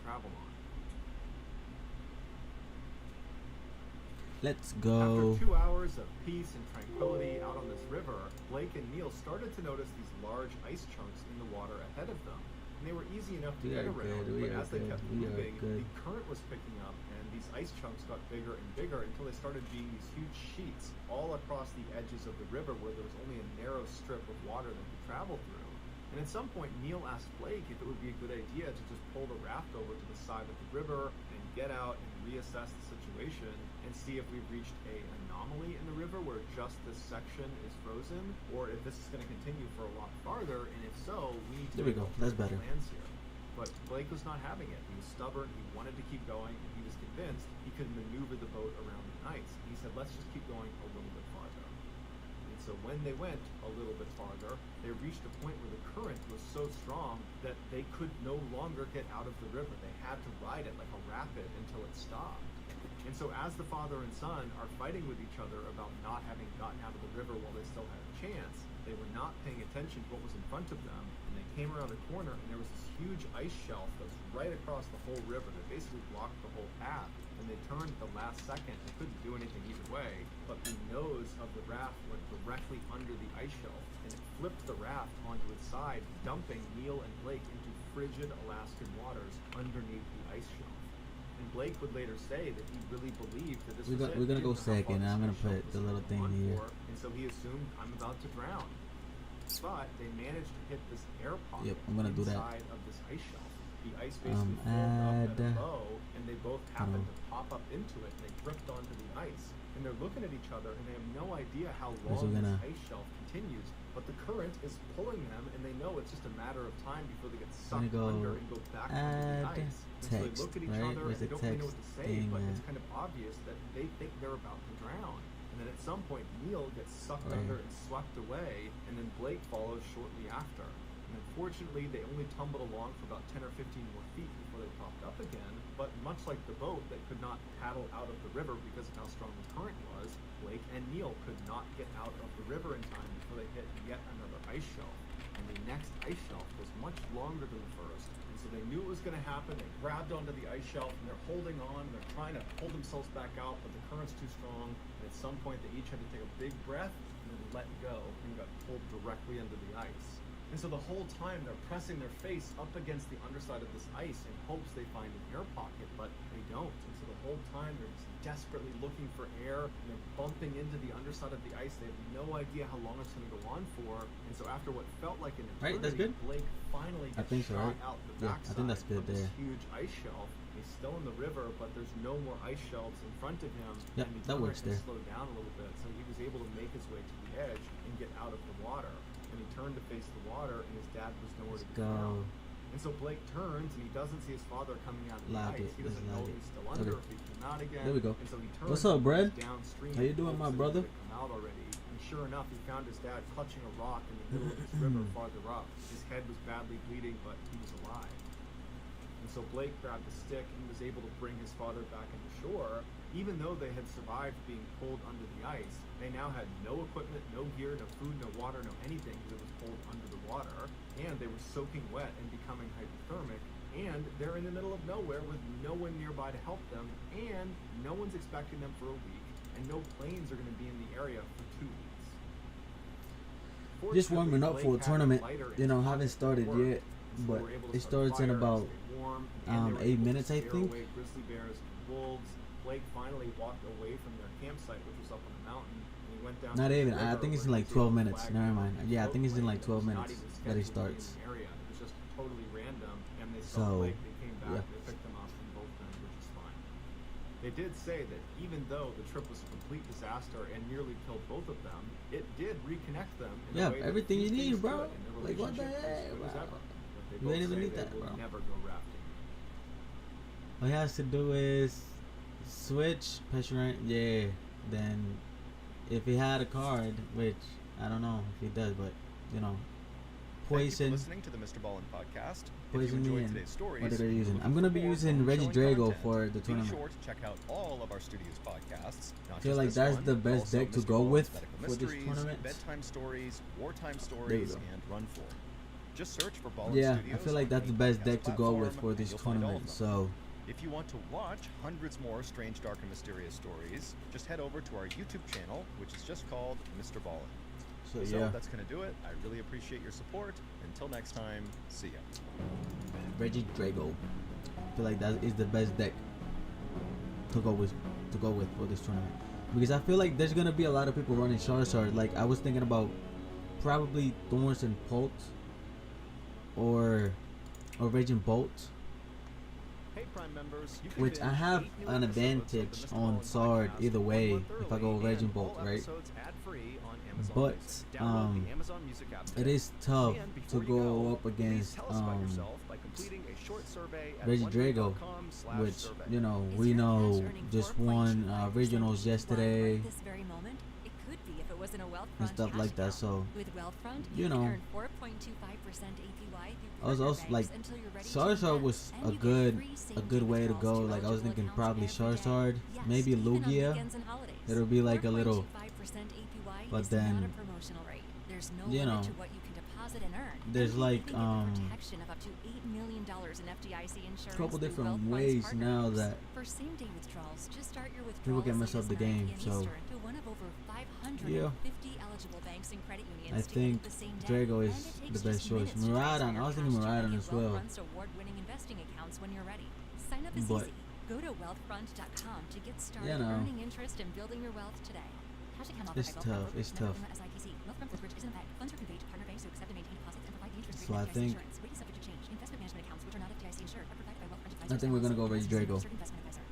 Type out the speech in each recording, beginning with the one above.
travel on. Let's go. After 2 hours of peace and tranquility out on this river, Blake and Neil started to notice these large ice chunks in the water ahead of them. And they were easy enough to get around, but as they kept moving, the current was picking up, and these ice chunks got bigger and bigger until they started being these huge sheets all across the edges of the river where there was only a narrow strip of water that could travel through. And at some point, Neil asked Blake if it would be a good idea to just pull the raft over to the side of the river and get out and reassess the situation and see if we've reached an anomaly in the river where just this section is frozen, or if this is going to continue for a lot farther, and if so, we need to there we go. That's better. Plans here. But Blake was not having it. He was stubborn. He wanted to keep going, and he was convinced he could maneuver the boat around the ice. And he said, let's just keep going a little bit farther. And so when they went a little bit farther, they reached a point where the current was so strong that they could no longer get out of the river. They had to ride it like a rapid until it stopped. And so as the father and son are fighting with each other about not having gotten out of the river while they still had a chance, they were not paying attention to what was in front of them, and they came around a corner and there was this huge ice shelf that was right across the whole river that basically blocked the whole path. And they turned at the last second and couldn't do anything either way, but the nose of the raft went directly under the ice shelf, and it flipped the raft onto its side, dumping Neil and Blake into frigid Alaskan waters underneath the ice shelf. And Blake would later say that he really believed that this was it. We're gonna go second, and I'm gonna put the little thing here. And so he assumed, I'm about to drown. But they managed to hit this air pocket inside of this ice shelf. The ice basically formed up at a bow, and they both happened to pop up into it, and they gripped onto the ice. And they're looking at each other, and they have no idea how long this ice shelf continues. But the current is pulling them, and they know it's just a matter of time before they get sucked under and go back under the ice. And so they look at each other, and they don't really know what to say, but it's kind of obvious that they think they're about to drown. And then at some point, Neil gets sucked under and swept away, and then Blake follows shortly after. And unfortunately, they only tumbled along for about 10 or 15 more feet before they popped up again. But much like the boat that could not paddle out of the river because of how strong the current was, Blake and Neil could not get out of the river in time before they hit yet another ice shelf. And the next ice shelf was much longer than the first. And so they knew it was going to happen. They grabbed onto the ice shelf, and they're holding on. They're trying to pull themselves back out, but the current's too strong. And at some point, they each had to take a big breath and then let go and got pulled directly under the ice. And so the whole time they're pressing their face up against the underside of this ice in hopes they find an air pocket, but they don't. And so the whole time they're just desperately looking for air, and they're bumping into the underside of the ice. They have no idea how long it's going to go on for. And so after what felt like an eternity, that's good. Blake finally gets shot out the backside I think that's good of this huge ice shelf. He's still in the river, but there's no more ice shelves in front of him. Yep, and that works there. Slowed down a little bit, so he was able to make his way to the edge and get out of the water. And he turned to face the water, and his dad was nowhere to be found. And so Blake turns, and he doesn't see his father coming out of the ice. He doesn't know if he's still under, if he came out again. There we go. And so he turns. What's up, Brad? Downstream. How you doing, my brother? Come out already. And sure enough, he found his dad clutching a rock in the middle of this river farther up. His head was badly bleeding, but he was alive. And so Blake grabbed a stick and was able to bring his father back into shore. Even though they had survived being pulled under the ice, they now had no equipment, no gear, no food, no water, no anything because it was pulled under the water. And they were soaking wet and becoming hypothermic. And they're in the middle of nowhere with no one nearby to help them. And no one's expecting them for a week. And no planes are going to be in the area for 2 weeks. Just warming up for a tournament. You know, haven't started yet, but it starts in about 8 minutes, I think. Grizzly bears and wolves. Blake finally walked away from their campsite, which was up on the mountain, and he went down. Not even. I think it's in like 12 minutes. Never mind. Yeah, I think it's in like 12 minutes that it starts. It was just totally random, and they saw Blake. They came back. They picked them up from both ends, which is fine. They did say that even though the trip was a complete disaster and nearly killed both of them, it did reconnect them. In a way everything you need, bro. Like what the heck, bro? You didn't even need that, bro. Never go rafting. All he has to do is switch Pesherank, then if he had a card, which I don't know if he does, but you know, poison. Listening to the MrBallen podcast. Poison if you me enjoyed today's stories, what they're using. I'm gonna be using Reggie Drago for the tournament. Be sure to check out all of our studio's podcasts. I feel like that's the best deck to go with for this tournament. Bedtime stories, wartime stories, and Run For. Just search for Ballen yeah, Studios I feel like on that's the any best podcast deck to go with platform, for and this you'll find all tournament. of them. So If you want to watch hundreds more strange, dark, and mysterious stories, just head over to our YouTube channel, which is just called MrBallen. So So yeah, that's going to do it. I really appreciate your support. Until next time, see ya. Reggie Drago. I feel like that is the best deck to go with for this tournament, because I feel like there's gonna be a lot of people running Charizard. Like I was thinking about probably Thorns and Pulse or Raging Bolt, Hey, Prime members, you can which I binge have 8 new an episodes advantage of the on MrBallen Sword podcast either 1 way month if I go early, Raging and Bolt, all right? episodes ad-free on Amazon But Music. Download the Amazon Music app it today. is tough And to before you go up please against tell us about yourself by completing a short survey at Reggie Drago, which wondery.com/survey. you know Is we your know cash earning just won 4.25% regionals yesterday right this very moment? It could be if it wasn't a Wealthfront and stuff cash like that. account. So With Wealthfront, you you know, can earn 4.25% APY through I was partner also banks like until you're ready to Charizard invest, was and a you get good free way to same-day go. withdrawals Like I was eligible thinking accounts probably every day. Charizard, Yes, maybe even on Lugia. weekends and holidays. It'll be like a little, 4.25% APY but is then, not a promotional rate. There's no you limit know, to what you can deposit and earn. there's And you like even get the protection of up to $8 million in FDIC insurance couple through different Wealthfront's ways partner now banks. that For same-day withdrawals, just start your people withdrawals can mess at up the 9 game. p.m. So Eastern to one of over 550 eligible banks and credit unions I to think get it the same day. Drago And is it takes the best just choice. minutes to Miraidon, transfer I was your thinking cash to Miraidon any as well. Wealthfront's award-winning investing accounts when you're ready. Sign up is But, easy. Go to wealthfront.com to get started you know, earning interest and building your wealth today. Cash account offered it's by Wealthfront tough. Brokerage, It's member tough. FINRA SIPC. Wealthfront Brokerage isn't a bank. Funds are conveyed to partner banks who accept and maintain deposits and provide the interest So rate I and FDIC think insurance. Rate is subject to change. Investment management accounts which are not FDIC insured are provided by Wealthfront I Advisors. think we're gonna go LLC. Reggie Drago. Registered investment advisor.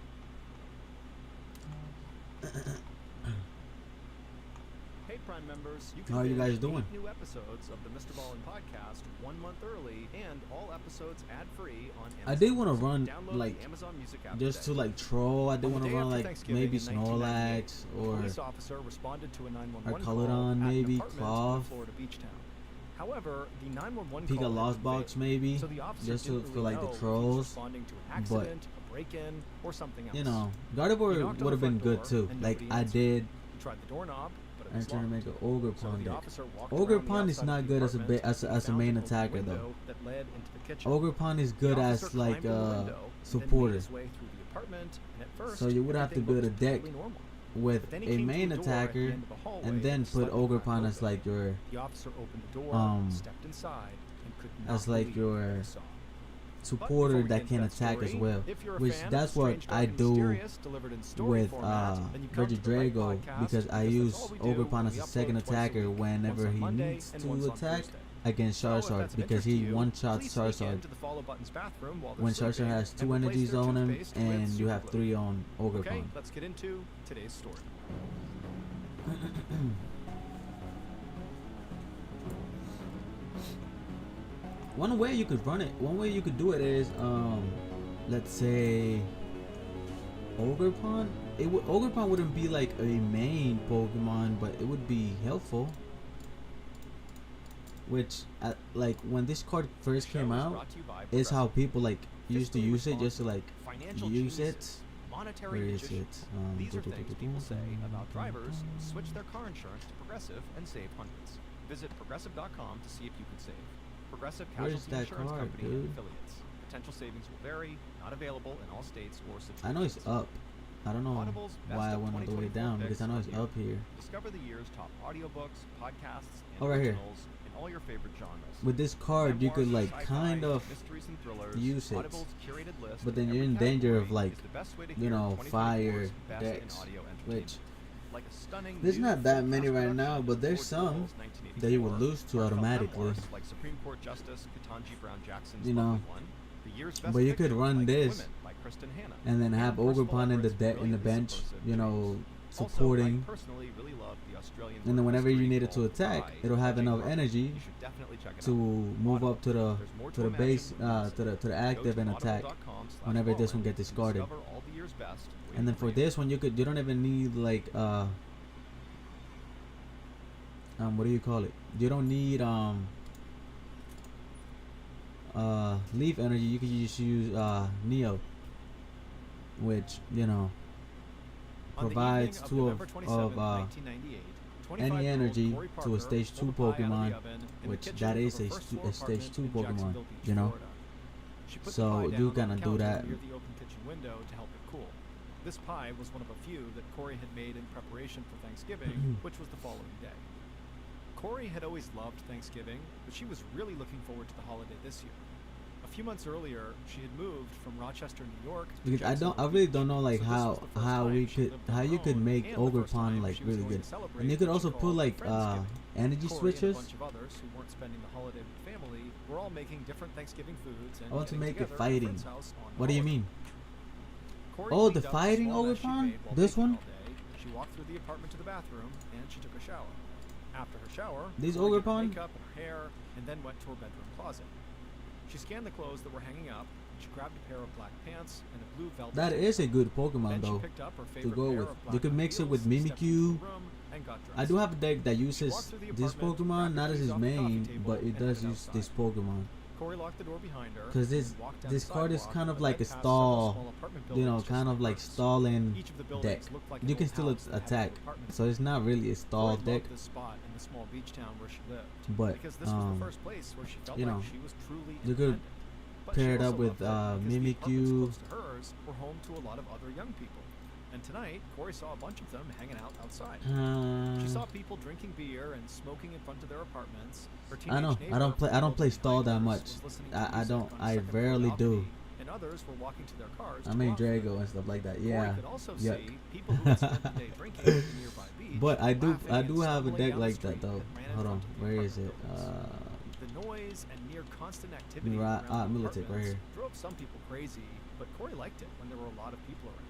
Hey, Prime members, you How are you binge guys doing? 8 new episodes of the MrBallen podcast 1 month early, and all episodes ad-free on Amazon I did want to Music. run Download like the Amazon Music app just to today. like troll. I did On want the to day run after like Thanksgiving maybe in 1998, Snorlax a or police officer responded to a 911 Colored call On, at maybe, an apartment in a Cloth. Florida beach town. However, the 911 Pika call had Lost been Box vague, maybe, so the officer just didn't for really like know the if he was trolls. responding to an But accident, a break-in, or something else. you know, He Gardevoir knocked on would the have been front good door, too. and Like nobody I answered. did. He tried the doorknob, but it I'm was trying to locked. make an Ogre So Pond the deck. officer walked Ogre around the Pond is outside not of the good apartment as and a found main an open attacker though. window that led into the kitchen. Ogre Pond is The good officer as like climbed in the window and then made supporter. his way through the apartment, and at first, So you would have to everything build a looked deck totally normal. with But then he a came to main a door at the attacker end of the hallway and then that put slightly Ogre cracked Pond as open. like your The officer opened the door, stepped inside, and could not as like believe your what he saw. supporter But before we that get can into that attack as story, well, if you're a which fan of that's what Strange, Dark, I and do Mysterious delivered in story with format, then you come Reggie to the right Drago, podcast, because I that's use all we Ogre do, Pond and as we a upload second twice a attacker week, whenever once on he Monday needs and to once on attack Thursday. against So, if Charizard, that's of because interest to he you, one-shots please sneak Charizard into the follow button's bathroom while they're when Charizard sleeping has and 2 replace energies their on him toothpaste with and you super have glue. 3 on Ogre Okay, Pond. let's get into today's story. One way you could run it, one way you could do it is, let's say, Ogre Pond. Ogre Pond wouldn't be like a main Pokemon, but it would be helpful. Which, like when this card first Show came is out, brought to you by is how Progressive. people like used to Fiscally use it just to like responsible, financial use it. geniuses, monetary Where is it? magicians. These are things people say about drivers who switch their car insurance to Progressive and save hundreds. Visit progressive.com to see if you can save. Progressive Where's Casualty that Insurance card, Company and dude? affiliates. Potential savings will vary, not available in all states or situations. I know it's up. I don't know Audible's best why I of want to do it 2024 down, because I know picks it's are up here. Discover the year's top audiobooks, podcasts, and Oh, right here. originals in all your favorite genres. With this card, you could Memoirs, like sci-fi, kind of mysteries and thrillers, use it, Audible's curated list but then of you're every in danger of category like, is the best way to you hear know, 2024's fire best in decks, audio which entertainment. Like a stunning there's new not that full many cast right production now, of but there's George some Orwell's that you would 1984, lose to heartfelt automatically. memoirs like Supreme Court Justice Ketanji Brown Jackson's You know, Lovely One, the year's best but you could fiction run like this Women by Kristen Hanna, and then have Ogre personal Pond in the efforts in the brilliantly bench, subversive you know, news. supporting. Also, I personally really love the Australian And then murder whenever you mystery need it to called attack, Rise it'll by have Jane enough Harper. energy You should definitely check it to out. move up to the There's more to the base imagine than to the Go active to and attack audible.com/Ballen whenever this one to gets discarded. discover all the year's best And then waiting for you. this one, you don't even need like what do you call it? You don't need leaf energy. You can just use Neo, which you know On the provides evening 2 November of 27, 1998, any energy to a stage 2 Pokemon, which that is a stage 2 Pokemon, you know. So you gonna do that. Near the open kitchen window to help it cool. This pie was one of a few that Corey had made in preparation for Thanksgiving, which was the following day. Corey had always loved Thanksgiving, but she was really looking forward to the holiday this year. A few months earlier, she had moved from Rochester, New York. Because I really don't know like how you could make Ogre Pond like really good, and you could also put like energy switches. A bunch of others who weren't spending the holiday with family were all making different Thanksgiving foods. And I want to make it together fighting. What do you mean? Corey Oh, the cleaned up fighting small Ogre mess she Pond? made while This baking one? all day. She walked through the apartment to the bathroom and she took a shower. After her shower, These Corey Ogre did her Pond? makeup and her hair, and then went to her bedroom closet. She scanned the clothes that were hanging up. She grabbed a pair of black pants and a blue velvet. That is a good Then Pokemon she though picked up her to favorite go pair with. of You black could mix it heels, with stepped into Mimikyu. the room, and got I dressed. do have a deck that She uses walked through the this apartment, Pokemon, grabbed not her as keys his off the coffee main, table, but it and does headed use this outside. Pokemon. Corey locked the door behind her. Because and walked down this the card is sidewalk kind of that like a led past several stall, small apartment you know, buildings kind just of like birds. stalling Each of the deck. buildings looked like an You can old still house that had attack, two apartments. so it's not really a stall Corey deck, loved this spot in the small beach town where she lived, but because this was the first place where she felt you like know, she was truly you could independent. But she pair it also up with loved it because the apartments Mimikyu. close to hers were home to a lot of other young people. And tonight, Corey saw a bunch of them hanging out outside. She saw people drinking beer and smoking in front of their apartments. Her I know. teenage I don't play. I don't play neighbor, stall that Hikers, much. was listening to I music don't. on a I second-floor rarely do. balcony, and others were walking to their cars. I to mean go out for the Drago night. and stuff like that. Corey Yeah. could also Yuck. see people who had spent the day drinking at the nearby beach, But I do laughing and have a stumbling deck down the like that street though. that ran in Hold on. front of the Where is it? apartment buildings. The noise and near constant activity Right, around the Militech right apartments here. drove some people crazy, but Corey liked it when there were a lot of people around.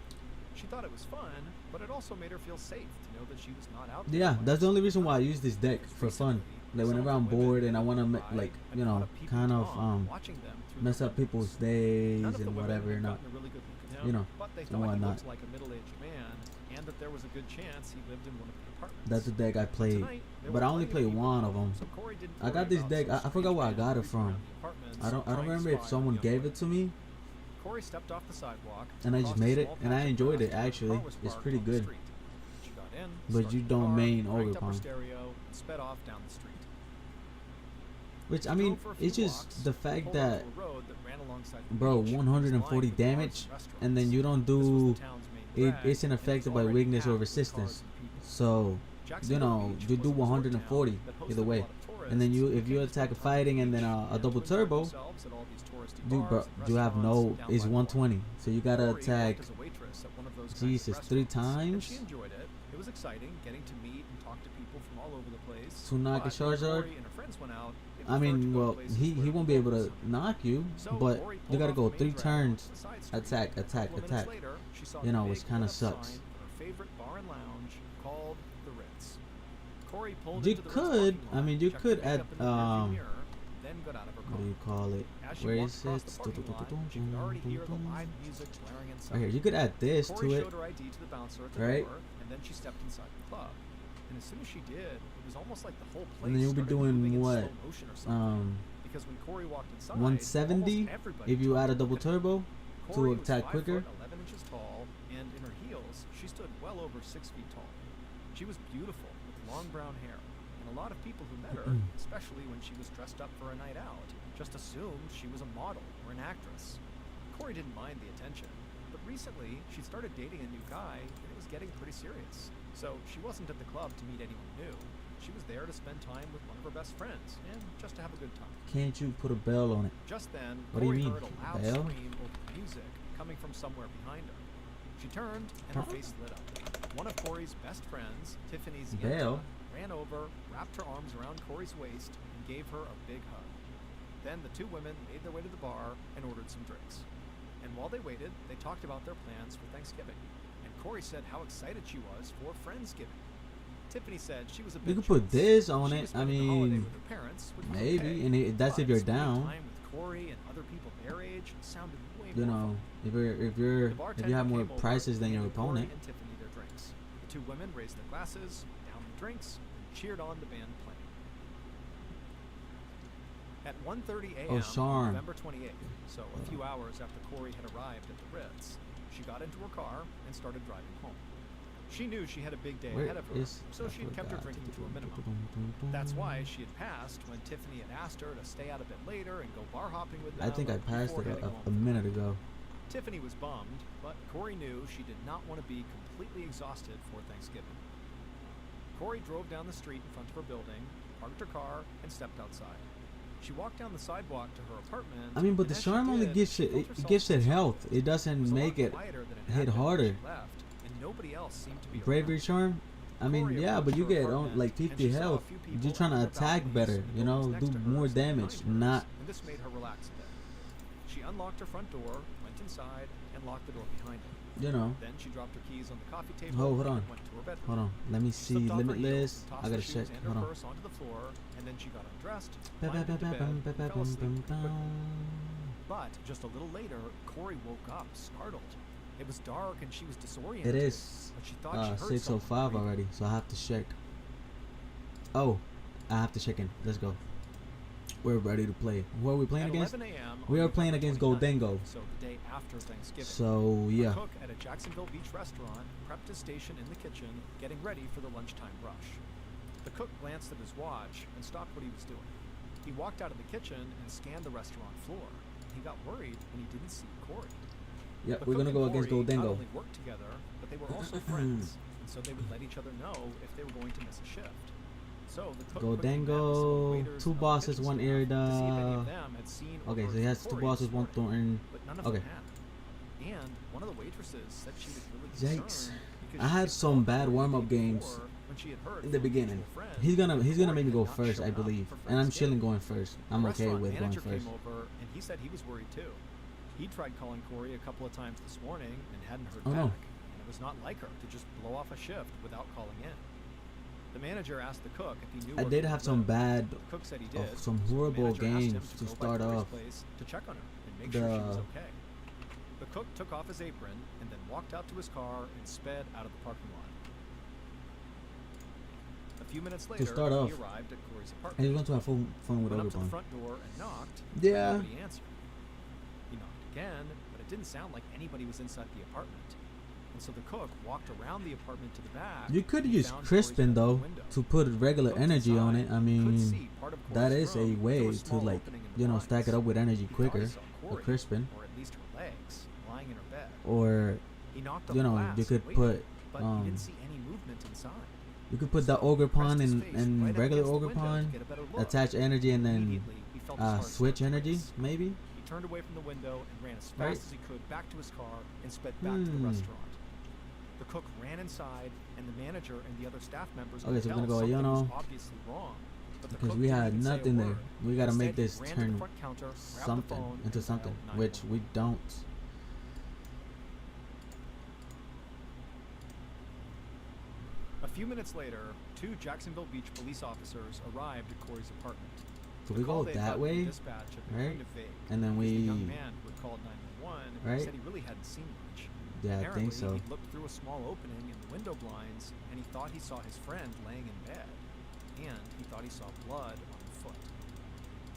She thought it was fun, but it also made her feel safe to know that she was not out there. Yeah, alone. that's the only reason why I use this deck for fun. Like whenever I'm bored and I want to like you know kind of watching them through mess the up windows. people's days None of the and women whatever, had not gotten a really good look at him, you know, but they and thought he whatnot. looked like a middle-aged man, and that there was a good chance he lived in one of the apartments. That's the deck I played, Tonight, there but were I only plenty played people one of them. so Corey didn't I got worry this about deck. some I forgot where I strange got man it from. around the apartments I don't trying to remember if spy on someone young gave women. it to me, Corey stepped off the sidewalk and I just crossed a made it, small and I patch of enjoyed grass it to where a actually. car was It's parked pretty on the good. street. She got in, But started you the don't car, main cranked Ogre up her Pond. stereo, and sped off down the street. Which I She mean, drove for a few it's just blocks, the fact pulled that, onto a road that ran alongside the bro, beach, 140 lined with bars damage, and and then you don't This was do the town's main it. drag, It's and affected by already weakness or packed with cars resistance. and people. So you Jacksonville know Beach you was do a resort 140 town that hosted either a way, lot of and then tourists you if who you came to attack a spend time on fighting the and then beach a and double to enjoy turbo, themselves at all these touristy dude, bro, bars and you have restaurants no. down It's by the water. 120, so you gotta Corey attack. worked as a waitress at one of those kinds of Jesus, 3 restaurants, and times. she enjoyed it. It was exciting getting to meet and talk to people from all over the place. To knock a But when Charizard? Corey and her friends went out, they I preferred to mean, go to well, places he where won't the be able locals to hung. knock you, So but Corey you pulled gotta off go the 3 main drag turns, onto the side street. attack, A couple of minutes later, she saw You the know, big which kind of lit up sucks. sign for her favorite bar and lounge called the Ritz. Corey pulled You into the Ritz could, parking I lot, mean, you checked could her makeup add, in the rearview mirror, then got out of her what do car. you call it? As she Where walked is across it? the parking lot, she could already hear the live music blaring inside. Right here, you could add this Corey to it. showed her ID to the bouncer at the right? door, and then she stepped inside the club. And as soon as she did, it was almost like the whole place And then you'll be started doing moving in what? slow motion or something. Because when Corey walked inside, almost 170 everybody if you add a started double looking at her. turbo Corey to was attack 5 quicker. foot 11 inches tall, and in her heels, she stood well over 6 feet tall. She was beautiful with long brown hair, and a lot of people who met her, especially when she was dressed up for a night out, just assumed she was a model or an actress. Corey didn't mind the attention, but recently she started dating a new guy, and it was getting pretty serious. So she wasn't at the club to meet anyone new. She was there to spend time with one of her best friends and just to have a good time. Can't you put a bell on it? Just then, What do you Corey mean, heard a loud bell? scream over the music coming from somewhere behind her. She turned, and her face lit up. One of Corey's best friends, Tiffany Zienta, Bell? ran over, wrapped her arms around Corey's waist, and gave her a big hug. Then the two women made their way to the bar and ordered some drinks. And while they waited, they talked about their plans for Thanksgiving. And Corey said how excited she was for Friendsgiving. Tiffany said she was a bit You could put jealous. this on She it. was I spending the holiday mean, with her parents, which was maybe, okay, and that's if but you're spending down. time with Corey and other people their age sounded way You more know, fun. if you have more prices than your opponent. And Tiffany their drinks. The two women raised their glasses, downed the drinks, and cheered on the band playing. At 1:30 a.m. Oh, Charm. November 28th, so a few hours after Corey had arrived at the Ritz, she got into her car and started driving home. She knew she had a big day Where ahead of her, is- so she had kept her drinking to a minimum. That's why she had passed when Tiffany had asked her to stay out a bit later and go bar hopping with them. I think I passed before it heading a home. minute ago. Tiffany was bummed, but Corey knew she did not want to be completely exhausted for Thanksgiving. Corey drove down the street in front of her building, parked her car, and stepped outside. She walked down the sidewalk to her apartment. I mean, but the and as she charm only did, gives she it, felt it herself gives it tense. health. It It doesn't was a make lot it quieter than it hit had been when harder. she left, and nobody else seemed to be Bravery around. charm. I mean, Corey yeah, but approached you her get apartment, like and 50 she saw a health. few people You're trying to on the attack balconies better. and You the know, buildings do next to more hers damage. behind hers, Not. and this made her relax a bit. She unlocked her front door, went inside, and locked the door behind her. You know. Then she dropped her keys on the coffee table Hold on. and went to her bedroom. Hold on. Let me She see. slipped off her Limitless. heels, tossed I her gotta shoes check. and Hold her on. purse onto the floor, and then she got undressed, climbed into bed, and fell asleep quickly. But just a little later, Corey woke up, startled. It was dark and she was disoriented. It is but she thought she heard 6:05 someone breathing. already, so I have to check. Oh, I have to check in. Let's go. We're ready to play. Who are we playing At against? 11 a.m. We on are playing November against 29th, Goldengo. So the day after Thanksgiving. So A yeah. cook at a Jacksonville Beach restaurant prepped his station in the kitchen, getting ready for the lunchtime rush. The cook glanced at his watch and stopped what he was doing. He walked out of the kitchen and scanned the restaurant floor. He got worried when he didn't see Corey. Yeah, The we're cook gonna and go against Corey not Goldengo. only worked together, but they were also friends, and so they would let each other know if they were going to miss a shift. So the cook quickly mapped some of the Goldengo, waiters two and other bosses, kitchen one staff to see if any Irida. of them had seen or Okay, heard so he from has two Corey bosses, this one morning, Thornton. but none of Okay. them had. And one of the waitresses said she was really Yikes. concerned because I she had had some called bad Corey the warm-up day games before when she had heard in the from a beginning. mutual friend He's gonna that make me Corey go had not first, I shown up believe, for and I'm chilling Thanksgiving. going first. I'm The okay restaurant with going manager first. came over and he said he was worried too. He tried calling Corey a couple of times this morning and hadn't heard Oh, back. no. And it was not like her to just blow off a shift without calling in. The manager asked the cook if he knew I where did Corey have some lived. bad, The cook said he did. some so the horrible manager asked him games to go by start Corey's off. place to check on her and make sure she was The- okay. The cook took off his apron and then walked out to his car and sped out of the parking lot. A few minutes later, start he off, arrived at Corey's I apartment. just went to my phone with Went up to the Overbond. front door and knocked. Yeah. Nobody answered. He knocked again, but it didn't sound like anybody was inside the apartment. And so the cook walked around the apartment to the back. You could and he use found Crispin Corey's though bedroom window. to put regular Looked energy on it. inside, I could mean, see part of that Corey's is a room way through a to small like, opening in the you know, stack it blinds. up with energy He thought quicker. he saw Or Corey, Crispin, or at least her legs, lying in her bed. or He knocked on you the know, glass you could and waited, put but he didn't see any movement inside. you could put the So ogre he pressed pawn his in face and right up regular against the ogre window to pawn, get a better look. attach energy, and then Immediately, he felt his heart switch start to energy race. maybe. He turned away from the window and ran as fast Right. as he could back to his car and sped back to the restaurant. The cook ran inside, and the manager and the other staff members Okay, could so we're tell gonna go, something you know, was obviously wrong. But the because cook we didn't had even say a nothing there. word. We gotta make Instead, he this ran to the turn front counter, grabbed the something phone, into and something, dialed which 911. we don't. A few minutes later, two Jacksonville Beach police officers arrived at Corey's apartment. So The we call go they that got from way, dispatch had been right? kind of vague, And then because the we, young man who had called 911 right? said he really hadn't seen much. Yeah, I Apparently, think so. he looked through a small opening in the window blinds, and he thought he saw his friend laying in bed, and he thought he saw blood on the foot.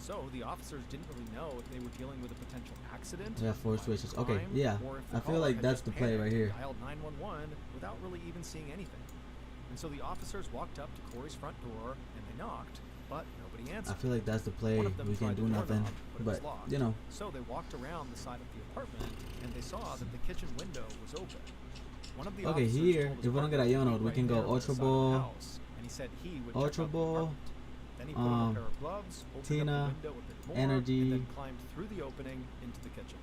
So the officers didn't really know if they were dealing with a potential accident, Yeah, four violent switches. Okay, crime, yeah. or if the I feel caller like had that's just the play right panicked here. and dialed 911 without really even seeing anything. And so the officers walked up to Corey's front door and they knocked, but nobody I answered. feel like that's the play. One of them We tried can't the do doorknob, nothing, but it was but locked. you know, So they walked around the side of the apartment and they saw that the kitchen window was open. One of the okay. officers Here, told his if we don't get partner to Iono, be we right can there go by the Ultra side of the Ball, house, and he said he would check Ultra out the Ball, apartment. Then he put on a pair of gloves, opened Tina, up the window a bit more, Energy, and then climbed through the opening into the kitchen.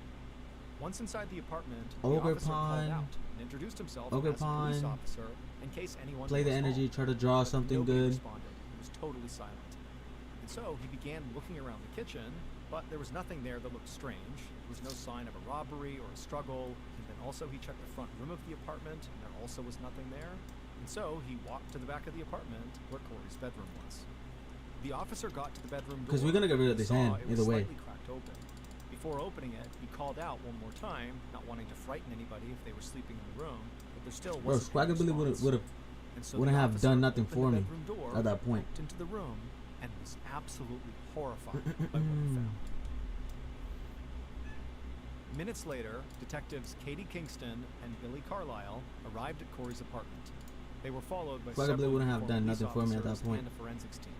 Once inside the apartment, the Ogre officer called Pawn, out and introduced himself Ogre as a police Pawn, officer in case anyone play the was energy, home. try to draw But something nobody good. responded. It was totally silent. And so he began looking around the kitchen, but there was nothing there that looked strange. There was no sign of a robbery or a struggle. And then also he checked the front room of the apartment, and there also was nothing there. And so he walked to the back of the apartment where Corey's bedroom was. The officer got to the bedroom door. 'Cause we're gonna get rid of and this saw hand, it was either way. slightly cracked open. Before opening it, he called out one more time, not wanting to frighten anybody if they were sleeping in the room, but there still Bro, wasn't any Squaggabilly response. wouldn't And so wouldn't the have officer done nothing opened for the me bedroom door, at that point. walked into the room, and was absolutely horrified by what he found. Minutes later, detectives Katie Kingston and Billy Carlisle arrived at Corey's apartment. They were followed by Probably several wouldn't have done police nothing for me at that officers point. and a forensics team.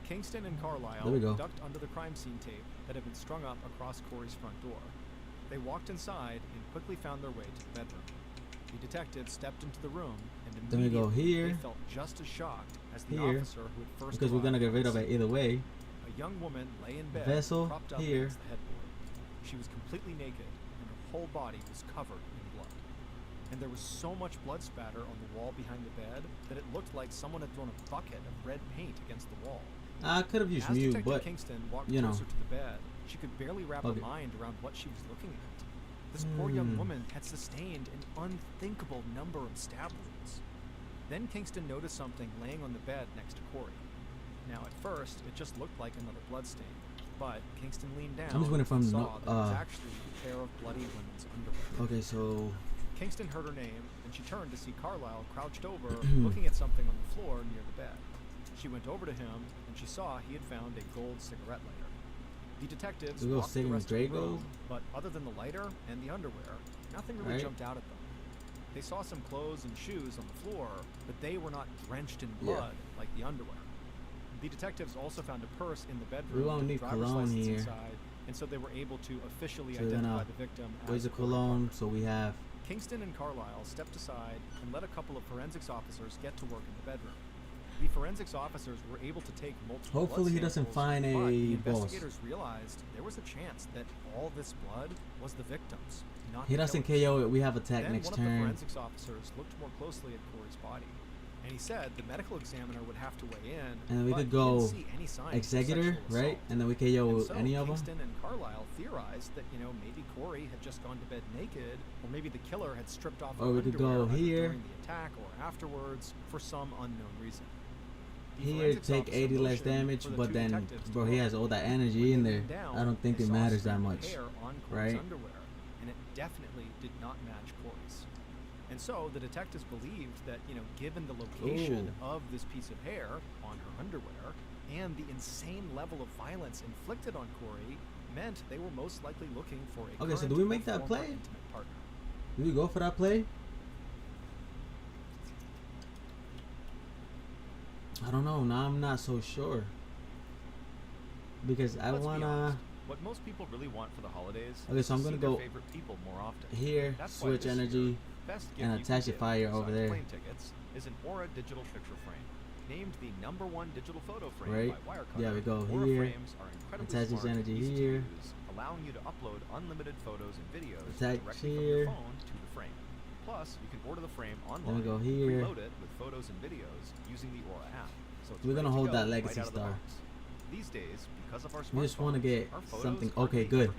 Kingston and Carlisle There we go. ducked under the crime scene tape that had been strung up across Corey's front door. They walked inside and quickly found their way to the bedroom. The detectives stepped into the room, and Then we go immediately here, they felt just as shocked as the here, officer who had first because we're gonna get rid of arrived. it either way. A young woman lay in bed, Vessel propped up here. against the headboard. She was completely naked, and her whole body was covered in blood. And there was so much blood spatter on the wall behind the bed that it looked like someone had thrown a bucket of red paint against the wall. I could have used As mute, Detective but Kingston walked you know. closer to the bed, she could barely wrap her mind around what she was looking at. This poor young woman had sustained an unthinkable number of stab wounds. Then Kingston noticed something laying on the bed next to Corey. Now, at first, it just looked like another bloodstain, but Kingston leaned down I'm just waiting for him and to saw that it was actually a pair of bloody women's underwear. okay, so Kingston heard her name, and she turned to see Carlisle crouched over, looking at something on the floor near the bed. She went over to him, and she saw he had found a gold cigarette lighter. The detectives walked the rest of the room, but other than the lighter and the underwear, nothing really jumped out at them. They saw some clothes and shoes on the floor, but they were not drenched in blood like the underwear. The detectives also found a purse in the bedroom. We won't need driver's cologne license here. inside, and so they were able to officially So we're identify gonna- the victim where's as the Corey cologne? Parker. So we have Kingston and Carlisle stepped aside and let a couple of forensics officers get to work in the bedroom. The forensics officers were able to take multiple Hopefully blood he doesn't samples, find but a the boss. investigators realized there was a chance that all this blood was the victims, not he the doesn't killers. KO it. We have attack Then next one of the turn. forensics officers looked more closely at Corey's body, and he said the medical examiner would have to weigh in, And then we but could he go didn't see any signs of executor, sexual right? assault. And then we KO And so any of them. Kingston and Carlisle theorized that, maybe Corey had just gone to bed naked, or maybe the killer had stripped off her Or we could go underwear either here. during the attack or afterwards for some unknown reason. The Here, forensics take officer 80 less motioned damage, for the but two then, detectives to bro, he look. has all that When energy they in there. leaned down, I don't think they it saw a matters that strand of much, hair on Corey's right? underwear, and it definitely did not match Corey's. And so the detectives believed that, given the location of this piece of hair on her underwear and the insane level of violence inflicted on Corey, meant they were most likely looking for a Okay, so current do we or make that former play? intimate partner. Do we go for that play? I don't know. Now I'm not so sure. Because I Let's be wanna honest, what most people really want for the holidays Okay, is so I'm to gonna see their go favorite people more often. here, That's why switch this energy, year, best gift and you attach can your give fire over besides there. plane tickets is an Aura digital picture frame. Named the #1 digital photo frame Right. by Wirecutter, Yeah, we go Aura here, frames are incredibly attach this smart and energy easy here. to use, allowing you to upload unlimited photos and videos Attach directly from here. your phone to the frame. Plus, you can order the frame online, Then we go here. reload it with photos and videos using the Aura app. So it's We're gonna ready to hold go that right legacy out of the star. box. These days, because of our We just want to smartphones, get our photos something. aren't Okay, made to good.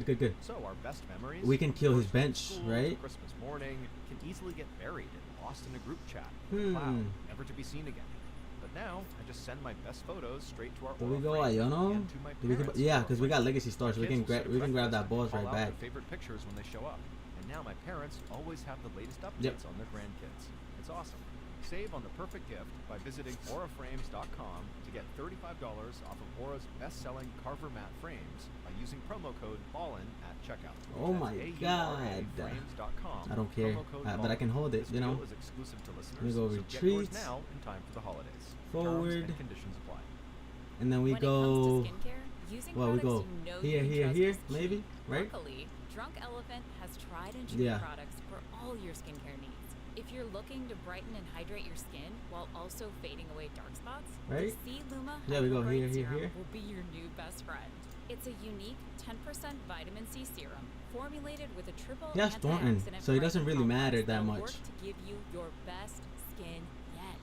forget. Good. So our best memories, We can kill his first day of bench, school, right? Christmas morning, can easily get buried and lost in a group chat, Hmm. cloud, never to be seen again. But now I just send my best photos straight to our Do we Aura go frame Iono? and to my Do we parents' yeah, Aura because we frame. got legacy stars, so My we can kids will set a we can grab checklist that and boss call right out back. their favorite pictures when they show up. And now my parents always have the latest updates Yep. on their grandkids. It's awesome. Save on the perfect gift by visiting auraframes.com to get $35 off of Aura's best-selling Carver matte frames by using promo code BALLEN at checkout. Oh my That's God. auraframes.com, I don't care. promo code But I BALLEN. can hold it, This you know. deal is exclusive to listeners, We go so get yours retreat, now in time for the holidays. forward, Terms and conditions apply. and then we When go. it comes to skincare, using Well, we products go you know here, you can here, trust here, is key. maybe, right? Luckily, Drunk Elephant has tried and true Yeah. products for all your skincare needs. If you're looking to brighten and hydrate your skin while also fading away dark spots, Right? the C Luma Yeah, we go Hydrate here, here, Serum here. will be your new best friend. It's a unique 10% vitamin C serum formulated with a triple He has Thornton, antioxidant so it doesn't really complex matter that that'll much. work to give you your best skin yet.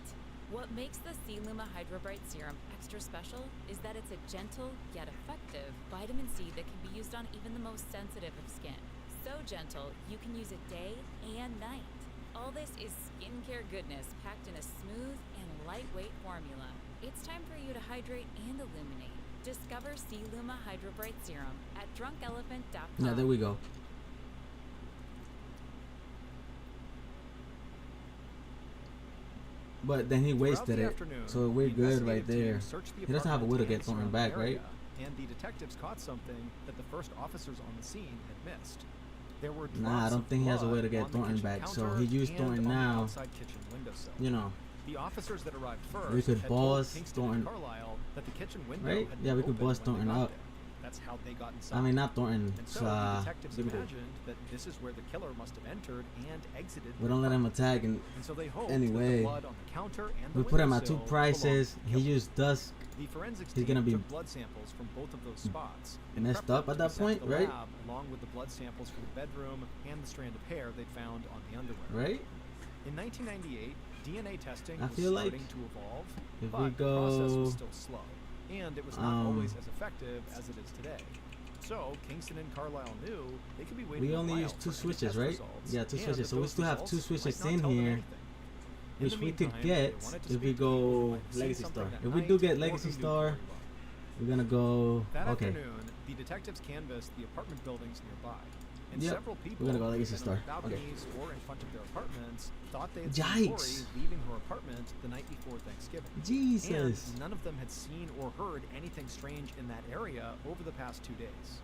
What makes the C Luma Hydro Bright Serum extra special is that it's a gentle yet effective vitamin C that can be used on even the most sensitive of skin. So gentle, you can use it day and night. All this is skincare goodness packed in a smooth and lightweight formula. It's time for you to hydrate and illuminate. Discover C Luma Hydro Bright Serum at drunkelephant.com. Yeah, there we go. But then he wasted the it, afternoon, so we're the good right investigative team there. searched the He doesn't have a apartment way to and get Thornton surrounding back, right? area, and the detectives caught something that the first officers on the scene had missed. There were Nah, I don't think he has a way to get Thornton back, so he used Thornton now. You know, the officers that arrived first we could had boss told Kingston Thornton, and Carlisle that the kitchen window right? had Yeah, been we could open boss when they Thornton got up. there. That's how they got inside. I mean, not Thornton. And so the detectives imagined that this is where the killer must have entered and exited. We don't let him attack, and so they hoped anyway, that the blood on the counter and the we put him at 2 windowsill prices. belonged to the He killer. used dusk. The forensics He's team gonna be took blood samples from both of those spots and messed prepped up them at to that be sent point, to the right? lab, along with the blood samples from the bedroom and the strand of hair they'd found on the underwear. Right? In 1998, DNA testing I was feel like starting to evolve, if but we the process go, was still slow, and it was not always as effective as it is today. So Kingston and Carlisle knew they could be waiting. we only use 2 switches, right? Yeah, 2 switches. So we still have 2 switches in here, which we could get if we go Legacy Star. If we do get Legacy Star, we're gonna go. That Okay. afternoon, the detectives canvassed the apartment buildings nearby, and Yep. several people We're gonna go Legacy who had been Star. on Okay. balconies or in front of their apartments thought they had seen Corey Yikes. leaving her apartment the night before Thanksgiving. Jesus. And none of them had seen or heard anything strange in that area over the past 2 days.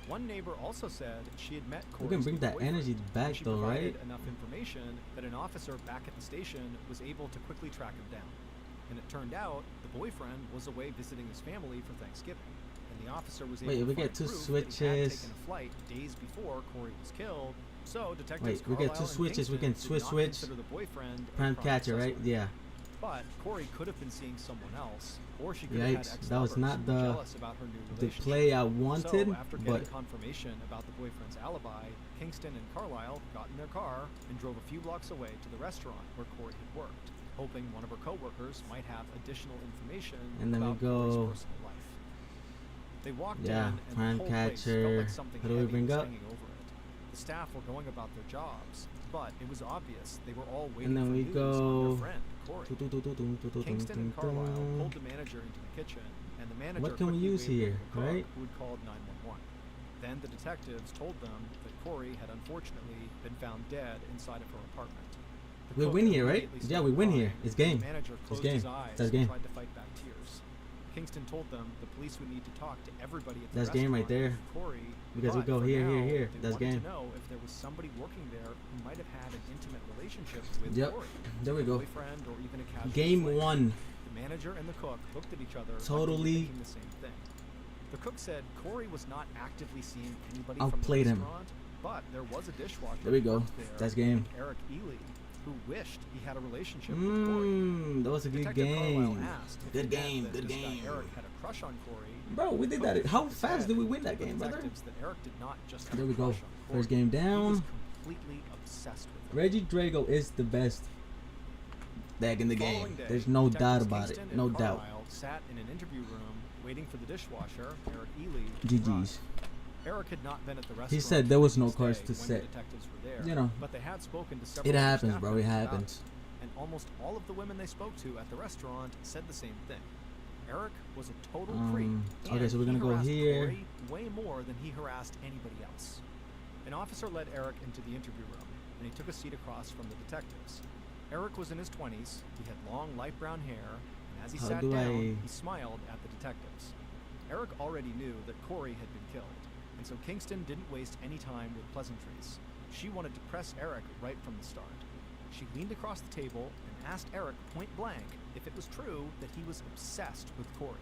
One neighbor also said she had met Corey's We can bring that boyfriend, energy and back she though, provided right? enough information that an officer back at the station was able to quickly track him down. And it turned out the boyfriend was away visiting his family for Thanksgiving. And the officer was able Wait, to we find get 2 proof that he had switches. taken a flight days before Corey was killed. So detectives Wait, we get 2 Carlisle and switches. We Kingston can did not switch. consider the boyfriend a Prime prime catcher, right? suspect. Yeah. But Corey could have been seeing someone else, or she could have had Yikes. That was ex-lovers not who were the jealous about her new the relationship. play I wanted, So, after getting but confirmation about the boyfriend's alibi, Kingston and Carlisle got in their car and drove a few blocks away to the restaurant where Corey had worked, hoping one of her coworkers might have additional information And then we about go- Corey's personal life. They walked Yeah, in, and prime the whole place catcher. felt like something How do we heavy bring was up? hanging over it. The staff were going about their jobs, but it was obvious they were all waiting and then for we news go. on their friend, Corey. Kingston and Carlisle pulled the manager into the kitchen, and the manager What can we quickly use waved here, over the cook, right? who had called 911. Then the detectives told them that Corey had unfortunately been found dead inside of her apartment. The We cook win here, right? immediately Yeah, started we win crying, here. It's and game. The manager It's closed game. his eyes That's and game. tried to fight back tears. Kingston told them the police would need to talk to everybody at the That's game right restaurant there. with Corey, Because we but go for here, now, here, here. they That's wanted game. to know if there was somebody working there who might have had an intimate relationship with Yep. Corey. There we A go. boyfriend or even a casual Game fling. 1. The manager and the cook looked at each other like they were Totally thinking the same thing. The cook said Corey was not actively seeing anybody outplayed from him. the restaurant, but there was a dishwasher There we who go. worked there That's game. named Eric Ely, who wished he had a relationship with Corey. That was a good Detective Carlisle game. asked if Good it meant game, that good this guy game. Eric had a crush on Corey. Bro, we did Cook that. How said fast did we win to that the game, brother? detectives that Eric did not just have There a we go. crush on Corey. First game He was down. completely obsessed with him. Reggie Drago is the best back in the Following game. day, There's no Detectives doubt about Kingston it. and No doubt. Carlisle sat in an interview room waiting for the dishwasher, Eric Ely, to GG's. arrive. Eric had not been at the restaurant. said there was no the next cards day to when set. The detectives were there, You know. but they had spoken to several It other happens, staff bro. It members about happens. it, and almost all of the women they spoke to at the restaurant said the same thing. Eric was a total creep. Okay, and so we're gonna he go harassed here. Corey way more than he harassed anybody else. An officer led Eric into the interview room, and he took a seat across from the detectives. Eric was in his 20s. He had long, light brown hair, and as he How sat do down, I- he smiled at the detectives. Eric already knew that Corey had been killed, and so Kingston didn't waste any time with pleasantries. She wanted to press Eric right from the start. She leaned across the table and asked Eric point blank if it was true that he was obsessed with Corey.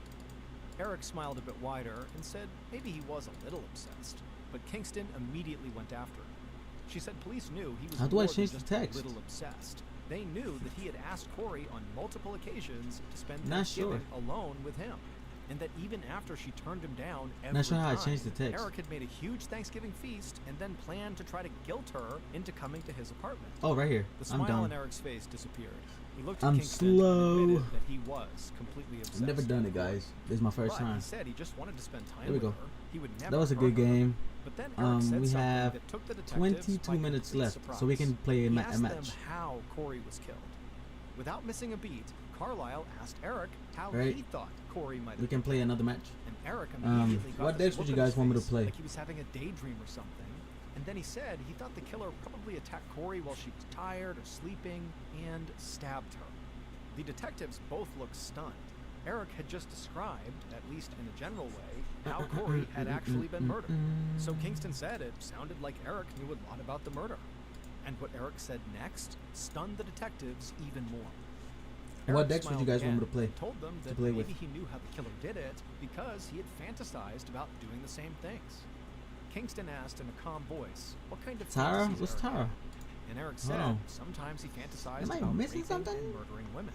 Eric smiled a bit wider and said maybe he was a little obsessed, but Kingston immediately went after him. She said police knew he was How do I more than change the just text? a little obsessed. They knew that he had asked Corey on multiple occasions to spend Not Thanksgiving sure. alone with him, and that even after she turned him down every Not sure how I time, changed the text. Eric had made a huge Thanksgiving feast and then planned to try to guilt her into coming to his apartment. Oh, right here. The I'm smile on done. Eric's face disappeared. He looked at I'm Kingston slow. and admitted that he was completely obsessed. I've never done it, guys. This is my first But time. he said he just wanted to spend time There we with go. her. He would never That was a hurt good her. game. But then Eric said We something have that took the detectives 22 by minutes complete left, surprise. so we can play a He match. asked them how Corey was killed. Without missing a beat, Carlisle asked Eric how Right. he thought Corey might have We can play another match. and Eric immediately got what this decks would look you on guys his want me to face, play? like he was having a daydream or something. And then he said he thought the killer probably attacked Corey while she was tired or sleeping and stabbed her. The detectives both looked stunned. Eric had just described, at least in a general way, how Corey had actually been murdered. So Kingston said it sounded like Eric knew a lot about the murder. And what Eric said next stunned the detectives even more. What decks would you guys want me to play? Told them that maybe with. He knew how the killer did it because he had fantasized about doing the same things. Kingston asked in a calm voice, what kind of Tara? fantasies What's Eric Tara? had? And Eric said sometimes he fantasized Am I about missing raping something? and murdering women.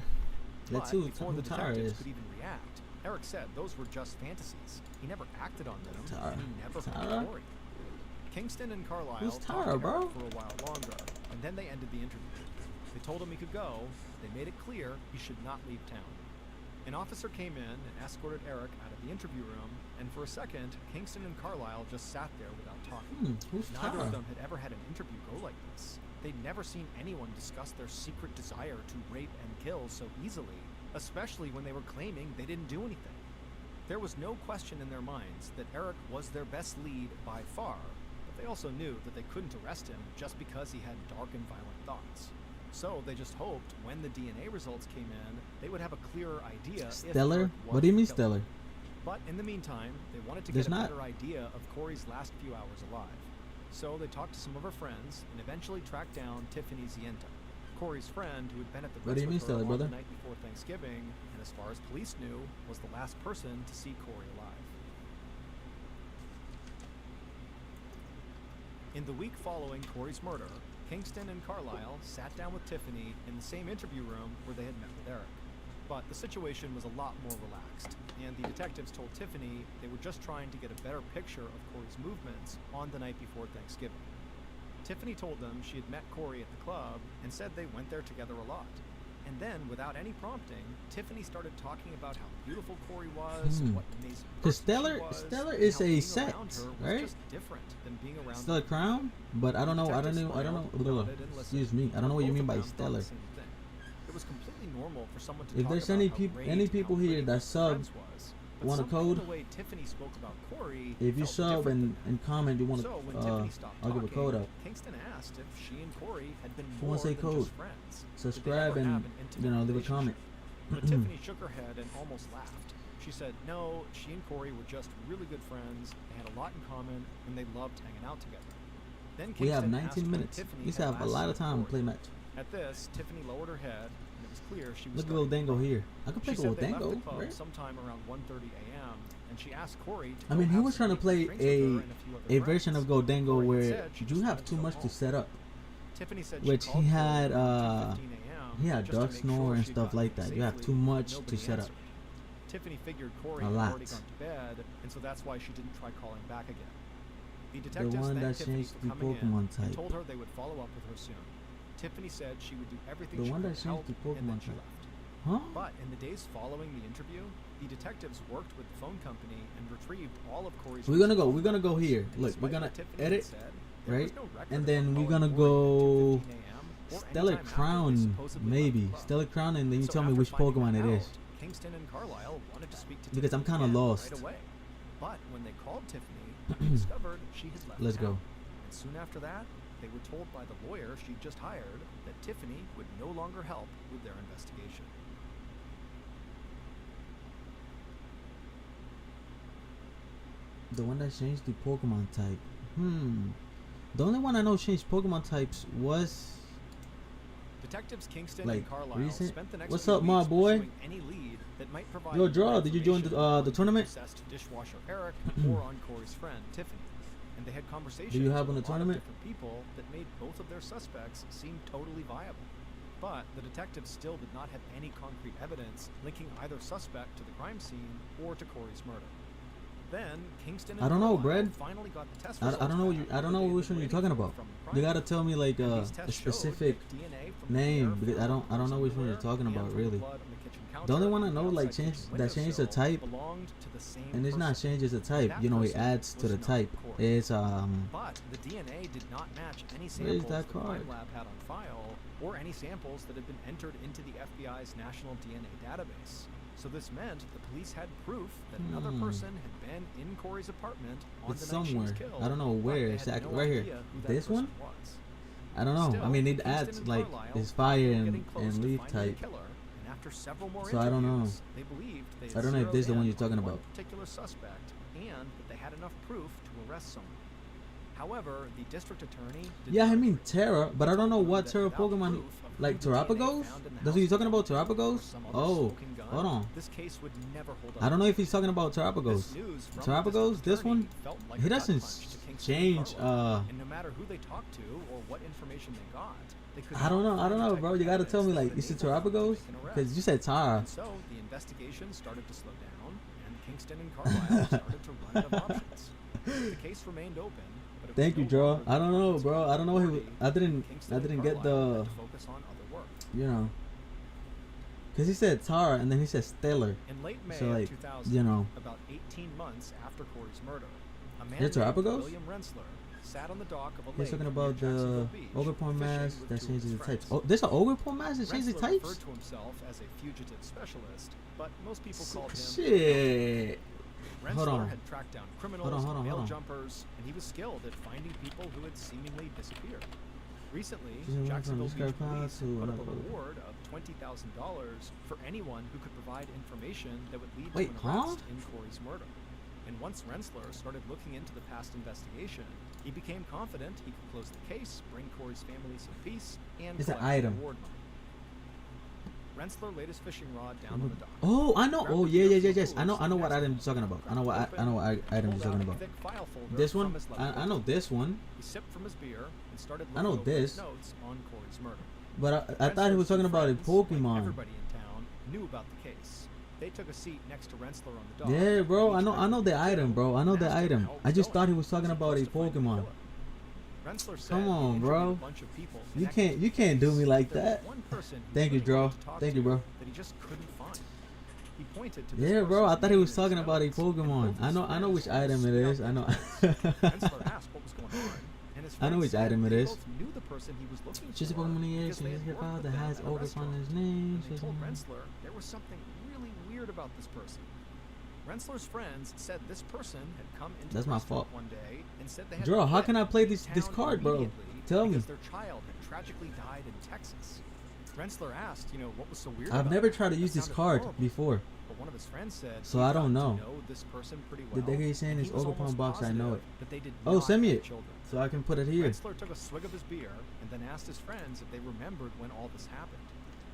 Let's But see before who the Tara detectives is. could even react, Eric said those were just fantasies. He never acted on them, Tara. and he never Tara? hurt Corey. Kingston and Carlisle Who's talked Tara, to bro? Eric for a while longer, and then they ended the interview. They told him he could go. They made it clear he should not leave town. An officer came in and escorted Eric out of the interview room, and for a second, Kingston and Carlisle just sat there without talking. Who's Neither Tara? of them had ever had an interview go like this. They'd never seen anyone discuss their secret desire to rape and kill so easily, especially when they were claiming they didn't do anything. There was no question in their minds that Eric was their best lead by far, but they also knew that they couldn't arrest him just because he had dark and violent thoughts. So they just hoped when the DNA results came in, they would have a clearer idea. Stellar? If Eric was What do you mean the killer. stellar? But in the meantime, they wanted to There's get a not. better idea of Corey's last few hours alive. So they talked to some of her friends and eventually tracked down Tiffany Zienta, Corey's friend who had been at the What do you mean rest with her stellar, on brother? the night before Thanksgiving, and as far as police knew, was the last person to see Corey alive. In the week following Corey's murder, Kingston and Carlisle sat down with Tiffany in the same interview room where they had met with Eric. But the situation was a lot more relaxed, and the detectives told Tiffany they were just trying to get a better picture of Corey's movements on the night before Thanksgiving. Tiffany told them she had met Corey at the club and said they went there together a lot. And then, without any prompting, Tiffany started talking about how beautiful Corey was, what an amazing Because person she was, Stellar and is how a being set, around her was right? just different than being around Stellar Crown? But I don't know. I don't know. Excuse me. I don't know what you mean by stellar. It was completely normal for someone to If talk there's about any how people, great any and people how here great that their sub friends was, but want a something in code, the way Tiffany spoke about Corey if you felt sub different and comment, you want so when to, Tiffany stopped I'll give a code talking, up. Kingston asked if she and Corey had been Who more wants a than code? just friends. Did they Subscribe ever and, have an intimate you know, leave a relationship? comment. But Tiffany shook her head and almost laughed. She said, no, she and Corey were just really good friends. They had a lot in common, and they loved hanging out together. Then We have Kingston asked 19 when minutes. Tiffany We had have a last lot of seen time to Corey. play match. At this, Tiffany lowered her head, and it was clear she was Look at little starting to Dango cry. here. I could play She with said they left Dango, the club right? sometime around 1:30 a.m. and she asked Corey to I go mean, he have was some trying to late play night drinks with her and few other a version friends. of Go Dango Corey had where said she you just have wanted too go much to home. set up. Tiffany said Which she he called had, Corey around 2:15 a.m. he had just to dark make snore sure and she'd stuff gotten like home that. You have safely, too much nobody to set up. answered. Tiffany figured Corey A had lot. already gone to bed, and so that's why she didn't try calling back again. The The detectives one thanked that Tiffany changed for the coming Pokemon in type. and told her they would follow up with her soon. Tiffany said she would do everything The she one could that to help, changed the and then Pokemon she type. left. Huh? But in the days following the interview, the detectives worked with the phone company and retrieved all of Corey's. We're gonna recent go. We're gonna go calls. here. And Look, we're despite gonna what Tiffany had edit, said, there was right? no record And of then her we're calling gonna Corey at go 2:15 a.m. or Stellar anytime after they Crown, supposedly left maybe the club. Stellar Crown, and then you So tell me after which finding Pokemon that it is. out, Kingston and Carlisle wanted to speak to Because I'm Tiffany kinda again lost. right away. But when they called Tiffany, they discovered she had left Let's town. go. And soon after that, they were told by the lawyer she'd just hired that Tiffany would no longer help with their investigation. The one that changed the Pokemon type. The only one I know changed Pokemon types was Detectives Kingston like and Carlisle recent. spent the next What's few up, my weeks boy? pursuing any lead that might provide Yo, more Draw, did you join information the on tournament? obsessed dishwasher Eric or on Corey's friend Tiffany. And they had conversations Do you have with on the a lot tournament? of different people that made both of their suspects seem totally viable. But the detectives still did not have any concrete evidence linking either suspect to the crime scene or to Corey's murder. Then Kingston and I don't know, Carlisle Brad. finally got the test I results don't know what back I don't that know they'd which been one you're waiting talking for about. from the You crime gotta tell me like and a these tests showed specific that DNA from the name hair because found I don't know which one you're underwear talking and about from the really. blood on the kitchen The only counter one I and know like outside change kitchen that changed the windowsill type, belonged to the same and it's not person. changed as a type. That You know, it person adds to was the not type. Corey. It's But the DNA did not match any Where's samples that the crime card? lab had on file or any samples that had been entered into the FBI's national DNA database. So this meant the police had proof that another person had been in Corey's apartment on It's the night she was somewhere. killed. I don't know but where they had exactly. no Right here. idea who that This person one? was. I don't know. Still, I mean, it Kingston adds and like Carlisle this thought fire they were getting and close to leaf finding the type. killer, and After several more So I don't know. they believed they had I don't know if this is the one you're zeroed in talking on about. one particular suspect and that they had enough proof to arrest someone. However, the district attorney did Yeah, not I mean agree. Terra, but I don't know He what told Terra them that without Pokemon, proof of who like the DNA Terrapagos? found in the That's what you're talking about, house Terrapagos? or some other Oh, smoking gun, hold on. This case would never hold up. I don't know if he's talking about Terrapagos. This news from the Terrapagos, district this attorney one, felt like he a gut doesn't punch to Kingston and change. Carlisle. And no matter who they talked to or what information they got, they could I don't know, not find the type bro. of You gotta tell me, evidence that like, you said would enable them to Terrapagos? make an arrest. Because you said Tara. And so the investigation started to slow down, and Kingston and Carlisle started to run out of options. The case remained open, but it was Thank you, no Draw. longer I don't know, the bro. I don't know. I didn't Kingston and get Carlisle the, had to focus on other work. you know. Because he said Tara and then he said Stellar. In late May So, like, of 2000, you know. about 18 months after Corey's murder, a man Is it named Terrapagos? William Rensler sat on the dock of a He's lake talking near about the Jacksonville Beach, ogre porn fishing mask with that two of changes his the types. friends. Oh, there's an ogre porn mask that changes the Rensler types? referred to himself as a fugitive specialist, but most people called him Shit. Rensler Hold on. had tracked down criminals, Hold on. mail jumpers, and he was skilled at finding people who had seemingly disappeared. Recently, She's in one Jacksonville from Beach Sky police Pass to put up a another- reward of $20,000 for anyone who could provide information that would lead Wait, to an huh? arrest in Corey's murder. And once Rensler started looking into the past investigation, he became confident he could close the case, bring Corey's family some peace, and It's an collect item. reward money. Rensler laid his fishing rod down on the dock. Oh, I know. Oh, Grabbed a yeah. few Yes. I know clues what and item you're talking about. I know what item you're pulled talking out a about. thick file folder This from one, his leather I belt. know this one, He sipped from his beer and started I know looking over his this. notes on Corey's murder. but I thought he was talking about a Rensler's two friends, like Pokemon. everybody in town knew about the case. They took a seat next to Rensler on the dock. Yeah, bro. Each I know the tried to item, bro. I know and the asked him item. how it I was just going. thought he was talking Was about a supposed to find the Pokemon. killer. Rensler said Come he on, interviewed bro. a bunch of people You connected can't do me like There was that. one person he Thank you, really Draw. wanted to talk Thank to you, bro. that he just couldn't find. He pointed to this Yeah, bro. I person's thought he was name in talking his about a notes, and Pokemon. both his I know which friends item it stood is. up I know. Rensler asked what was going on, and his I know friends which said item it they is. both knew the person he was looking She's a for Pokemon here. because She they is had here worked that with them has at a ogre on restaurant. his name. And they told Rensler there was something really weird about this person. Rensler's friends said this person had come into That's the my restaurant fault. one day and said they had Draw, how quit can I play and this leave town card, bro? immediately Tell me. because their child had tragically died in Texas. Rensler asked, what was so weird I've about never it? tried to That use this sounded card horrible. before. But one of his friends said So he I don't got to know. this person pretty The well. deck he's saying and is he was Ogre Palm almost box. I know positive it. that they did Oh, not send me have it children. so I can put it here. Rensler took a swig of his beer and then asked his friends if they remembered when all this happened.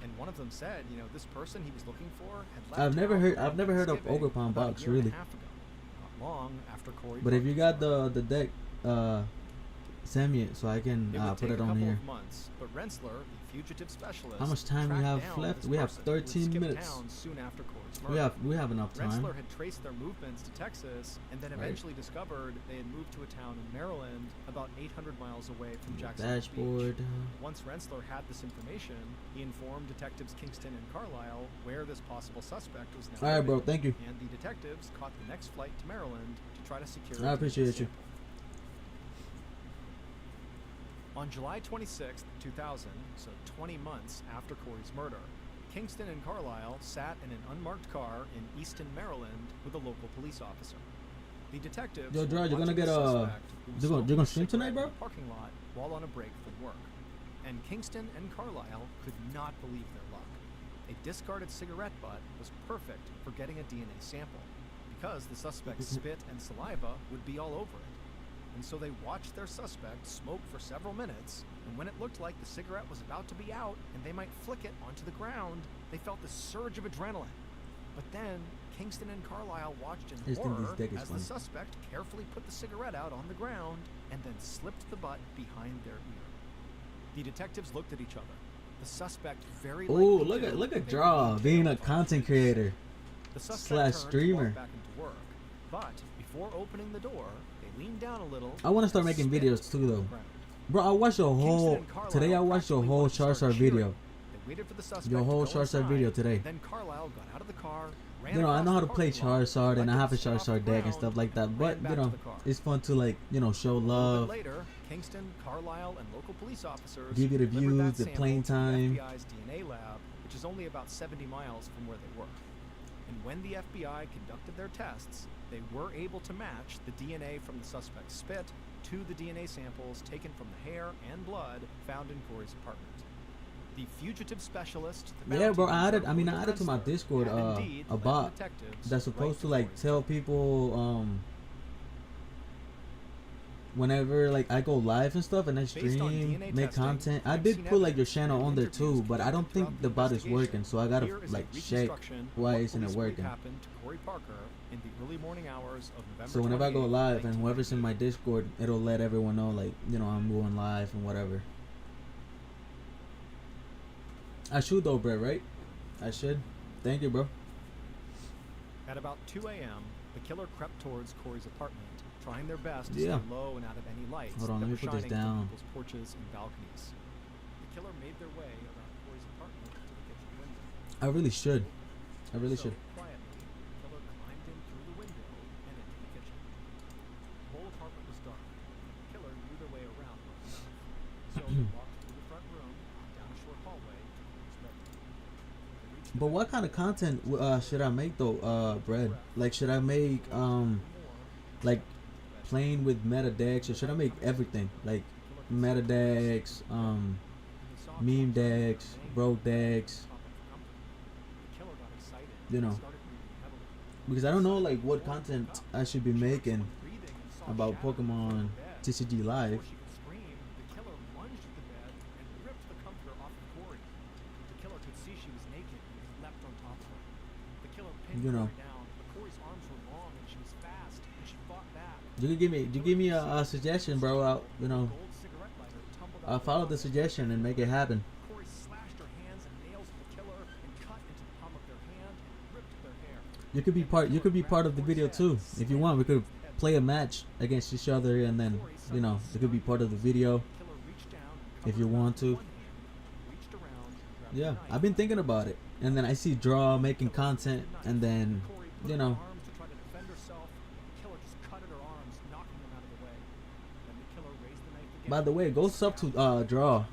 And one of them said, this person he was looking for had left I've never town heard. on I've never heard of Thanksgiving Ogre Palm about a box year and a really. half ago, not long after Corey But if broke you his got heart. the deck, send me it so I can It would put take it a on couple here. of months, but Rensler, the fugitive specialist, How much time we tracked have down left? this We have person who had 13 skipped minutes. town soon after Corey's murder. We have enough time. Rensler had traced their movements to Texas and then Right. eventually discovered they had moved to a town in Maryland about 800 miles away from Jacksonville Dashboard. Beach. Once Rensler had this information, he informed detectives Kingston and Carlisle where this possible suspect was now All right, bro. living, Thank you. and the detectives caught the next flight to Maryland to try to secure I a appreciate DNA you. sample. On July 26, 2000, so 20 months after Corey's murder, Kingston and Carlisle sat in an unmarked car in Easton, Maryland, with a local police officer. The detectives Yo, were Gerard, you're gonna watching get the a- suspect who was you're gonna smoking a stream tonight, cigarette bro? in the parking lot while on a break from work. And Kingston and Carlisle could not believe their luck. A discarded cigarette butt was perfect for getting a DNA sample, because the suspect's spit and saliva would be all over it. And so they watched their suspect smoke for several minutes, and when it looked like the cigarette was about to be out and they might flick it onto the ground, they felt this surge of adrenaline. But then Kingston and Carlisle watched in I just think horror this deck is as funny. the suspect carefully put the cigarette out on the ground and then slipped the butt behind their ear. The detectives looked at each other. The suspect very Oh, likely look knew at they were Draw being being a tailed by content police. creator. The suspect slash turned to streamer. walk back into work, but before opening the door, they leaned down a little. I want to start and making spit videos too, on the though. ground. Bro, I watched your Kingston whole and Carlisle today. I watched your practically whole wanted to start Charizard cheering. video. They waited for the suspect Your whole to go Charizard inside. video today. Then Carlisle got out of the car, ran You know, I across know how the to play parking lot, Charizard and I collected have a the shit off the Charizard deck and ground, stuff like that. and But ran you back to know, the car. it's fun to like show A little love. bit later, Kingston, Carlisle, and local police officers Give you the delivered views, that the sample playing to time. The FBI's DNA lab, which is only about 70 miles from where they were. And when the FBI conducted their tests, they were able to match the DNA from the suspect's spit to the DNA samples taken from the hair and blood found in Corey's apartment. The fugitive specialist. The Yeah, bro. bounty hunter, I added to my Discord and indeed a led bot detectives that's supposed right to like towards tell people whenever like I go live and stuff and I Based on stream, DNA make testing, content. I crime did scene put like your evidence, channel and on there interviews too, but I don't conducted think throughout the bot is investigation. working, so I gotta Here is a like check reconstruction why of what isn't it police believe working. happened to Corey Parker in the early morning hours of November So whenever I go 28, live and whoever's in 1998. my Discord, it'll let everyone know like, you know, I'm going live and whatever. I should though, bro, right? I should. Thank you, bro. At about 2 a.m., the killer crept towards Corey's apartment, trying their best to Yeah. stay low and out of any lights Hold on, that let me were put this shining down. from people's porches and balconies. The killer made their way around Corey's apartment to the kitchen window. I really should. I really So, should. quietly, the killer climbed in through the window and into the kitchen. The whole apartment was dark. The killer knew their way around well enough. So they walked through the front room, down a short hallway, to his bedroom. They reached the But what kind of content should I make though, Brad? Like, should I make like playing with meta decks, or should I make everything like meta decks, meme decks, broke decks? You know, because I don't know like what content I should be making about Pokemon TCG Live. You know, you can give me a suggestion, bro. I'll follow the suggestion and make it happen. Corey slashed her hands and nails of the killer and cut into the palm of their hand and ripped their hair. You could be part. You could be part of the video too, if you want. We could play a match against each other, and then you know it could be part of the video if you want to. Yeah, I've been thinking about it, and then I see Draw making content, and then you know. By the way, go sub to Draw.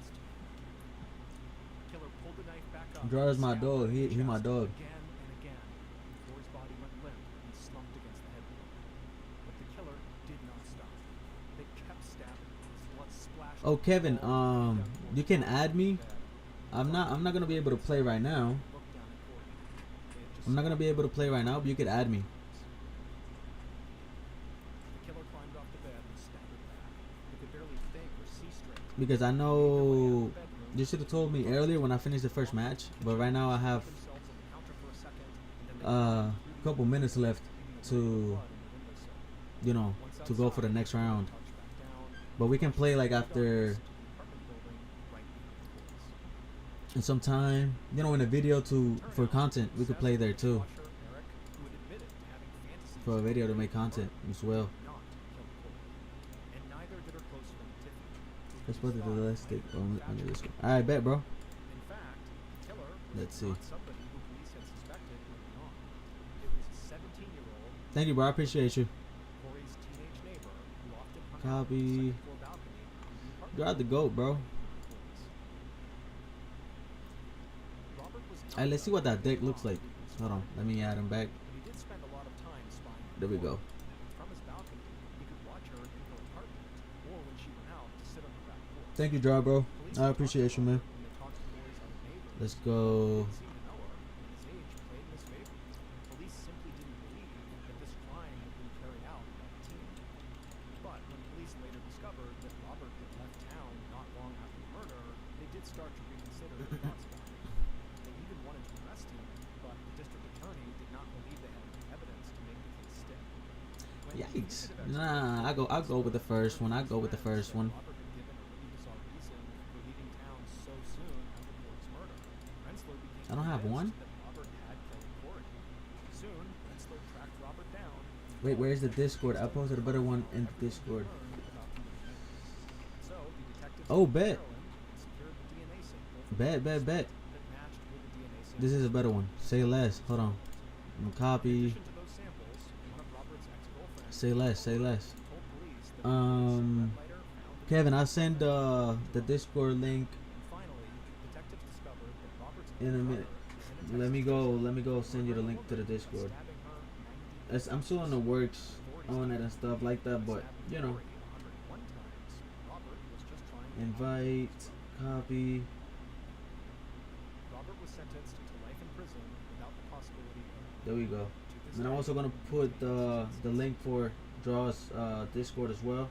Draw is my dog. He my dog. Oh, Kevin, you can add me. I'm not gonna be able to play right now. I'm not gonna be able to play right now, but you could add me. Because I know you should have told me earlier when I finished the first match, but right now I have a couple minutes left to, you know, to go for the next round. But we can play like after in some time, you know, in a video for content. We could play there too, for a video to make content as well. Let's put it to the last stick on this one. Alright, bet, bro. Let's see. Thank you, bro. I appreciate you. Copy. You're out the GOAT, bro. Alright, let's see what that deck looks like. Hold on. Let me add him back. There we go. Thank you, Draw, bro. I appreciate you, man. Let's go. Yikes. Nah, I'll go with the first one. I'll go with the first one. I don't have one. Wait, where's the Discord? I posted a better one in the Discord. Oh, bet. Bet. This is a better one. Say less. Hold on. I'm gonna copy. Say less. Kevin, I'll send the Discord link in a minute. Let me go send you the link to the Discord. I'm still in the works on it and stuff like that, but you know. Invite, copy. was sentenced to life in prison without the possibility of. There we go. And I'm also gonna put the link for Draw's Discord as well.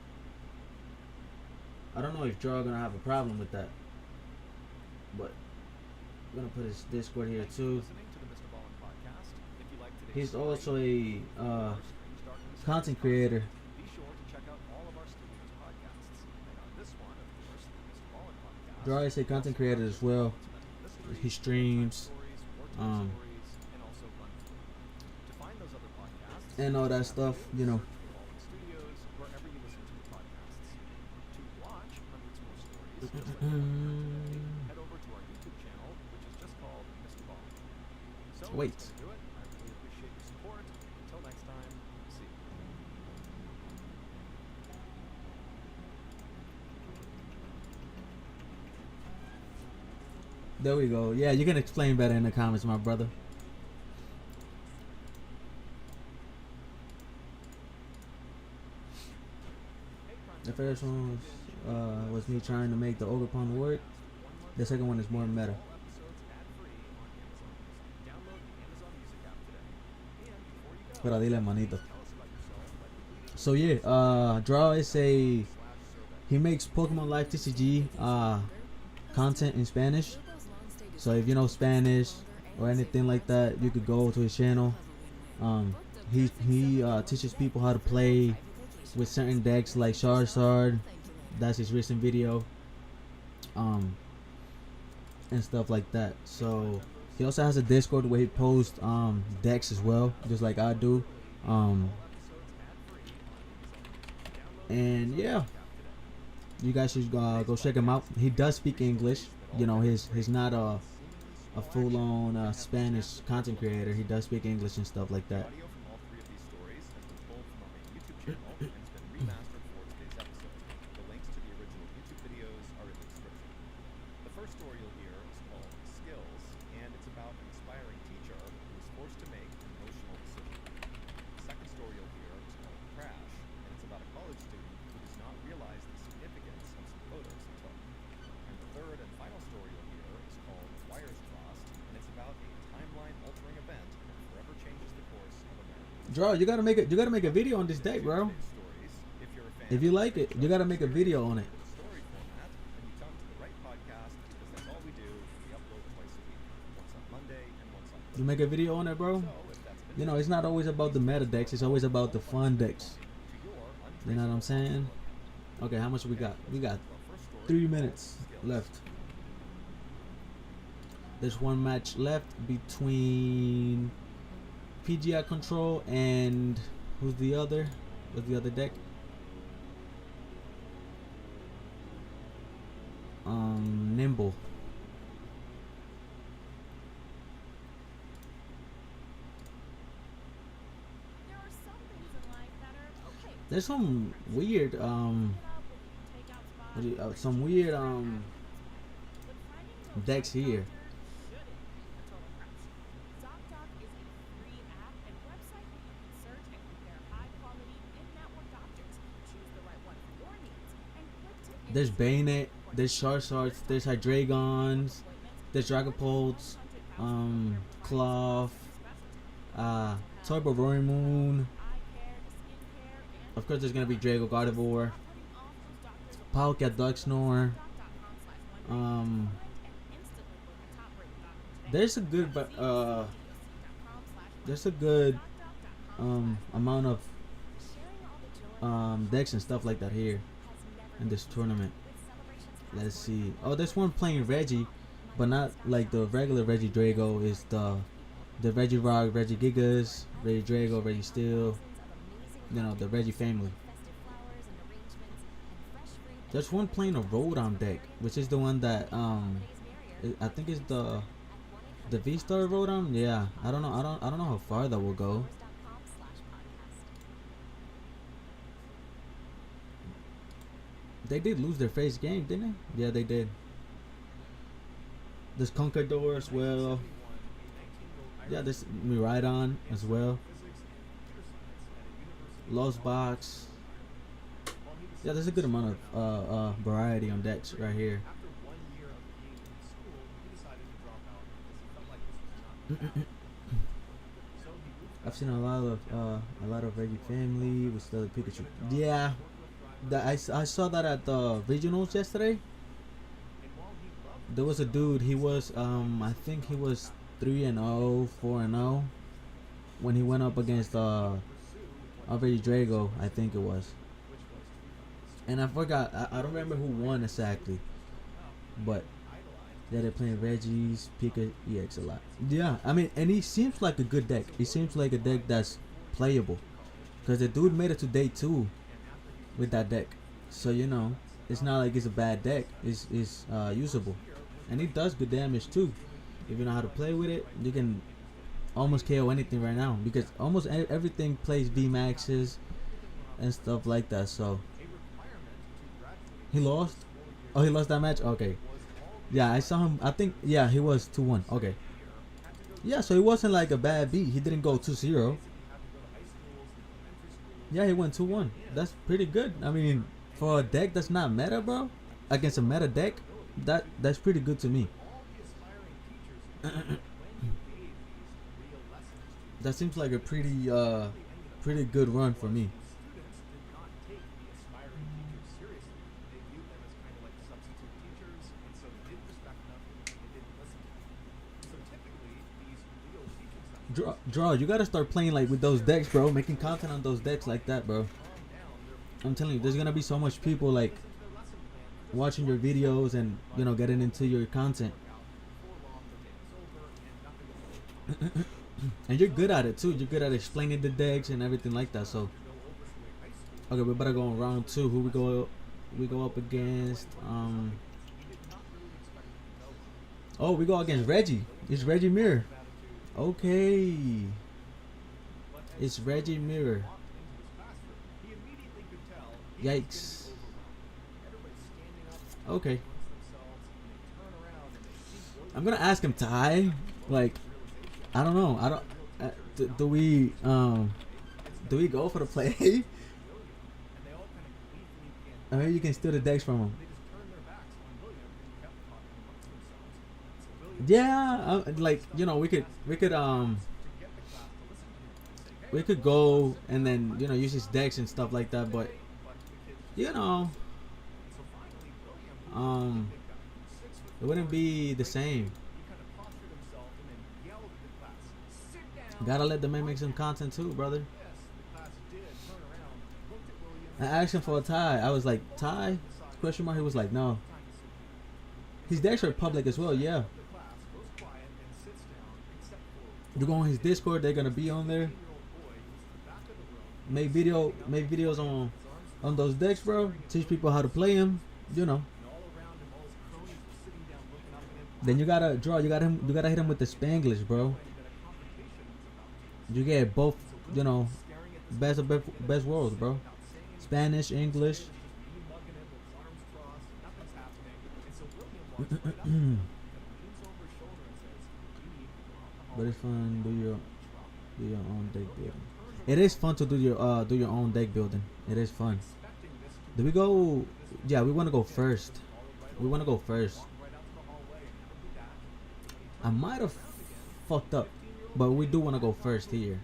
I don't know if Draw gonna have a problem with that, but I'm gonna put his Discord here too. He's also a content creator. Be sure to check out all of our studios podcasts. And on this one, of course, the MrBallen podcast. Draw is a content creator as well. He streams, and all that stuff, you know. Studios, wherever you listen to the podcasts. To watch hundreds more stories, just like the one we heard today, head over to our YouTube channel, which is just called MrBallen. So Wait. that's gonna do it. I really appreciate your support. Until next time, see you. There we go. Yeah, you can explain better in the comments, my brother. The first one was me trying to make the ogre pun work. The second one is more meta. Pero dile, manito. So yeah, Draw is he makes Pokemon Live TCG content in Spanish. So if you know Spanish or anything like that, you could go to his channel. He teaches people how to play with certain decks like Charizard. That's his recent video. And stuff like that. So he also has a Discord where he posts decks as well, just like I do. And yeah, you guys should go check him out. He does speak English. You know, he's not a full-on Spanish content creator. He does speak English and stuff like that. Audio from all three of these stories has been pulled from our main YouTube channel and has been remastered for today's episode. The links to the original YouTube videos are in the description. The first story you'll hear is called Skills, and it's about an aspiring teacher who is forced to make an emotional decision. The second story you'll hear is called Crash, and it's about a college student who does not realize the significance of some photos he took. And the third and final story you'll hear is called Wires Crossed, and it's about a timeline-altering event that forever changes the course of America. Draw, you gotta make a video on this deck, bro. If you like it, you gotta make a video on it. Story format, and you come to the right podcast because that's all we do. We upload twice a week, once on Monday and once on Thursday. You make a video on it, bro. So if that's of You know, it's not always about the meta decks. It's always about the fun decks. to your You know what I'm saying? Okay, how much we got? We got 3 minutes left. There's one match left between PGI Control and who's the other? What's the other deck? Nimble. There are some things in life that are okay. There's some weird some weird decks here. There's Bayonet, there's Charizards, there's Hydreigons, there's Dragapults, Cloth, Turbo Roaring Moon. Of course, there's gonna be Drago Gardevoir, Palkia Ducksnore. There's a good amount of decks and stuff like that here in this tournament. Let's see. Oh, there's one playing Reggie, but not like the regular Reggie Drago. Is the Reggie Rock, Reggie Gigas, Reggie Drago, Reggie Steel. You know, the Reggie family. There's one playing a Rodon deck, which is the one that I think is the V-Star Rodon. Yeah, I don't know how far that will go. They did lose their first game, didn't they? Yeah, they did. There's Conqueror as well. Yeah, there's Miraidon as well. Lost Box. Yeah, there's a good amount of variety on decks right here. After 1 year of being in school, he decided to drop out because he I've seen a lot of Reggie family with the Pikachu. Yeah, I saw that at the regionals yesterday. There was a dude. He was I think he was 3-0, 4-0 when he went up against Reggie Drago. I think it was. And I forgot. I don't remember who won exactly, but yeah, they're playing Reggie's Pika EX a lot. Yeah, I mean, and he seems like a good deck. He seems like a deck that's playable, because the dude made it to day 2 with that deck. So you know, it's not like it's a bad deck. It's usable, and it does good damage too. If you know how to play with it, you can almost KO anything right now, because almost everything plays V maxes and stuff like that. So he lost. Oh, he lost that match. Okay. Yeah, I saw him. I think, yeah, he was 2-1. Okay. Yeah, so it wasn't like a bad beat. He didn't go 2-0. Yeah, he went 2-1. That's pretty good. I mean, for a deck that's not meta, bro, against a meta deck, that's pretty good to me. That seems like a pretty good run for me. Draw, you gotta start playing like with those decks, bro. Making content on those decks like that, bro. I'm telling you, there's gonna be so much people like watching your videos and, you know, getting into your content. And you're good at it too. You're good at explaining the decks and everything like that. So, okay, we better go on round 2. Who we go up against? Oh, we go against Reggie. It's Reggie Mirror. Okay, it's Reggie Mirror. Yikes. Okay, I'm gonna ask him Ty. Like, I don't know. I don't. Do we go for the play? I mean, you can steal the decks from him. Yeah, like, you know, we could go and then, you know, use his decks and stuff like that, but you know, it wouldn't be the same. Gotta let the man make some content too, brother. I asked him for a tie. I was like, tie? Question mark. He was like, no. His decks are public as well. Yeah. You go on his Discord, they're gonna be on there. Make videos on those decks, bro. Teach people how to play them, you know. Then you gotta draw. You gotta hit him with the Spanglish, bro. You get both, you know, best of best worlds, bro. Spanish, English. But it's fun. Do your own deck building. It is fun to do your own deck building. It is fun. Do we go? Yeah, we want to go first. We want to go first. I might have fucked up, but we do want to go first here.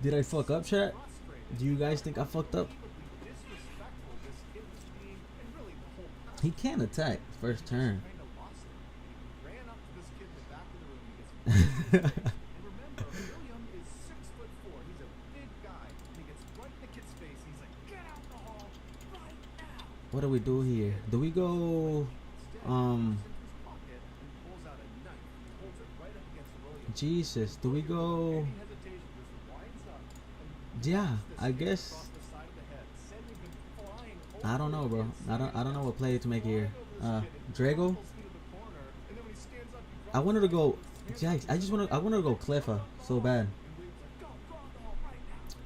Did I fuck up, chat? Do you guys think I fucked up? He can't attack first turn. What do we do here? Do we go Jesus, do we go? Yeah, I guess. I don't know, bro. I don't know what play to make here. Drago. I wanted to go. Yikes! I wanted to go Cleffa so bad.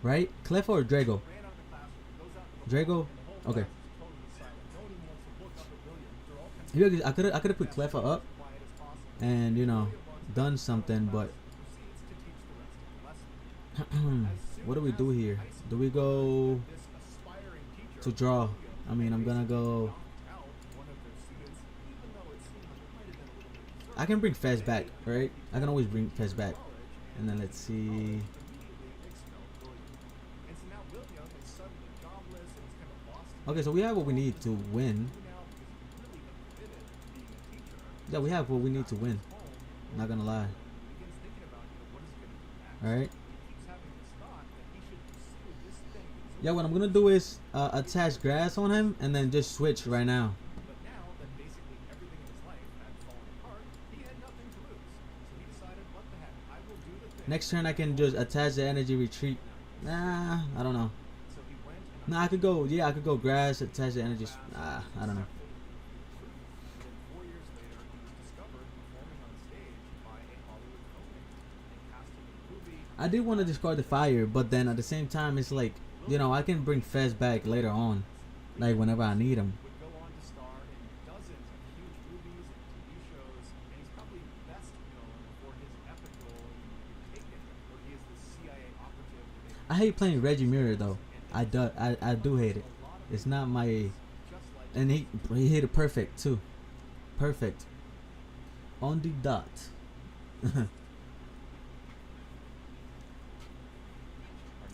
Right? Cleffa or Drago? Drago. Okay. I could have put Cleffa up, and, you know, done something, but what do we do here? Do we go to draw? I mean, I'm gonna go. I can bring Fez back, right? I can always bring Fez back. And then let's see. Okay, so we have what we need to win. Yeah, we have what we need to win. Not gonna lie. Alright. Yeah, what I'm gonna do is attach grass on him and then just switch right now. Next turn I can just attach the energy retreat. Nah, I don't know. Nah, I could go, yeah, I could go grass, attach the energy. I don't know. I did want to discard the fire, but then at the same time, it's like, you know, I can bring Fez back later on, like whenever I need him. I hate playing Reggie Mirror though. I do hate it. It's not my, and he hit it perfect too, perfect, on the dot.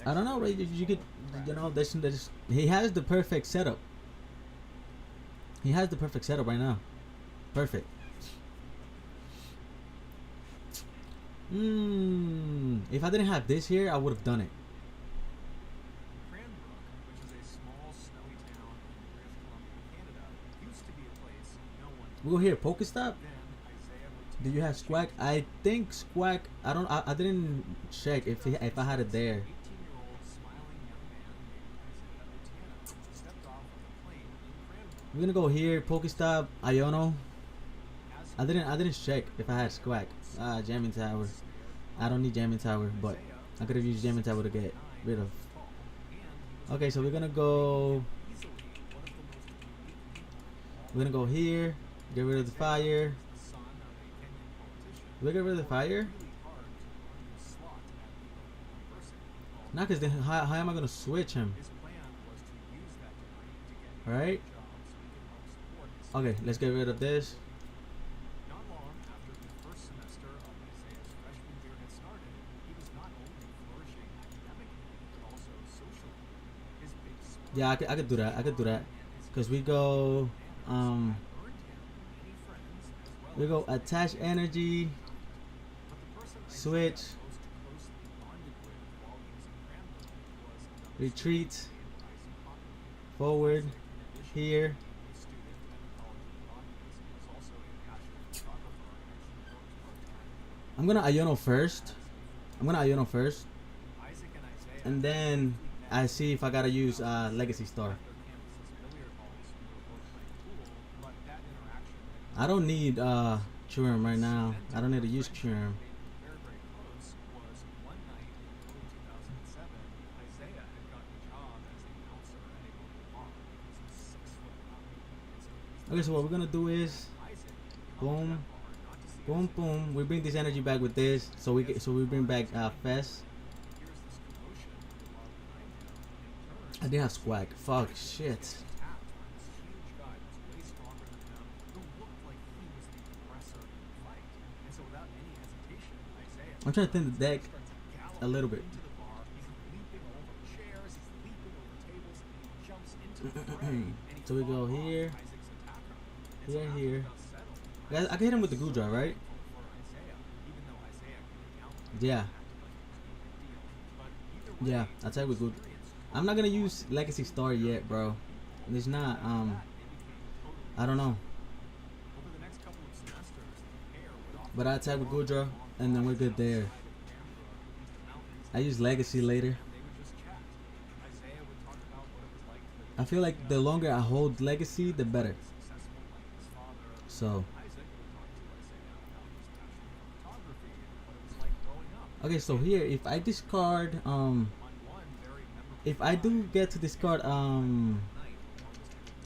I don't know, right? You could, you know, there's he has the perfect setup. He has the perfect setup right now. Perfect. If I didn't have this here, I would have done it. We go here, Pokestop. Do you have Squack? I think Squack. I didn't check if I had it there. We're gonna go here, Pokestop, Iono. I didn't check if I had Squack. Jamming Tower. I don't need Jamming Tower, but I could have used Jamming Tower to get rid of. Okay, so we're gonna go. We're gonna go here. Get rid of the fire. We get rid of the fire? Not because then how am I gonna switch him? Alright. Okay, let's get rid of this. Yeah, I could do that. I could do that. Cause we go attach energy, switch, retreat, forward, here. I'm gonna Iono first. And then I see if I gotta use Legacy Star. I don't need Tourament right now. I don't need to use Tourament. Okay, so what we're gonna do is boom, boom, boom. We bring this energy back with this, so we bring back Fest. I didn't have Squack. Fuck, shit. I'm trying to thin the deck a little bit. So we go here, here. Guys, I can hit him with the Gudra, right? Yeah. Yeah, I'll attack with Gudra. I'm not gonna use Legacy Star yet, bro. It's not, I don't know. But I attack with Gudra, and then we're good there. I use Legacy later. I feel like the longer I hold Legacy, the better. So. Okay, so here, if I discard, if I do get to discard,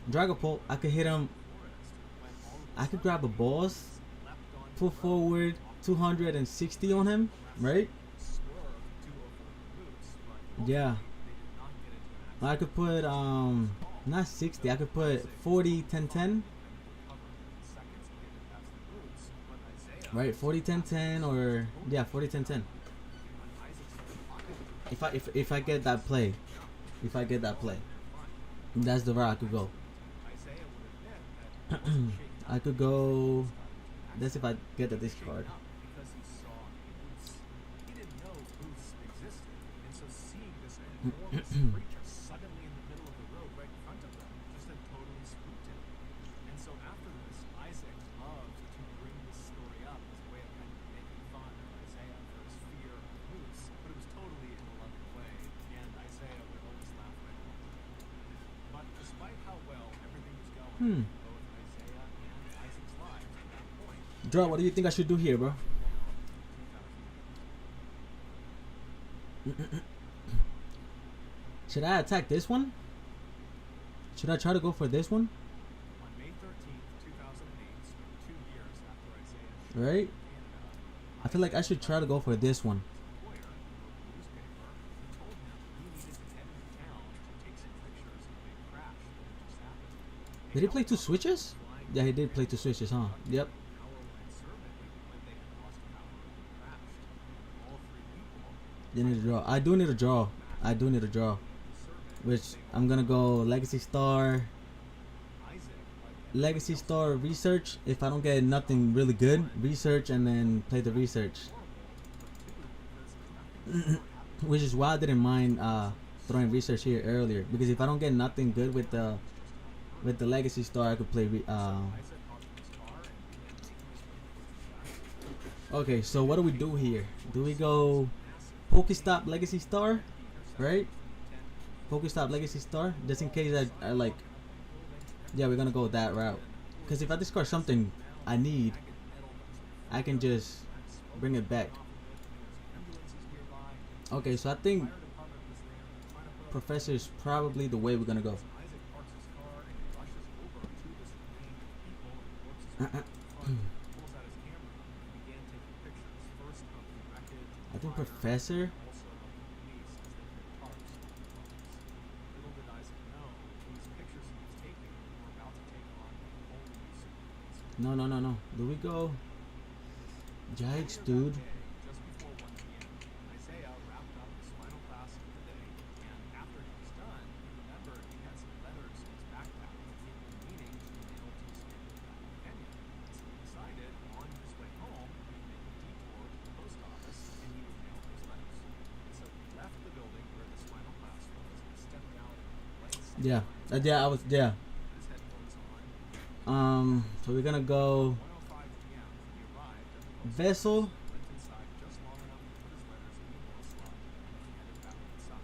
Dragapult, I could hit him. I could grab a boss, put forward 260 on him, right? Yeah. I could put not 60. I could put 40 10 10. Right, 40 10 10 or yeah, 40 10 10. If I get that play, that's the route I could go. I could go. That's if I get the discard. Suddenly in the middle of the road right in front of them just had totally spooked him. And so after this, Isaac loves to bring this story up as a way of kind of making fun of Isaiah for his fear of Moose, but it was totally in a loving way, and Isaiah would always laugh right along with it. But despite how well everything was going, both Isaiah and Isaac's lives at that point. Draw, what do you think I should do here, bro? Should I attack this one? Should I try to go for this one? On May 13th, 2008, so 2 years after Isaiah Right? I feel like I should try to go for this one. Did he play 2 switches? Yeah, he did play 2 switches, huh? Yep. You need to draw. I do need a draw. Which I'm gonna go Legacy Star, research. If I don't get nothing really good, research and then play the research. Which is why I didn't mind throwing research here earlier, because if I don't get nothing good with the Legacy Star, I could play. Okay, so what do we do here? Do we go Pokestop Legacy Star, right? Pokestop Legacy Star, just in case I like. Yeah, we're gonna go that route. Because if I discard something I need, I can just bring it back. Okay, so I think Professor is probably the way we're gonna go. I think Professor. No. Do we go Giants, dude? Just before 1 p.m., Isaiah wrapped up his final class of the day, and after he was done, he remembered he had some letters in his backpack that he had been meaning to mail to his family back in Kenya. So he decided on his way home he would make a detour to the post office and he would mail those letters. And so he left the building where this final class was and stepped out into the light. I was there. His headphones on. So we're gonna go 1:05 p.m. He arrived at the post Vessel. went inside just long enough to put his letters in the mail slot, and he headed back inside.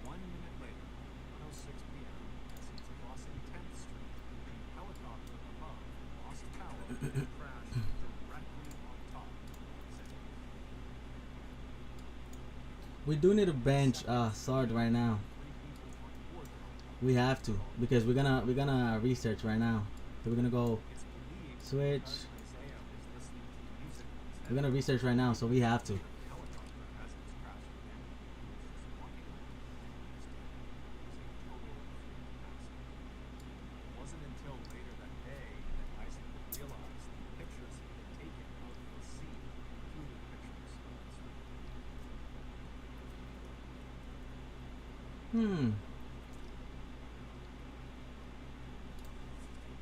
1 minute later, 1:06 p.m., as he was crossing 10th Street, the helicopter above lost power and crashed directly on top of Isaiah. We do need a bench Sard right now. We have to, because we're gonna research right now. So we're gonna go switch. We're gonna research right now, so we have to.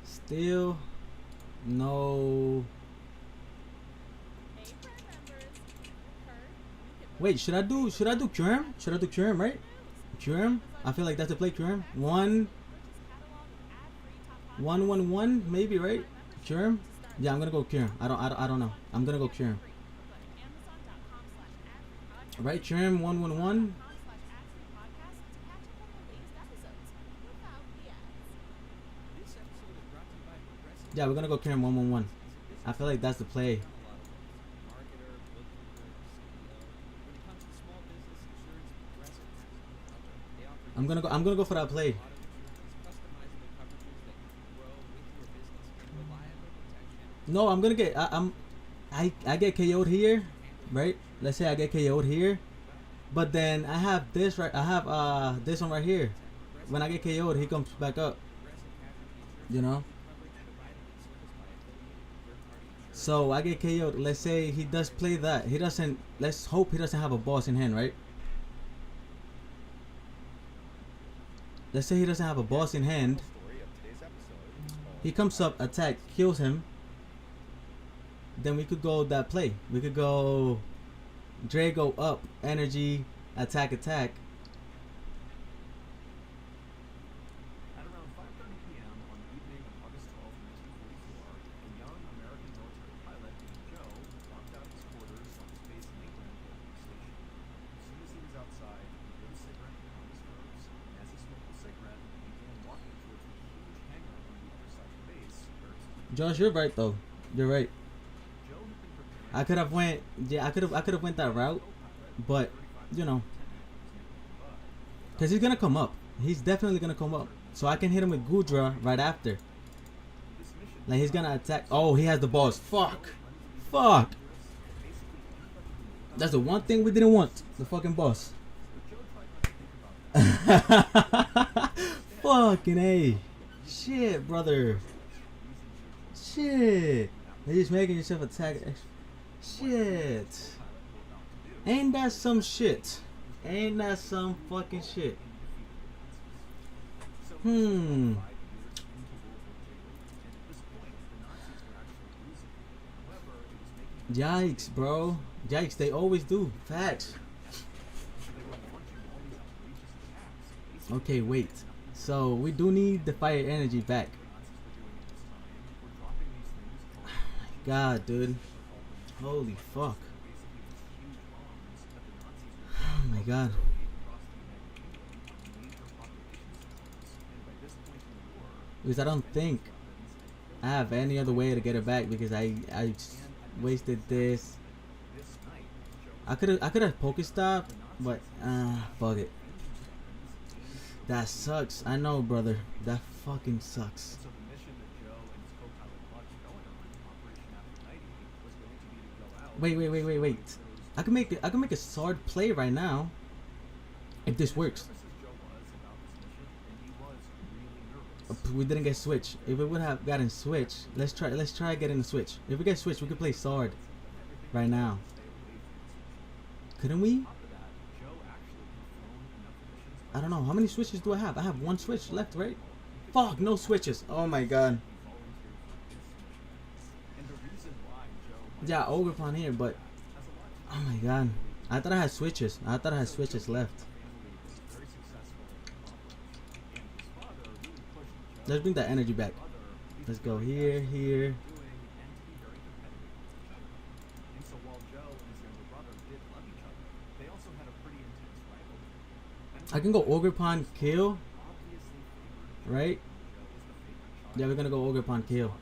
Still no. Wait, should I do Tourament? Should I do Tourament, right? Tourament? I feel like that's the play. Tourament. 1-1-1 maybe, right? Tourament? Yeah, I'm gonna go Tourament. I don't know. I'm gonna go Tourament. Right, Tourament 1-1-1. Yeah, we're gonna go Karen 1-1-1. I feel like that's the play. I'm gonna go for that play. No, I'm gonna get I get KO'd here, right? Let's say I get KO'd here. But then I have this right. I have this one right here. When I get KO'd, he comes back up. You know. So I get KO'd. Let's say he does play that. He doesn't. Let's hope he doesn't have a boss in hand, right? Let's say he doesn't have a boss in hand. He comes up, attack, kills him. Then we could go that play. We could go Drago up, energy, attack. At around 5:30 p.m. on the evening of August 12, 1944, a young American military pilot named Joe walked out of his quarters on the Space Lakeland Air Force Station. As soon as he was outside, he lit a cigarette on his nose, and as he smoked the cigarette, he began walking towards the huge hangar on the other side of the base, where his Josh, you're right though. You're right. Joe had been preparing. I could have went. Yeah, I could have went that route, but you know, because he's gonna come up. He's definitely gonna come up. So I can hit him with Gudra right after. Like he's gonna attack. Oh, he has the balls. Fuck. That's the one thing we didn't want. The fucking boss. Fucking A. Shit, brother. Shit. You're just making yourself attack. Shit. Ain't that some shit? Ain't that some fucking shit? Yikes, bro. Yikes, they always do. Facts. Okay, wait. So, we do need the fire energy back. God, dude. Holy fuck. Oh my god. Because I don't think I have any other way to get it back, because I wasted this. I could have Pokestopped, but fuck it. That sucks. I know, brother. That fucking sucks. Wait. I can make a sword play right now if this works. We didn't get switch. If we would have gotten switch, let's try getting the switch. If we get switch, we could play sword right now. Couldn't we? I don't know. How many switches do I have? I have one switch left, right? Fuck, no switches. Oh my god. Yeah, Ogre on here, but oh my god. I thought I had switches. Left. Let's bring that energy back. Let's go here. I can go Ogre Pond kill. Right? Yeah, we're gonna go Ogre Pond kill.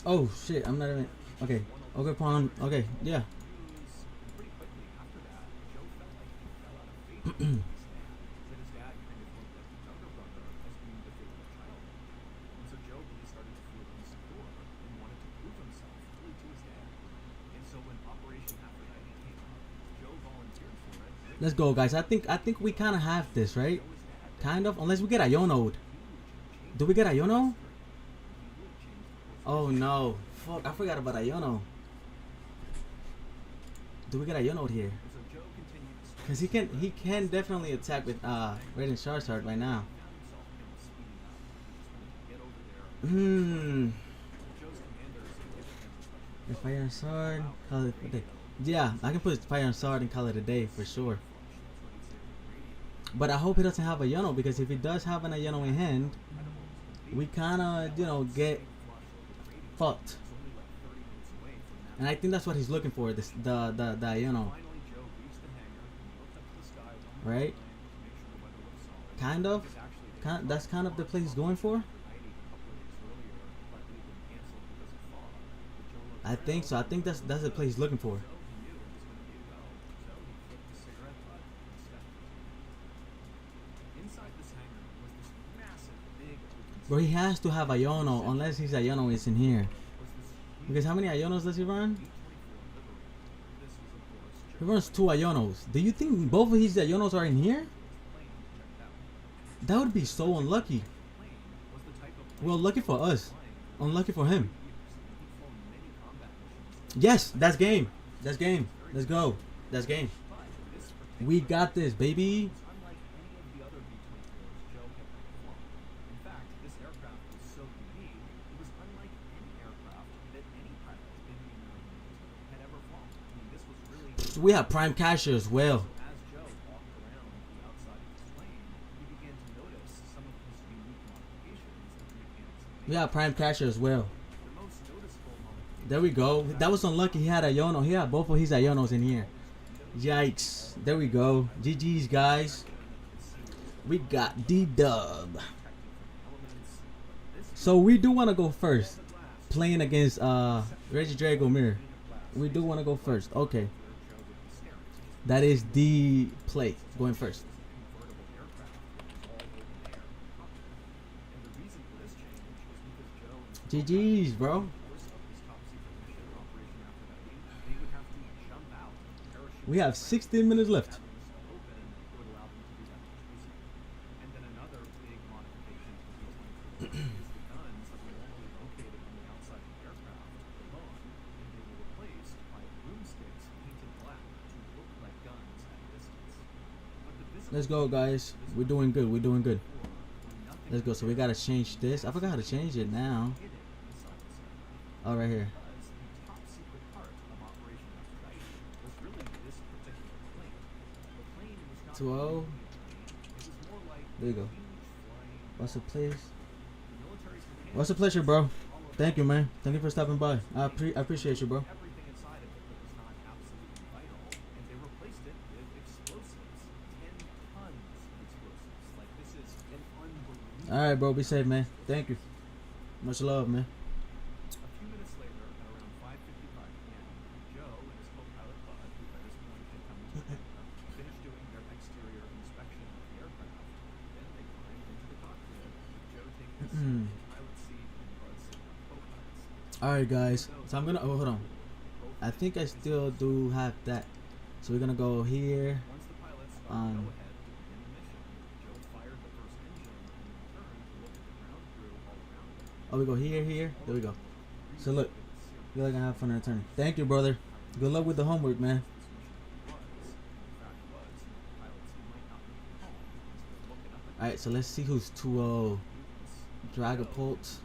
Oh shit, I'm not even. Okay, Ogre Pond. Okay, yeah. Let's go, guys. I think we kind of have this, right? Kind of, unless we get Iono'd. Do we get Iono? Oh no, fuck! I forgot about Iono. Do we get Iono'd here? Cause he can definitely attack with Red and Charizard right now. The Fire and Sword, call it a day. Yeah, I can put Fire and Sword and call it a day for sure. But I hope he doesn't have a Iono, because if he does have an Iono in hand, we kinda, you know, get fucked. And I think that's what he's looking for, the Iono. Right? Kind of. That's kind of the play he's going for. I think so. I think that's the play he's looking for. Bro, he has to have Iono unless his Iono is in here. Because how many Ionos does he run? He runs 2 Ionos. Do you think both of his Ionos are in here? That would be so unlucky. Well, lucky for us. Unlucky for him. Yes, that's game. That's game. Let's go. That's game. We got this, baby. We have prime casher as well. We have prime casher as well. There we go. That was unlucky. He had Iono. He had both of his Ionos in here. Yikes. There we go. GG's, guys. We got D-Dub. So we do want to go first. Playing against Reggie Drago Mirror. We do want to go first. Okay. That is the play. Going first. GG's, bro. We have 16 minutes left. Let's go, guys. We're doing good. We're doing good. Let's go. So we gotta change this. I forgot how to change it now. Oh, right here. 2-0. There you go. What's the place? What's the pleasure, bro? Thank you, man. Thank you for stopping by. I appreciate you, bro. Alright, bro. Be safe, man. Thank you. Much love, man. A few minutes later, at around 5:55 p.m., Joe and his co-pilot Bud, who by this point had come into America, finished doing their exterior inspection of the aircraft. Then they climbed into the cockpit, with Joe taking a seat in the pilot seat and Bud sitting on co-pilot's. Alright, guys. So I'm gonna. Oh, hold on. I think I still do have that. So we're gonna go here. Once the pilots started go ahead to begin the mission, Joe fired the first engine and returned to look at the ground crew all around him. Oh, we go here. There we go. So look, feel like I have fun returning. Thank you, brother. Good luck with the homework, man. Alright, so let's see who's 2-0. Dragapult.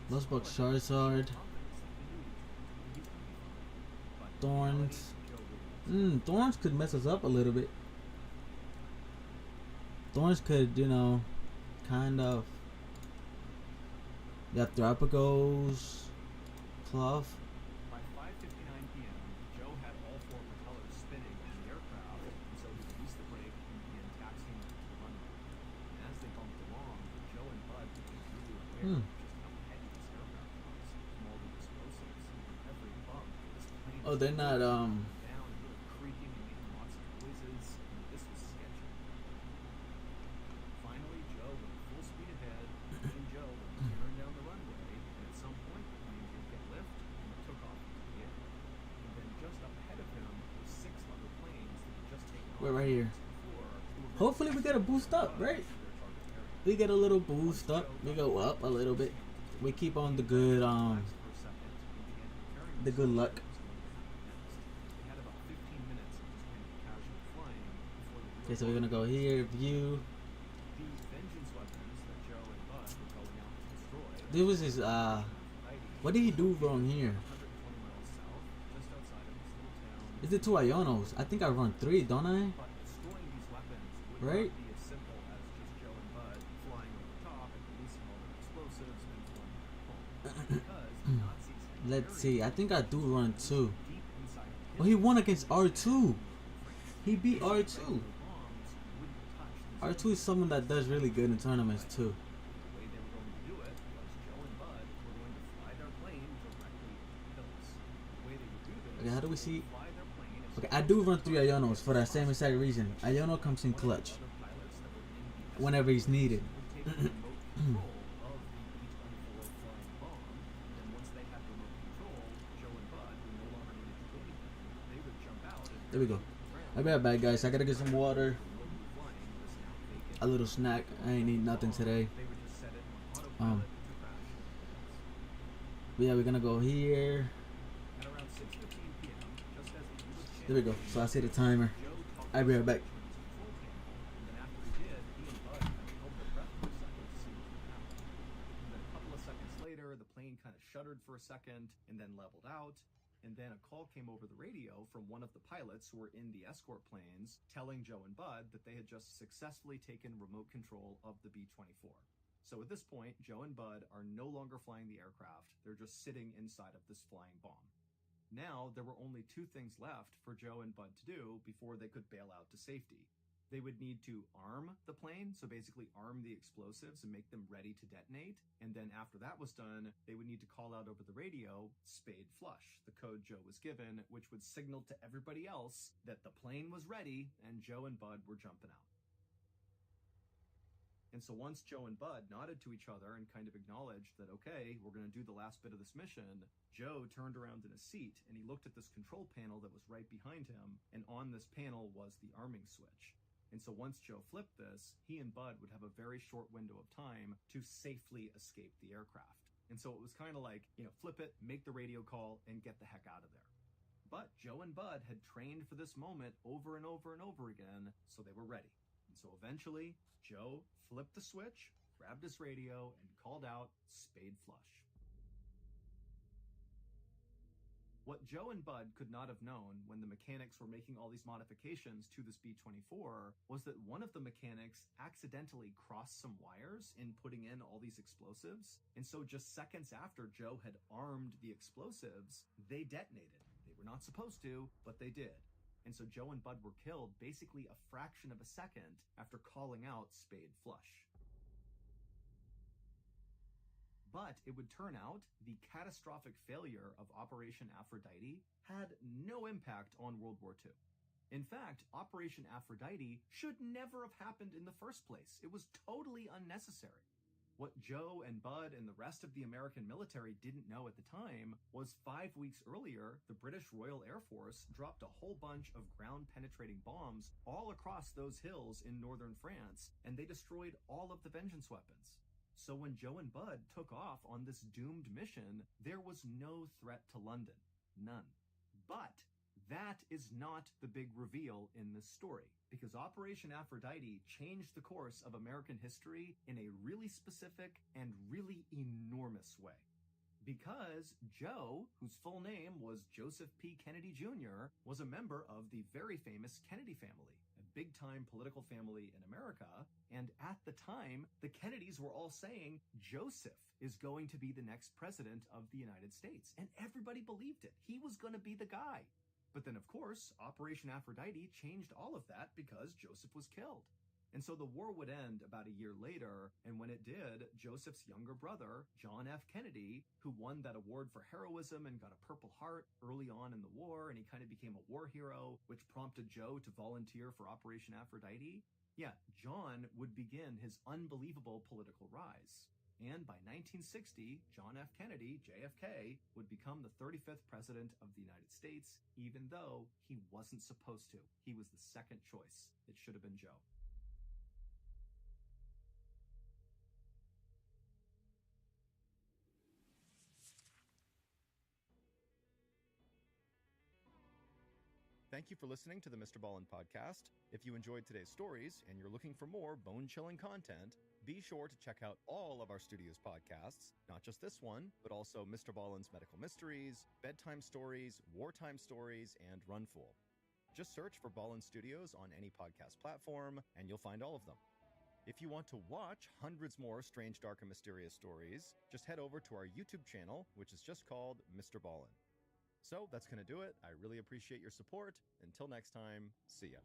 Lost Box Charizard. Thorns. Thorns could mess us up a little bit. Thorns could, you know, kind of. You have Thrapagos, Cloth. By 5:59 p.m., Joe had all 4 propellers spinning in the aircraft, and so he released the brake and began taxiing to the runway. And as they bumped along, Joe and Bud became really aware of just how heavy this aircraft was, from all the explosives. Every bump, this plane Oh, they're not down and really creaking and making lots of noises, and this was sketchy. Finally, Joe went full speed ahead, and Joe went tearing down the runway, and at some point the plane did get lift and it took off into the air. And then just up ahead of him were 6 other planes that had just taken off. We're right here. Before, who were Hopefully we get a boost up, right? We get a little boost up. We go up a little bit. We keep on the good luck. They had about 15 minutes of just kind of casual flying before the Okay, so we're gonna go here, view. The vengeance weapons that Joe and Bud were going out to destroy. This was his what did he do wrong here? 120 miles south, just outside of this little town. Is it 2 Ionos? I think I run 3, don't I? But destroying these weapons would Right? not be as simple as just Joe and Bud flying over the top and releasing all their explosives and flying back home. Because the Nazis had Let's buried see. I think I do run 2. deep inside the Oh, he won against R2. He beat R2. bombs wouldn't touch this. R2 is someone that does really good in tournaments too. The way they were going to do it was Joe and Bud were going to fly their plane directly into the hills. The way they would do this Okay, how do we see? fly their plane as Okay, I do run 3 Ionos for that same exact reason. Iono comes in clutch. other pilots that were whenever he's needed. Would take remote control of the B-24 flying bomb, and once they had remote control, Joe and Bud would no longer need to do anything. They would jump out and There we go. I'll be right back, guys. I gotta get some water. remotely flying this now vacant. A little snack. I ain't eat nothing today. They would just set it on autopilot to crash. But yeah, we're gonna go here. At around 6:15 p.m., just as the English There we go. So I see the timer. Joe talked I'll be right back. to his control panel, and then after he did, he and Bud kind of held their breath for a second to see what would happen. And then a couple of seconds later, the plane kind of shuddered for a second and then leveled out. And then a call came over the radio from one of the pilots who were in the escort planes telling Joe and Bud that they had just successfully taken remote control of the B-24. So at this point, Joe and Bud are no longer flying the aircraft. They're just sitting inside of this flying bomb. Now, there were only two things left for Joe and Bud to do before they could bail out to safety. They would need to arm the plane, so basically arm the explosives and make them ready to detonate. And then after that was done, they would need to call out over the radio, spade flush, the code Joe was given, which would signal to everybody else that the plane was ready and Joe and Bud were jumping out. And so once Joe and Bud nodded to each other and kind of acknowledged that, okay, we're going to do the last bit of this mission, Joe turned around in his seat and he looked at this control panel that was right behind him, and on this panel was the arming switch. And so once Joe flipped this, he and Bud would have a very short window of time to safely escape the aircraft. And so it was kind of like, flip it, make the radio call, and get the heck out of there. But Joe and Bud had trained for this moment over and over and over again, so they were ready. And so eventually, Joe flipped the switch, grabbed his radio, and called out, spade flush. What Joe and Bud could not have known when the mechanics were making all these modifications to this B-24 was that one of the mechanics accidentally crossed some wires in putting in all these explosives. And so just seconds after Joe had armed the explosives, they detonated. They were not supposed to, but they did. And so Joe and Bud were killed basically a fraction of a second after calling out spade flush. But it would turn out the catastrophic failure of Operation Aphrodite had no impact on World War II. In fact, Operation Aphrodite should never have happened in the first place. It was totally unnecessary. What Joe and Bud and the rest of the American military didn't know at the time was 5 weeks earlier, the British Royal Air Force dropped a whole bunch of ground-penetrating bombs all across those hills in northern France, and they destroyed all of the vengeance weapons. So when Joe and Bud took off on this doomed mission, there was no threat to London. None. But that is not the big reveal in this story, because Operation Aphrodite changed the course of American history in a really specific and really enormous way. Because Joe, whose full name was Joseph P. Kennedy Jr., was a member of the very famous Kennedy family, a big-time political family in America, and at the time, the Kennedys were all saying Joseph is going to be the next president of the United States, and everybody believed it. He was going to be the guy. But then, of course, Operation Aphrodite changed all of that because Joseph was killed. And so the war would end about a year later, and when it did, Joseph's younger brother, John F. Kennedy, who won that award for heroism and got a Purple Heart early on in the war, and he kind of became a war hero, which prompted Joe to volunteer for Operation Aphrodite. Yeah, John would begin his unbelievable political rise. And by 1960, John F. Kennedy, JFK, would become the 35th president of the United States, even though he wasn't supposed to. He was the second choice. It should have been Joe. Thank you for listening to the MrBallen podcast. If you enjoyed today's stories and you're looking for more bone-chilling content, be sure to check out all of our studio's podcasts, not just this one, but also MrBallen's Medical Mysteries, Bedtime Stories, Wartime Stories, and Runful. Just search for Ballen Studios on any podcast platform, and you'll find all of them. If you want to watch hundreds more strange, dark, and mysterious stories, just head over to our YouTube channel, which is just called MrBallen. So that's going to do it. I really appreciate your support. Until next time, see ya.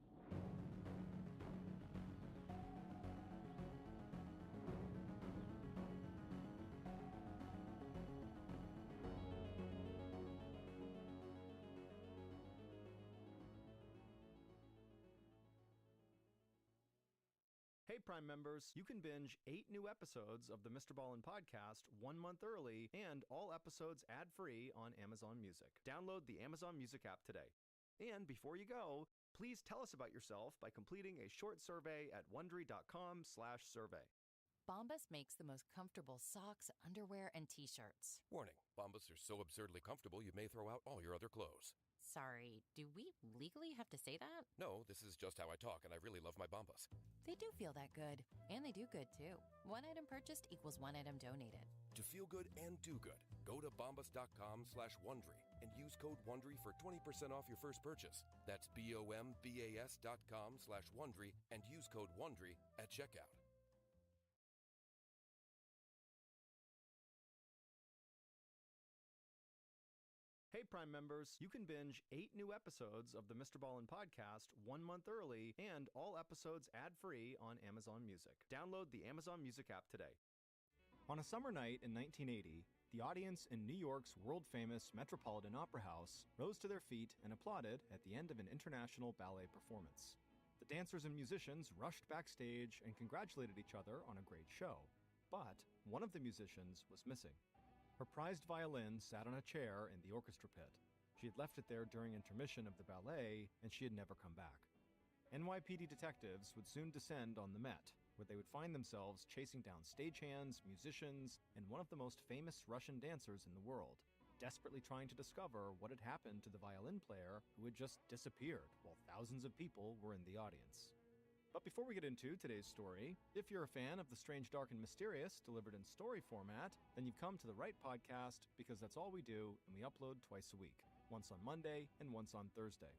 Hey Hey, Prime members, you can binge 8 new episodes of the MrBallen podcast 1 month early and all episodes ad-free on Amazon Music. Download the Amazon Music app today. And before you go, please tell us about yourself by completing a short survey at wondery.com/survey. Bombas makes the most comfortable socks, underwear, and T-shirts. Warning, Bombas are so absurdly comfortable you may throw out all your other clothes. Sorry, do we legally have to say that? No, this is just how I talk, and I really love my Bombas. They do feel that good. And they do good, too. One item purchased equals one item donated. To feel good and do good, go to bombas.com/Wondery and use code WONDERY for 20% off your first purchase. That's BOMBAS.com/Wondery and use code WONDERY at checkout. Hey, Prime members, you can binge 8 new episodes of the MrBallen podcast 1 month early and all episodes ad-free on Amazon Music. Download the Amazon Music app today. On a summer night in 1980, the audience in New York's world-famous Metropolitan Opera House rose to their feet and applauded at the end of an international ballet performance. The dancers and musicians rushed backstage and congratulated each other on a great show. But one of the musicians was missing. Her prized violin sat on a chair in the orchestra pit. She had left it there during intermission of the ballet, and she had never come back. NYPD detectives would soon descend on the Met, where they would find themselves chasing down stagehands, musicians, and one of the most famous Russian dancers in the world, desperately trying to discover what had happened to the violin player who had just disappeared while thousands of people were in the audience. But before we get into today's story, if you're a fan of the strange, dark, and mysterious delivered in story format, then you've come to the right podcast, because that's all we do, and we upload twice a week, once on Monday and once on Thursday.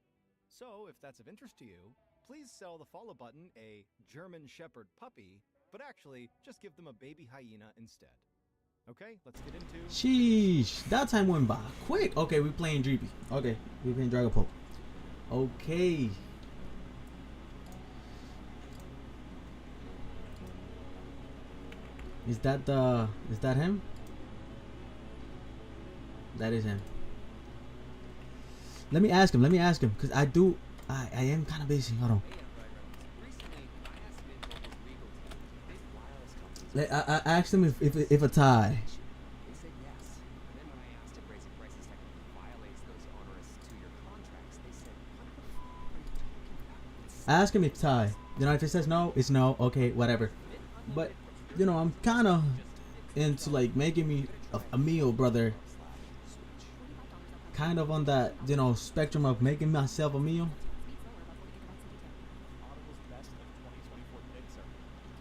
So if that's of interest to you, please sell the follow button a German Shepherd puppy, but actually just give them a baby hyena instead. Okay, let's get into... Sheesh, that time went by quick. Okay, we're playing Dreepy. Okay, we're playing Dragon Pope. Okay. Is that him? That is him. Let me ask him, because I am kind of busy. Hold on. I asked him if a tie. They said yes. And then when I asked if raising prices technically violates those onerous 2-year contracts, they said, what the f*** are you talking about? Ask him if tie. You know, if it says no, it's no. Okay, whatever. But you know, I'm kind of into like making me a meal, brother. Kind of on that, you know, spectrum of making myself a meal. Audible's best of 2024 picks are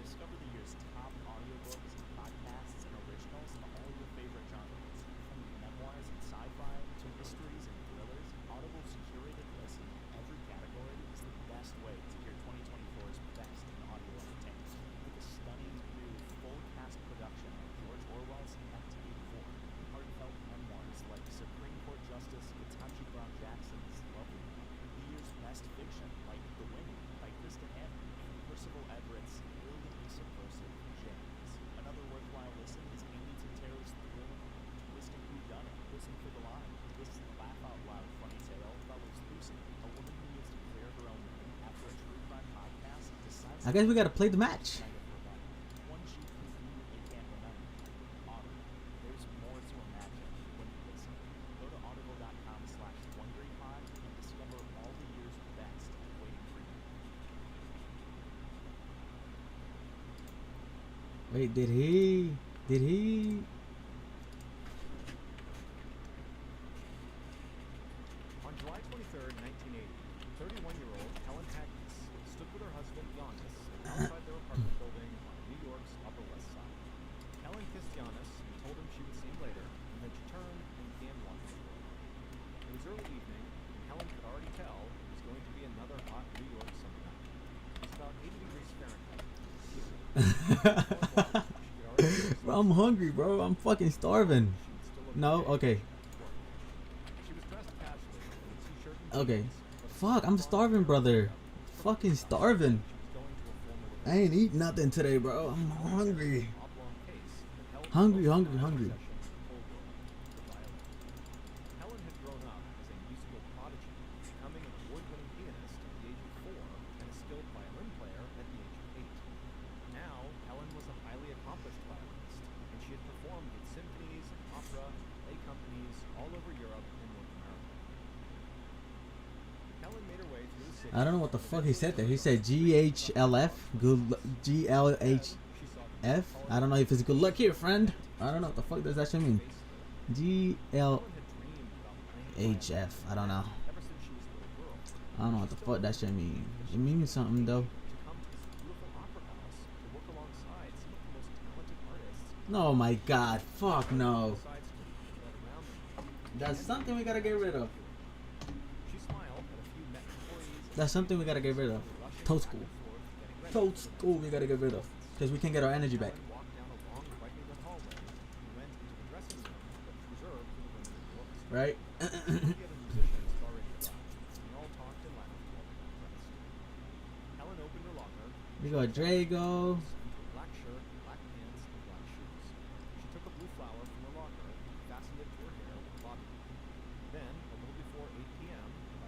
discover the year's top audiobooks, podcasts, and originals of all your favorite genres. From memoirs and sci-fi to mysteries and thrillers, Audible's curated list in every category is the best way to hear 2024's best in audio entertainment. With a stunning new full-cast production of George Orwell's 1984, heartfelt memoirs like Supreme Court Justice Ketanji Brown Jackson's Lovely, the year's best fiction like The Winning by Kristen Hanna, and Percival Everett's brilliantly subversive James. Another worthwhile listen is Amy Tantero's thrilling Twisting Whodunit. Listen for the line. This laugh-out-loud funny tale follows Lucy, a woman who needs to clear her own name after a true crime podcast decides I guess we gotta play the match. one she conveniently can't remember. Audible. There's more to imagine when you listen. Go to audible.com/WonderyPod and discover all the year's best waiting for you. Wait, did he? On July 23rd, 1980, 31-year-old Helen Haggis stood with her husband, Giannis, outside their apartment building on New York's Upper West Side. Helen kissed Giannis and told him she would see him later, and then she turned and began walking away. It was early evening, and Helen could already tell it was going to be another hot New York summer night. It was about 80 degrees Fahrenheit. Bro, I'm hungry, bro. I'm fucking starving. No, okay. She was dressed casually in a t-shirt and Okay. jeans, but Fuck, I'm starving, brother. Fucking starving. she was going to a formal I ain't eat nothing today, bro. I'm hungry. oblong case that held Hungry, most hungry, prized hungry. possessions of the whole world, the violin. Helen had grown up as a musical prodigy, becoming an award-winning pianist at the age of 4 and a skilled violin player at the age of 8. I don't know what the fuck he said there. He said GHLF, good GLHF. I don't know if it's good luck here, friend. I don't know what the fuck does that shit mean. GLHF. I don't know. I don't know what the fuck that shit mean. It means something though. No, my God, fuck no. That's something we gotta get rid of. That's something we gotta get rid of. Toad school. Toad school we gotta get rid of. Because we can get our energy back. Right? We got Drago.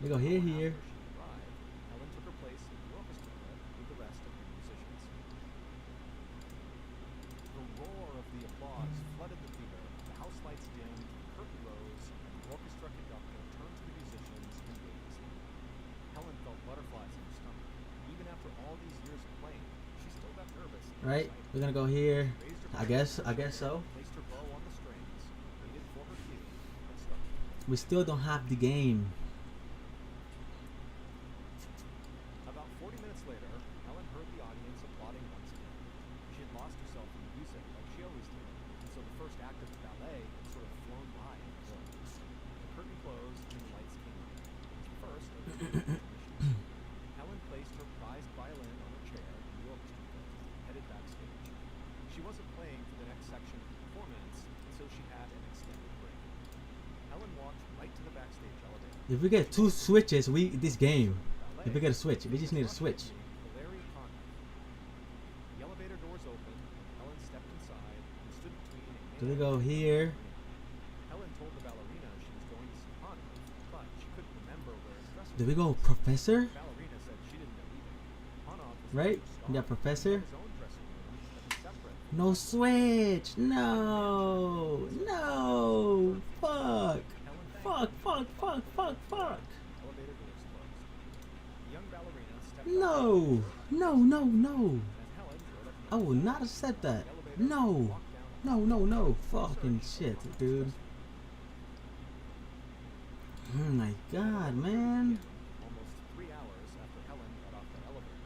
We go here. Helen took her place in the orchestra with the rest of the musicians. The roar of the applause flooded the theater. The house lights dimmed, the curtain rose, and the orchestra conductor turned to the musicians and waved his hand. Helen felt butterflies in her stomach. Even after all these years of playing, she still got nervous. Right, we're gonna go here. I guess so. Placed her bow on the strings, waited for her cue, and started. We still don't have the game. About 40 minutes later, Helen heard the audience applauding once again. She had lost herself in the music like she always did, and so the first act of the ballet had sort of flown by in the room. The curtain closed and the lights came on. First, Helen placed her prized violin on her chair in the orchestra pit, headed backstage. She wasn't playing for the next section of the performance, and so she had an extended break. Helen walked right to the backstage elevator. If we get 2 switches, this game. If we get a switch, we just need a switch. The elevator doors opened, and Helen stepped inside and stood between. Do we go here? Helen told the ballerina she was going to see Hana, but she couldn't remember where his dressing Do we go Professor? The ballerina said she didn't know either. Hana was Right? Yeah, Professor. his own dressing room that was separate. No switch. No. No. Fuck. Fuck. Elevator doors closed. The young ballerina stepped No. No. and Helen rode up I will not accept that. No. No. Fucking shit, dude. Oh my God, man. almost 3 hours after Helen got off the elevator.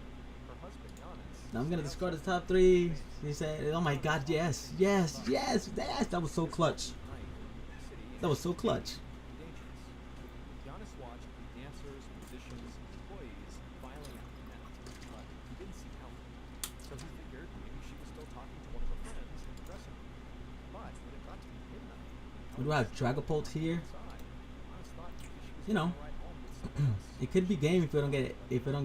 Her husband, Giannis, I'm gonna discard the top 3. He said, "Oh my God, yes. That was so clutch. That was so clutch." Giannis watched the dancers, musicians, and employees filing out the net, but he didn't see Helen. So he figured maybe she was still talking to one of her friends in the dressing room. But when it got to be midnight, We do have Dragapult here. Giannis thought maybe she was You know, gonna ride home with someone else. it could be game if we don't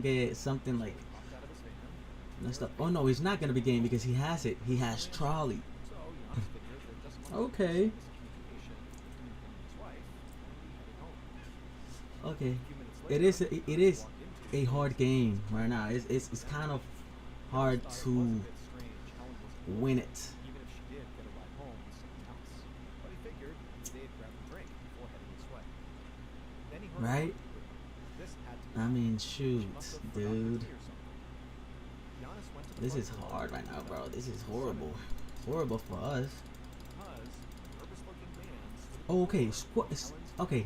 get something like Hopped out of his van. messed up. Oh no, he's not gonna be game because he has it. He has trolley. So Giannis figured there just must Okay. be miscommunication between him and his wife, and he headed home. Okay. A few minutes later, It is a hard game right now. It's kind of hard to win it. Even if she did get a ride home with someone else. But he figured they'd grab a drink before heading this way. Then he heard Right? this had to be I mean, she shoot, must have forgotten her dude. key or something. Giannis went to the This front is door hard right and now, bro. stepped This is outside. horrible. Horrible for us. Because a nervous-looking man stood Oh, okay. at the door. Okay.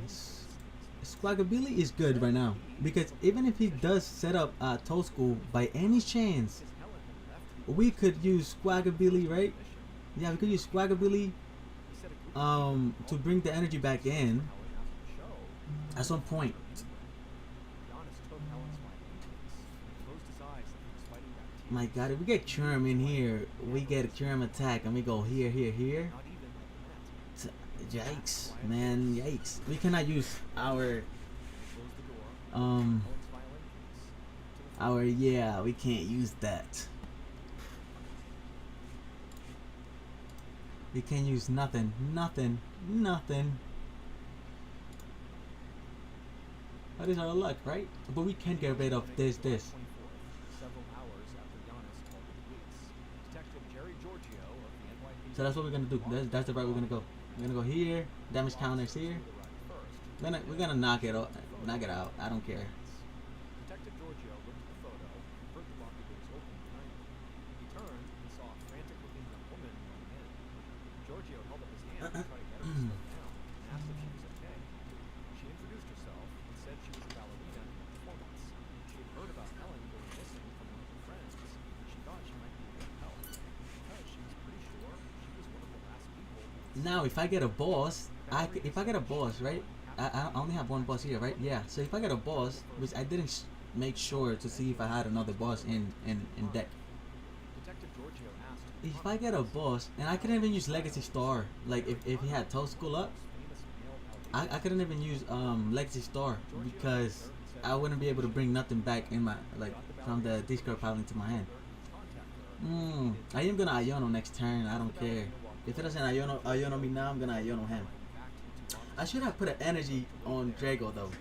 Squagabilly is good right now because even if he does set up Toad School by any chance, Because Helen had left him we could use Squagabilly, right? mission. Yeah, we could use Squagabilly He said a group of to bring the energy back in Helen after the show. at some point. Giannis took Helen's fighting case and closed his eyes like he was fighting back tears. My God, if we get Churm in here, we get a Churm attack and we go here. Not even at the net. Yikes, man, yikes. We cannot use our Closed the door. Helen's violin case. yeah, we can't use that. We can't use nothing. That is our luck, right? But we can get rid of this. Several hours after Giannis called the police, Detective Jerry Giorgio of the NYPD So that's what we're gonna do. That's the route we're gonna go. We're gonna go here. Damage counters here. We're gonna knock it out. I don't care. Detective Detective Giorgio looked at the photo and heard the lobby doors open behind him. He turned and saw a frantic-looking young woman running in. Giorgio held up his hand to try to get her to slow down and asked if she was okay. She introduced herself and said she was a ballerina in the performance. She had heard about Ellen going missing from one of her friends, and she thought she might be able to help, because she was pretty sure she was one of the last people who would Now, if I get a boss, if I get a boss, right? I only have one boss here, right? Yeah. So if I get a boss, which I didn't make sure to see if I had another boss in deck. Detective Giorgio asked If I get a boss, and I couldn't even use Legacy Star, like if he had Toe School up, I couldn't even use Legacy Star because I wouldn't be able to bring nothing back in my from the discard pile into my hand. I am gonna Iono next turn. I don't care. If it doesn't Iono me now, I'm gonna Iono him. I should have put an energy on Drago though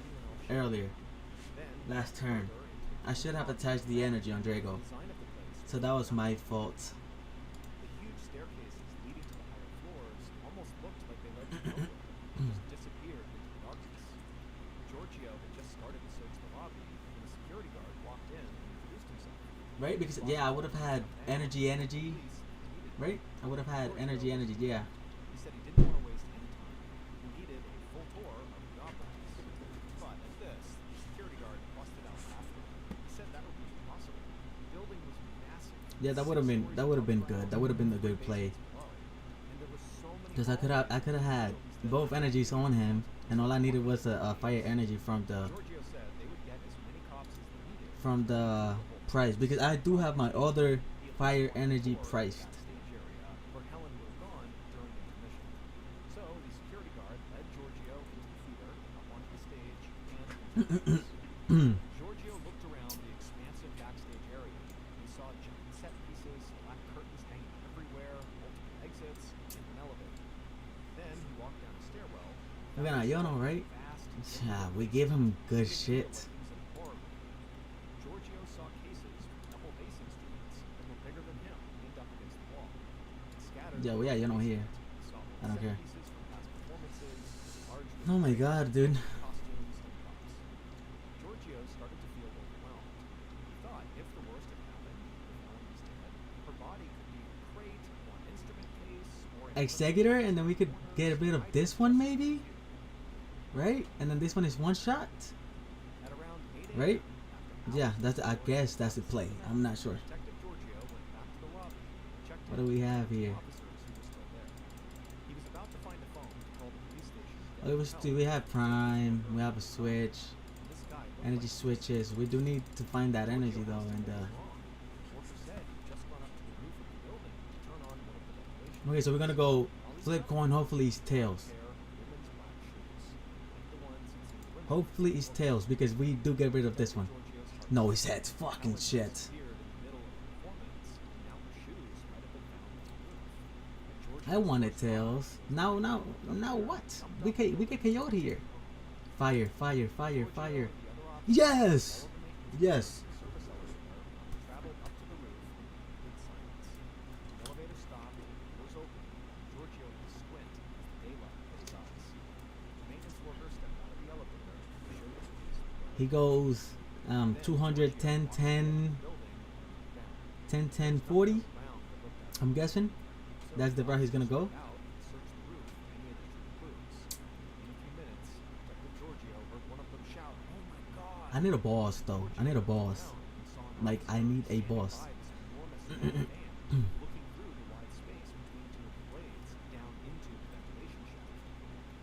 earlier. Last turn, I should have attached the energy on Drago. So that was my fault. The huge staircases leading to the higher floors almost looked like they led to nowhere, just disappeared into the darkness. Giorgio had just started to search the lobby when a security guard walked in and introduced himself. Right? Because yeah, I would have had energy, right? I would have had energy, yeah. He said he didn't want to waste any time. He needed a full tour of the operas. But at this, the security guard busted out laughing. He said that would be impossible. The building was massive. Yeah, that would have been good. That would have been a good play. Because I could have had both energies on him, and all I needed was a fire energy from the price, because I do have my other fire energy priced. So the security guard led Giorgio into the theater, up onto the stage, and Giorgio looked around the expansive backstage area. He saw giant set pieces, black curtains hanging everywhere, multiple exits, and an elevator. Then he walked down a stairwell. We're gonna Yono, right? Yeah, we gave him good shit. Giorgio saw cases with double bass instruments that were bigger than him, leaned up against the wall. Yeah, we got Yono here. I don't care. Pieces from past performances, large Oh my god, dude. costumes, and props. Giorgio started to feel overwhelmed. He thought if the worst had happened, if Ellen was dead, her body could be a crate or an instrument case or an Executor, and then we could get rid of this one maybe? Right? And then this one is one shot? At around 8 a.m., Right? after Yeah, I guess that's the play. I'm not sure. Detective Giorgio went back to the lobby and checked What do we have here? officers who were still there. He was about to find a phone to call the police station. Oh, we have Prime, we have a switch, This guy looked energy switches. We do need to find that energy though, and Worker said he'd just gone up to the roof of the building to turn on one of the ventilation. okay, so we're gonna go flip coin. Hopefully it's tails. Pair of women's black shoes, like the ones he'd seen the women. Hopefully it's tails, because we do get rid of this one. Giorgio's heart No, it's heads. Fucking shit. disappeared in the middle of the performance, and now her shoes might have been found on the roof. And I wanted tails. Now what? We get coyote here. Fire. Yes. Yes. service elevator traveled up to the roof in complete silence. The elevator stopped, doors opened, and Giorgio had to squint as the daylight hit his eyes. The maintenance worker stepped out of the elevator and showed the police. He goes 200, 10, 10, 10, 10, 40. I'm guessing that's the route he's gonna go. I need a boss though. I need a boss. Like, I need a boss.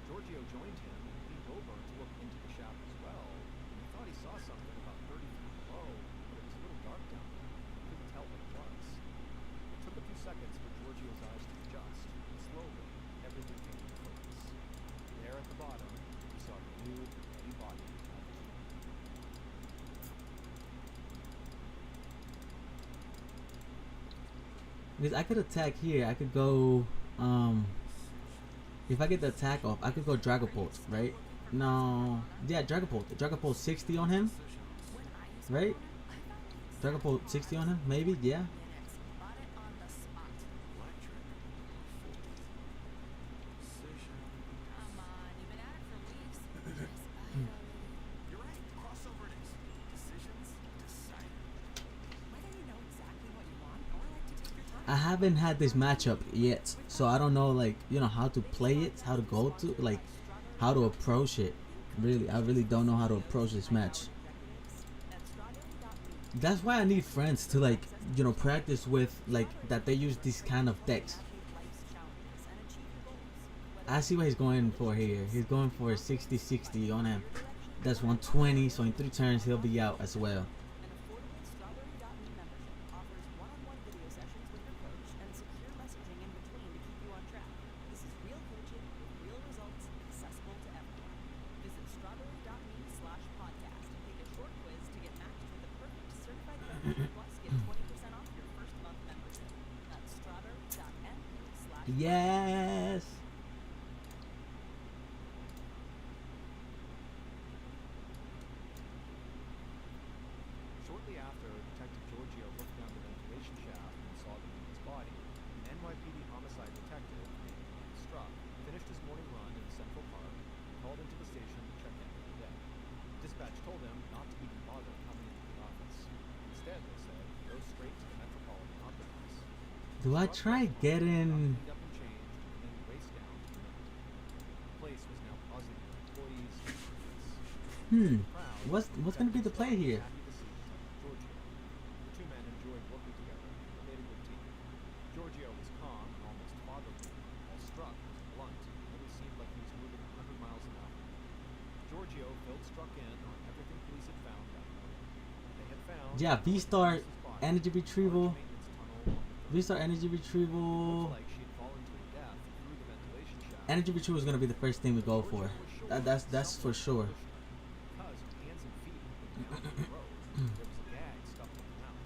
Giorgio joined him and leaned over to look into the shaft as well. He thought he saw something about 30 feet below, but it was a little dark down there. He couldn't tell what it was. It took a few seconds for Giorgio's eyes to adjust, and slowly, everything came into focus. There at the bottom, he saw the nude, bloody body of a key. Because I could attack here. I could go if I get the attack off, I could go Dragapult, right? No, yeah, Dragapult. Dragapult 60 on him, right? Dragapult 60 on him, maybe, yeah. You're right. Crossover it is. Decisions I haven't had this matchup yet, so I don't know, like, you know, how to play it, how to go to, like, how to approach it. Really, I really don't know how to approach this match. That's why I need friends to, like, you know, practice with, like, that they use these kind of decks. I see what he's going for here. He's going for a 60-60 on him. That's 120, so in 3 turns he'll be out as well. Yes. Shortly after, Detective Giorgio looked down the ventilation shaft and saw the man's body. An NYPD homicide detective named Struck finished his morning run in Central Park and called into the station to check in for the day. Dispatch told him not to even bother coming into the office. Instead, they said, go straight to the Metropolitan Opera House. Do I try getting... What's gonna be the play here? The two men enjoyed working together and made a good team. Giorgio was calm and almost fatherly, while Struck was blunt and really seemed like he was moving 100 miles an hour. Giorgio filled Struck in on everything police had found that morning. They had found V-Star energy retrieval. V-Star energy retrieval. Energy retrieval is gonna be the first thing we go for. That's for sure. There was a gag stuffed in the mouth.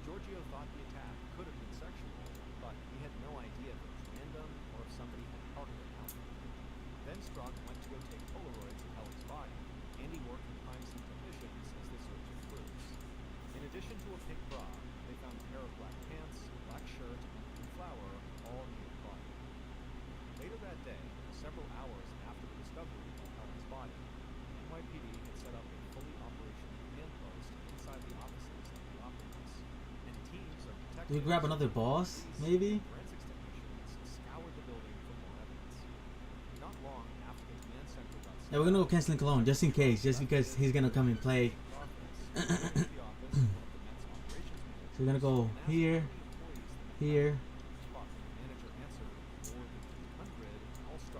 Giorgio thought the attack could have been sexual, but he had no idea if it was random or if somebody had targeted him. Then Struck went to go take Polaroids of Helen's body, and he worked with crime scene technicians as they searched for clues. In addition to a pink bra, they found a pair of black pants, a black shirt, and a blue flower, all near the body. Later that day, several hours after the discovery of Helen's body, NYPD had set up a fully operational command post inside the offices of the Opera House, and teams of detectives. Do we grab another boss, maybe? Forensics technicians scoured the building for more evidence. Not long after the command center got Yeah, we're gonna go canceling Cologne just in case, just because he's gonna come and play. So we're gonna go here, here.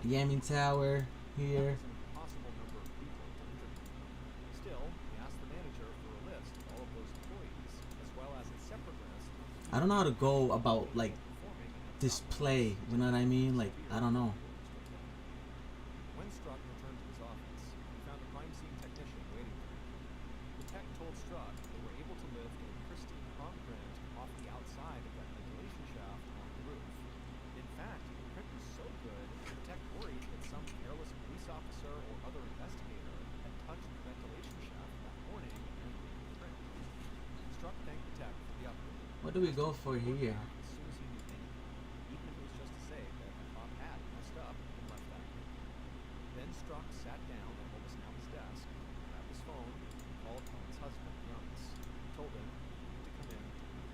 Yamming Tower here. I don't know how to go about, like, display, you know what I mean? Like, I don't know. When Struck returned to his office, he found a crime scene technician waiting for him. The tech told Struck they were able to lift a pristine palm print off the outside of that ventilation shaft on the roof. In fact, the print was so good, the tech worried that some careless police officer or other investigator had touched the ventilation shaft that morning and removed the print. Struck thanked the tech for the upgrade. What do we go for here? As soon as he knew anything, even if it was just to say that Bob had messed up and left that. Then Struck sat down at what was now his desk, grabbed his phone, and called Helen's husband, Jonas. He told him to come in to meet.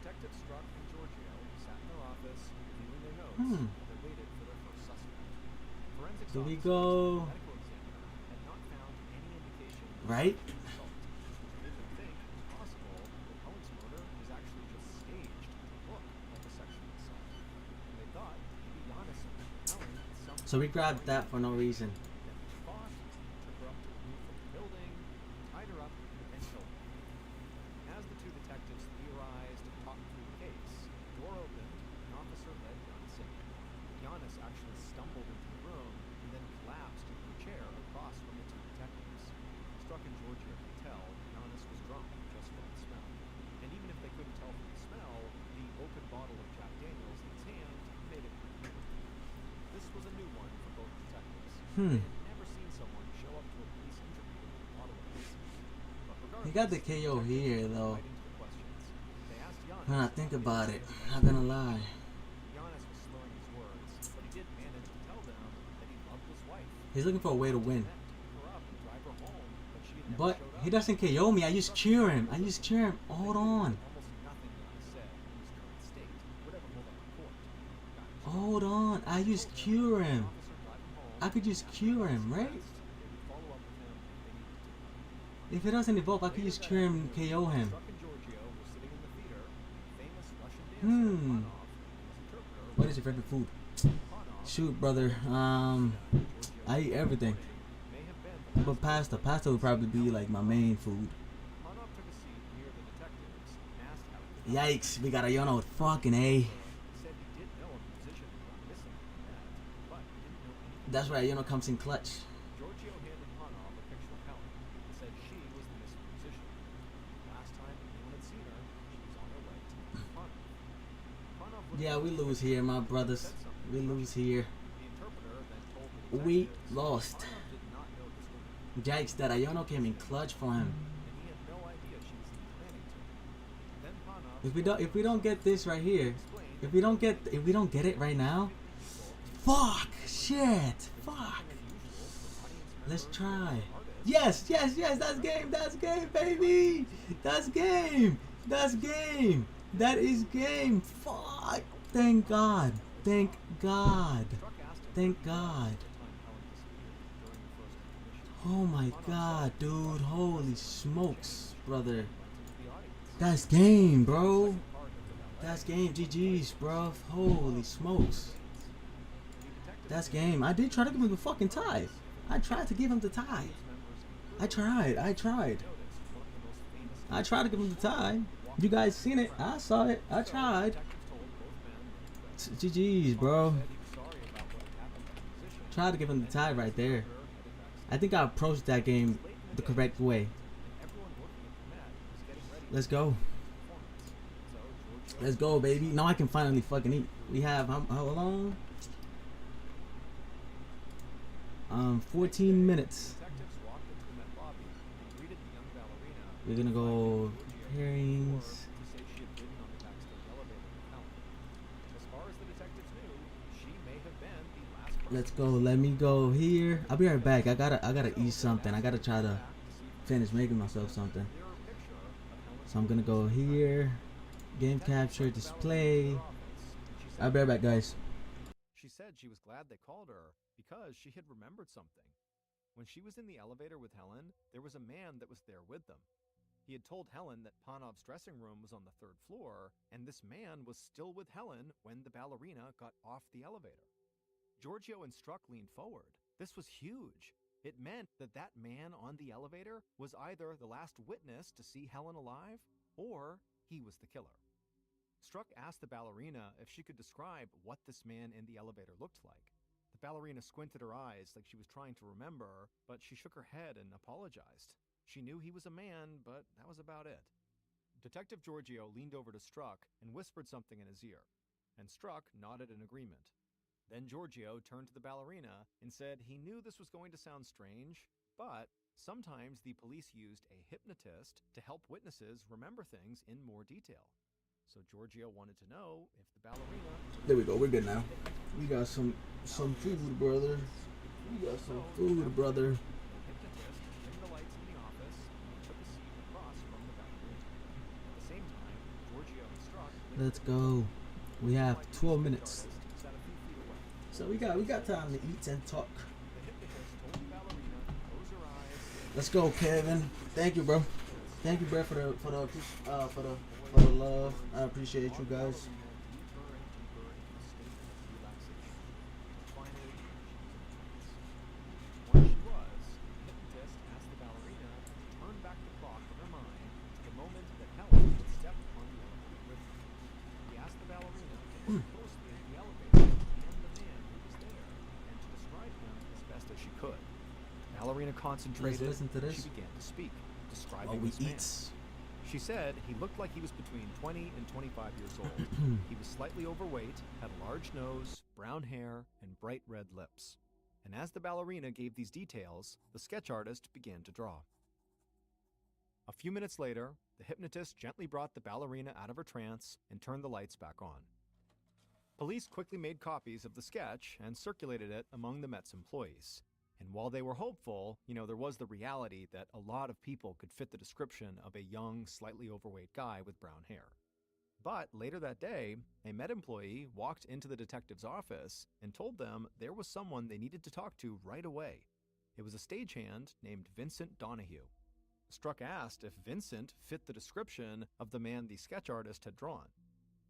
Detective Struck and Giorgio sat in their office, reviewing their notes, while they waited for their first suspect. Forensics Do we officer go and medical examiner had not found any indication of right? So we grabbed that for no reason. Took her up to the roof of the building, tied her up, and killed her. As the two detectives theorized and talked through the case, the door opened, and an officer led Giannis in. Giannis actually stumbled into the room and then collapsed into a chair across from the two detectives. Struck and Giorgio could tell Giannis was drunk just from the smell. And even if they couldn't tell from the smell, the open bottle of Jack Daniels in his hand made it clear. This was a new one for both detectives. They had never seen someone show up to a police interview with a bottle of whiskey. But He got the KO here, though. They asked Giannis When I think about it, not gonna lie. Giannis was slurring his words, but he did manage to tell them that he loved his wife. He's looking for a way to win. Pick her up and drive her home, but she had never But showed he up. doesn't KO me. I just cheer him. Hold on. Almost nothing left Hold on. I just cure him. I could just cure him, right? If it doesn't evolve, I could just cure him and KO him. What is your favorite food? Shoot, brother. I eat everything. But pasta. Pasta would probably be like my main food. Yikes, we got a Yono with fucking A. That's right, Yono comes in clutch. Yeah, we lose here, my brothers. We lose here. We lost. Yikes, that Iono came in clutch for him. If we don't get this right here, if we don't get it right now, fuck, shit, fuck. Let's try. Yes, that's game, baby. That's game. That is game. Fuck. Thank God. Oh my God, dude. Holy smokes, brother. That's game, bro. That's game. GG's, bro. Holy smokes. That's game. I did try to give him the fucking tie. I tried to give him the tie. I tried to give him the tie. You guys seen it. I saw it. I tried. GG's, bro. Tried to give him the tie right there. I think I approached that game the correct way. Let's go. Let's go, baby. Now I can finally fucking eat. We have how long? 14 minutes. We're gonna go pairings. Let's go. Let me go here. I'll be right back. I gotta eat something. I gotta try to finish making myself something. So I'm gonna go here. Game capture, display. I'll be right back, guys. She said she was glad they called her because she had remembered something. When she was in the elevator with Helen, there was a man that was there with them. He had told Helen that Panov's dressing room was on the 3rd floor, and this man was still with Helen when the ballerina got off the elevator. Giorgio and Struck leaned forward. This was huge. It meant that that man on the elevator was either the last witness to see Helen alive, or he was the killer. Struck asked the ballerina if she could describe what this man in the elevator looked like. The ballerina squinted her eyes like she was trying to remember, but she shook her head and apologized. She knew he was a man, but that was about it. Detective Giorgio leaned over to Struck and whispered something in his ear, and Struck nodded in agreement. Then Giorgio turned to the ballerina and said he knew this was going to sound strange, but sometimes the police used a hypnotist to help witnesses remember things in more detail. So Giorgio wanted to know if the ballerina... There we go, we're good now. We got some food, brother. We got some food, brother. Let's go. We have 12 minutes. So we got time to eat and talk. Let's go, Kevin. Thank you, bro. Thank you, bro, for the love. I appreciate you guys. Concentrated. Listen to this. She began to speak, describing this man. She said he looked like he was between 20 and 25 years old. He was slightly overweight, had a large nose, brown hair, and bright red lips. And as the ballerina gave these details, the sketch artist began to draw. A few minutes later, the hypnotist gently brought the ballerina out of her trance and turned the lights back on. Police quickly made copies of the sketch and circulated it among the Met's employees. And while they were hopeful, there was the reality that a lot of people could fit the description of a young, slightly overweight guy with brown hair. But later that day, a Met employee walked into the detective's office and told them there was someone they needed to talk to right away. It was a stagehand named Vincent Donahue. Struck asked if Vincent fit the description of the man the sketch artist had drawn.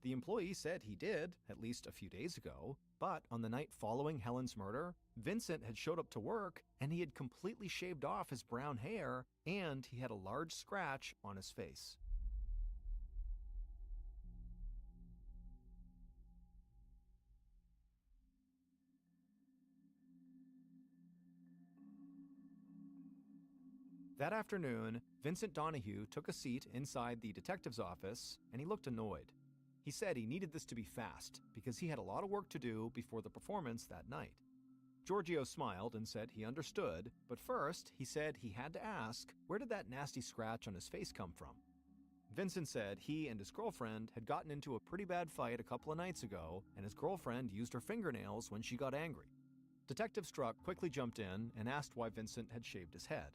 The employee said he did, at least a few days ago, but on the night following Helen's murder, Vincent had showed up to work and he had completely shaved off his brown hair and he had a large scratch on his face. That afternoon, Vincent Donahue took a seat inside the detective's office and he looked annoyed. He said he needed this to be fast because he had a lot of work to do before the performance that night. Giorgio smiled and said he understood, but first he said he had to ask, where did that nasty scratch on his face come from? Vincent said he and his girlfriend had gotten into a pretty bad fight a couple of nights ago and his girlfriend used her fingernails when she got angry. Detective Struck quickly jumped in and asked why Vincent had shaved his head.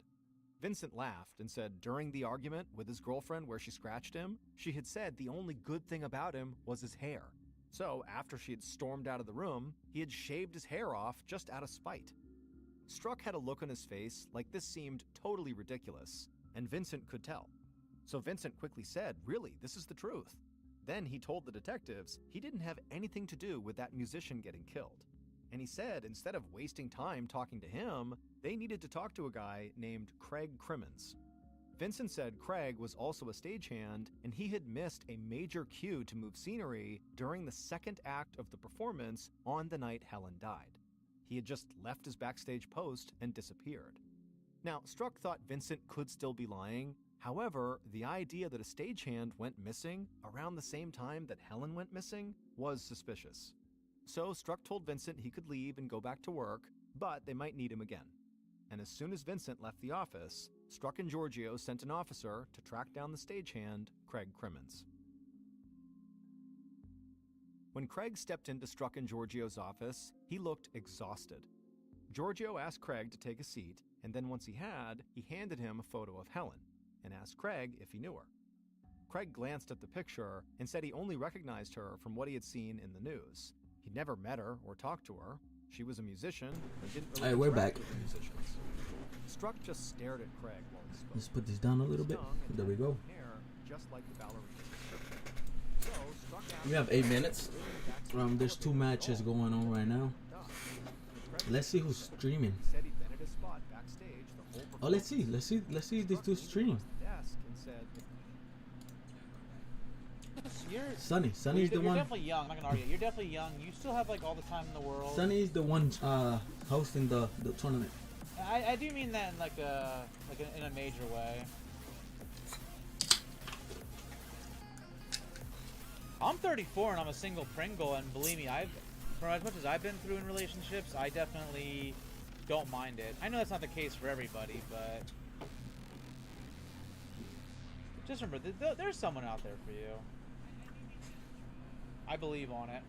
Vincent laughed and said during the argument with his girlfriend where she scratched him, she had said the only good thing about him was his hair. So after she had stormed out of the room, he had shaved his hair off just out of spite. Struck had a look on his face like this seemed totally ridiculous, and Vincent could tell. So Vincent quickly said, really, this is the truth. Then he told the detectives he didn't have anything to do with that musician getting killed. And he said instead of wasting time talking to him, they needed to talk to a guy named Craig Crimmins. Vincent said Craig was also a stagehand and he had missed a major cue to move scenery during the second act of the performance on the night Helen died. He had just left his backstage post and disappeared. Now, Struck thought Vincent could still be lying. However, the idea that a stagehand went missing around the same time that Helen went missing was suspicious. So Struck told Vincent he could leave and go back to work, but they might need him again. And as soon as Vincent left the office, Struck and Giorgio sent an officer to track down the stagehand, Craig Crimmins. When Craig stepped into Struck and Giorgio's office, he looked exhausted. Giorgio asked Craig to take a seat, and then once he handed him a photo of Helen, and asked Craig if he knew her. Craig glanced at the picture and said he only recognized her from what he had seen in the news. He'd never met her or talked to her. She was a musician, but didn't really we're back. With the musicians. Struck just stared at Craig while he spoke. Let's put this down a little bit. There we go. Hair, just like the ballerina's description. So Struck asked We have 8 minutes. There's 2 matches going on right now. Let's see who's streaming. Said he'd been at his spot backstage the whole Oh, let's see if these two stream. desk and said, Sunny's the you're one. You're definitely young. I'm not gonna argue. You're definitely young. You still have like all the time in the world. Sunny's the one hosting the tournament. I do mean that in like in a major way. I'm 34 and I'm a single Pringle, and believe me, for as much as I've been through in relationships, I definitely don't mind it. I know that's not the case for everybody, but just remember, there's someone out there for you. I believe on it.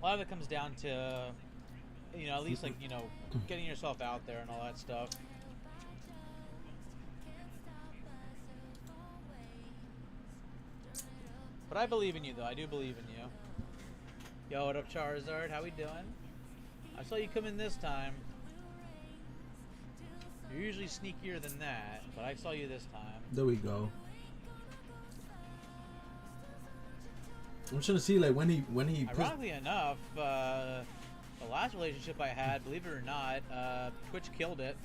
A lot of it comes down to, at least like, getting yourself out there and all that stuff. But I believe in you, though. I do believe in you. Yo, what up, Charizard? How we doing? I saw you come in this time. You're usually sneakier than that, but I saw you this time. There we go. I'm trying to see like when he Ironically enough, the last relationship I had, believe it or not, Twitch killed it.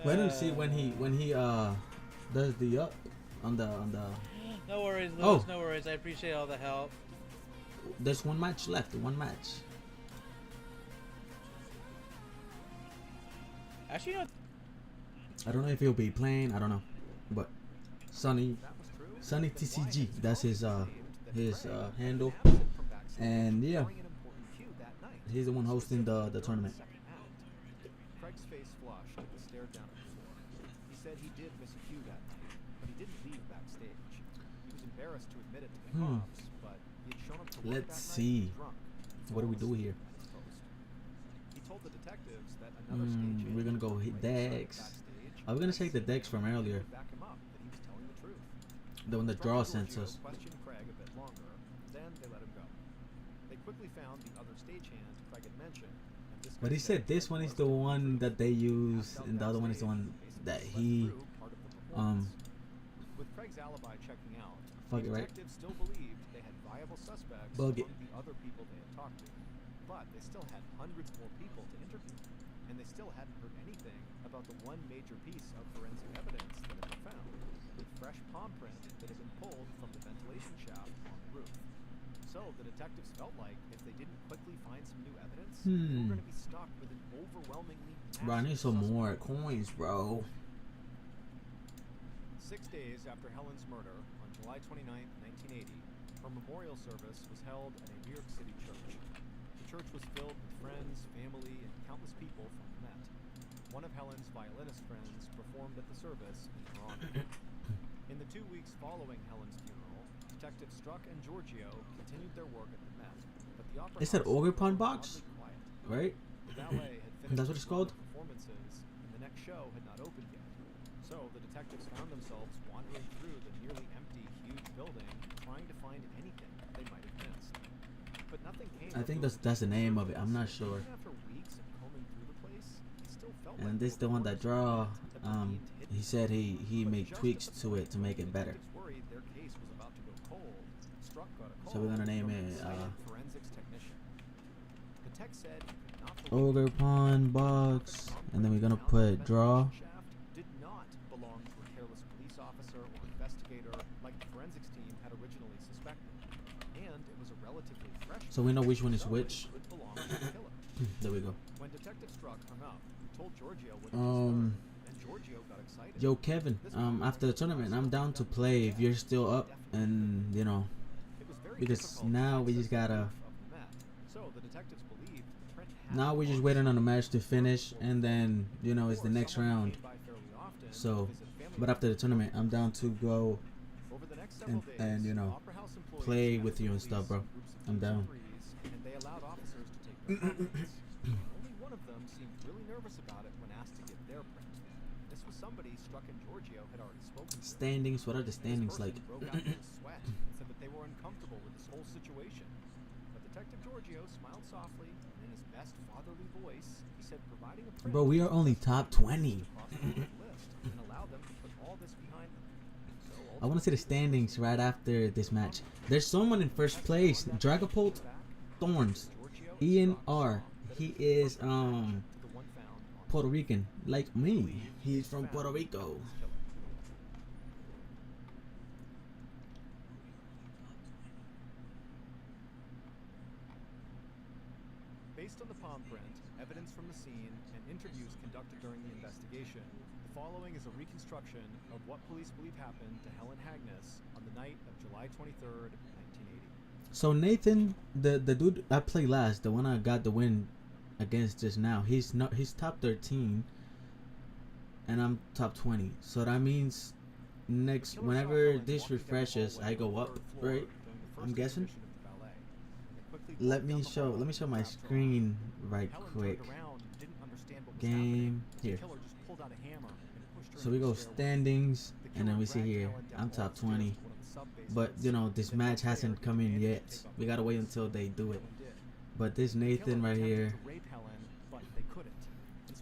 Let him see when he does the up on the. No worries, Lewis. Oh. No worries. I appreciate all the help. There's 1 match left. 1 match. Actually, I don't know if he'll be playing. I don't know, but Sunny TCG. That's his handle, and yeah, he's the one hosting the tournament. Craig's face flushed and he stared down at the floor. He said he did miss a cue that night, but he didn't leave backstage. He was embarrassed to admit it to the cops, but he had shown up to work Let's that see. night drunk. What do we do here? He told the detectives that another stagehand we're gonna go hit decks. Are we gonna check the decks from earlier? back him up that he was telling the truth. The one that Struck draw and sent Giorgio us. questioned Craig a bit longer, then they let him go. They quickly found the other stagehand Craig had mentioned. And this But he guy said this one is the one that they use, and the other one is the one that he with Craig's alibi checking out, fuck it, the right? detectives still believed they had viable suspects Bug it. among the other people they had talked to. But they still had hundreds more people to interview, and they still hadn't heard anything about the one major piece of forensic evidence that had been found, the fresh palm print that had been pulled from the ventilation shaft on the roof. So the detectives felt like if they didn't quickly find some new evidence, they were going to be stuck with an overwhelmingly massive Bro, I need some suspect. more coins, bro. 6 days after Helen's murder, on July 29, 1980, her memorial service was held at a New York City church. The church was filled with friends, family, and countless people from the Met. One of Helen's violinist friends performed at the service in her honor. In the 2 weeks following Helen's funeral, Detectives Struck and Giorgio continued their work at the Met, but the opera It's an house Ogre was Pawn box, oddly quiet. right? The ballet had finished That's what it's its run called? of performances, and the next show had not opened yet. So the detectives found themselves wandering through the nearly empty, huge building, trying to find anything they might have missed. But nothing came. I think that's the name of it. I'm not sure. Even after weeks of combing through the place, it still felt And like this the one that draw. He said he made But tweaks just at to the it to make it better. detectives worried their case was about to go cold. Struck got a So we're gonna call name from an it, excited forensics technician. The tech said he could not believe Ogre Pawn box, and then we're gonna put draw. did not belong to a careless police officer or investigator like the forensics team had originally suspected. And it was a relatively fresh So we know which one is so which. it could belong to the killer. There we go. When Detective Struck hung up, he told Giorgio what he just learned, and Giorgio got excited. Yo Kevin, after the tournament, I'm down to play if you're still up, and you know, It was very because difficult to now we access just the gotta. roof of the Met. So the detectives believed Trent had Now we're just waiting on the match to finish, and then you know it's the next round. So, but after the tournament, I'm down to go Over the next several days, and you know, Opera House employees play met with you and police stuff, bro. in groups of I'm 2s down. and 3s, and they allowed officers to take their photos. Only one of them seemed really nervous about it when asked to give their print. This was somebody Struck and Giorgio had already spoken to. Standings. What are the This standings person like? broke out into a sweat and said that they were uncomfortable with this whole situation. But Detective Giorgio smiled softly, and in his best fatherly voice, he said providing a print Bro, we are only top 20. across the list and allowed them to put all this behind them. So I want to see the standings right after this match. There's someone in first place, Dragapult Thorns, Ian R. He is Puerto Rican, like me. He's from Puerto Rico. Based on the palm print, evidence from the scene, and interviews conducted during the investigation, the following is a reconstruction of what police believe happened to Helen Hagnes on the night of July 23rd, 1980. So Nathan, the dude I played last, the one I got the win against just now, he's top 13, and I'm top 20. So that means whenever this refreshes, I go up, right? I'm guessing. Let me show my screen right quick. Game here. So we go standings, and then we see here I'm top 20. But you know this match hasn't come in yet. We gotta wait until they do it. But this Nathan right here,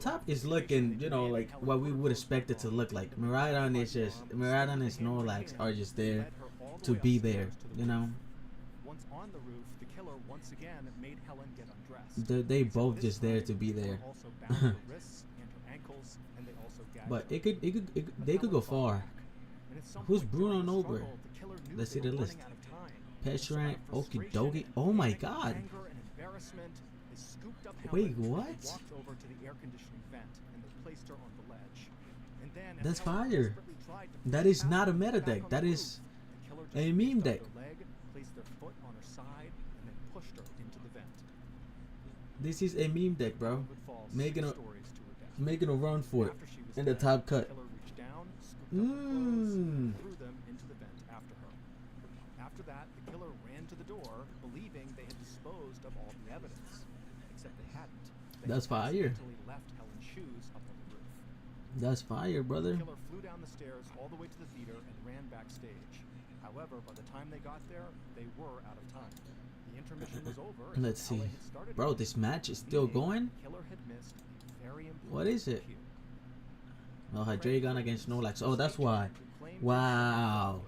top is looking, you know, like what we would expect it to look like. Miraidon and Snorlax are just there to be there, you know. Once on the roof, the killer once again made Helen get undressed. They both just there to be there. But they could go far. Who's Bruno Nobre? Let's see the list. Petrant, Okidogi. Oh my God. Wait, what? That's fire. That is not a meta deck. That is a meme deck. This is a meme deck, bro. Making a run for it in the top cut. After that, the killer ran to the door, believing they had disposed of all the evidence, except they hadn't. That's fire. Until he left Helen's shoes up on the roof. That's fire, brother. The killer flew down the stairs all the way to the theater and ran backstage. However, by the time they got there, they were out of time. The intermission was over. Let's see. Bro, this match is still going? Killer had missed a very important What is it? cue. Oh, Hydreigon against Snorlax. Oh, that's why. Wow.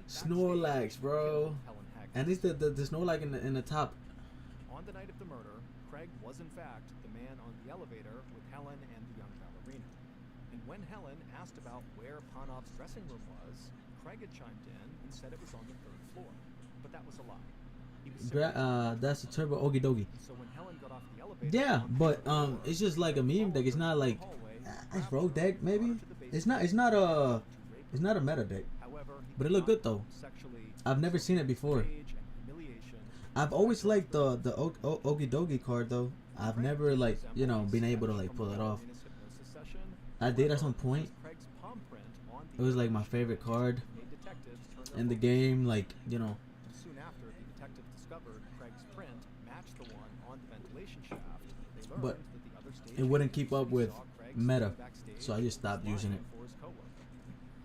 Snorlax, bro. And it's the Snorlax in the top. On the night of the murder, Craig was in fact the man on the elevator with Helen and the young ballerina. And when Helen asked about where Panov's dressing room was, Craig had chimed in and said it was on the 3rd floor. But that was a lie. He was That's the Turbo Okie Dokie. So when Helen got off the elevator, Yeah, but it's just like a meme deck. It's not like it's rogue deck maybe. It's not a meta deck. But it looked good though. I've never seen it before. I've always liked the Okie Dokie card though. I've never like been able to like pull it off. I did at some point. It was like my favorite card in the game. Like Soon after, the detective discovered Craig's print matched the one on the ventilation shaft. They learned but that the other stage it wouldn't keep up with saw Craig meta, standing backstage so I just stopped using it. for his coworker.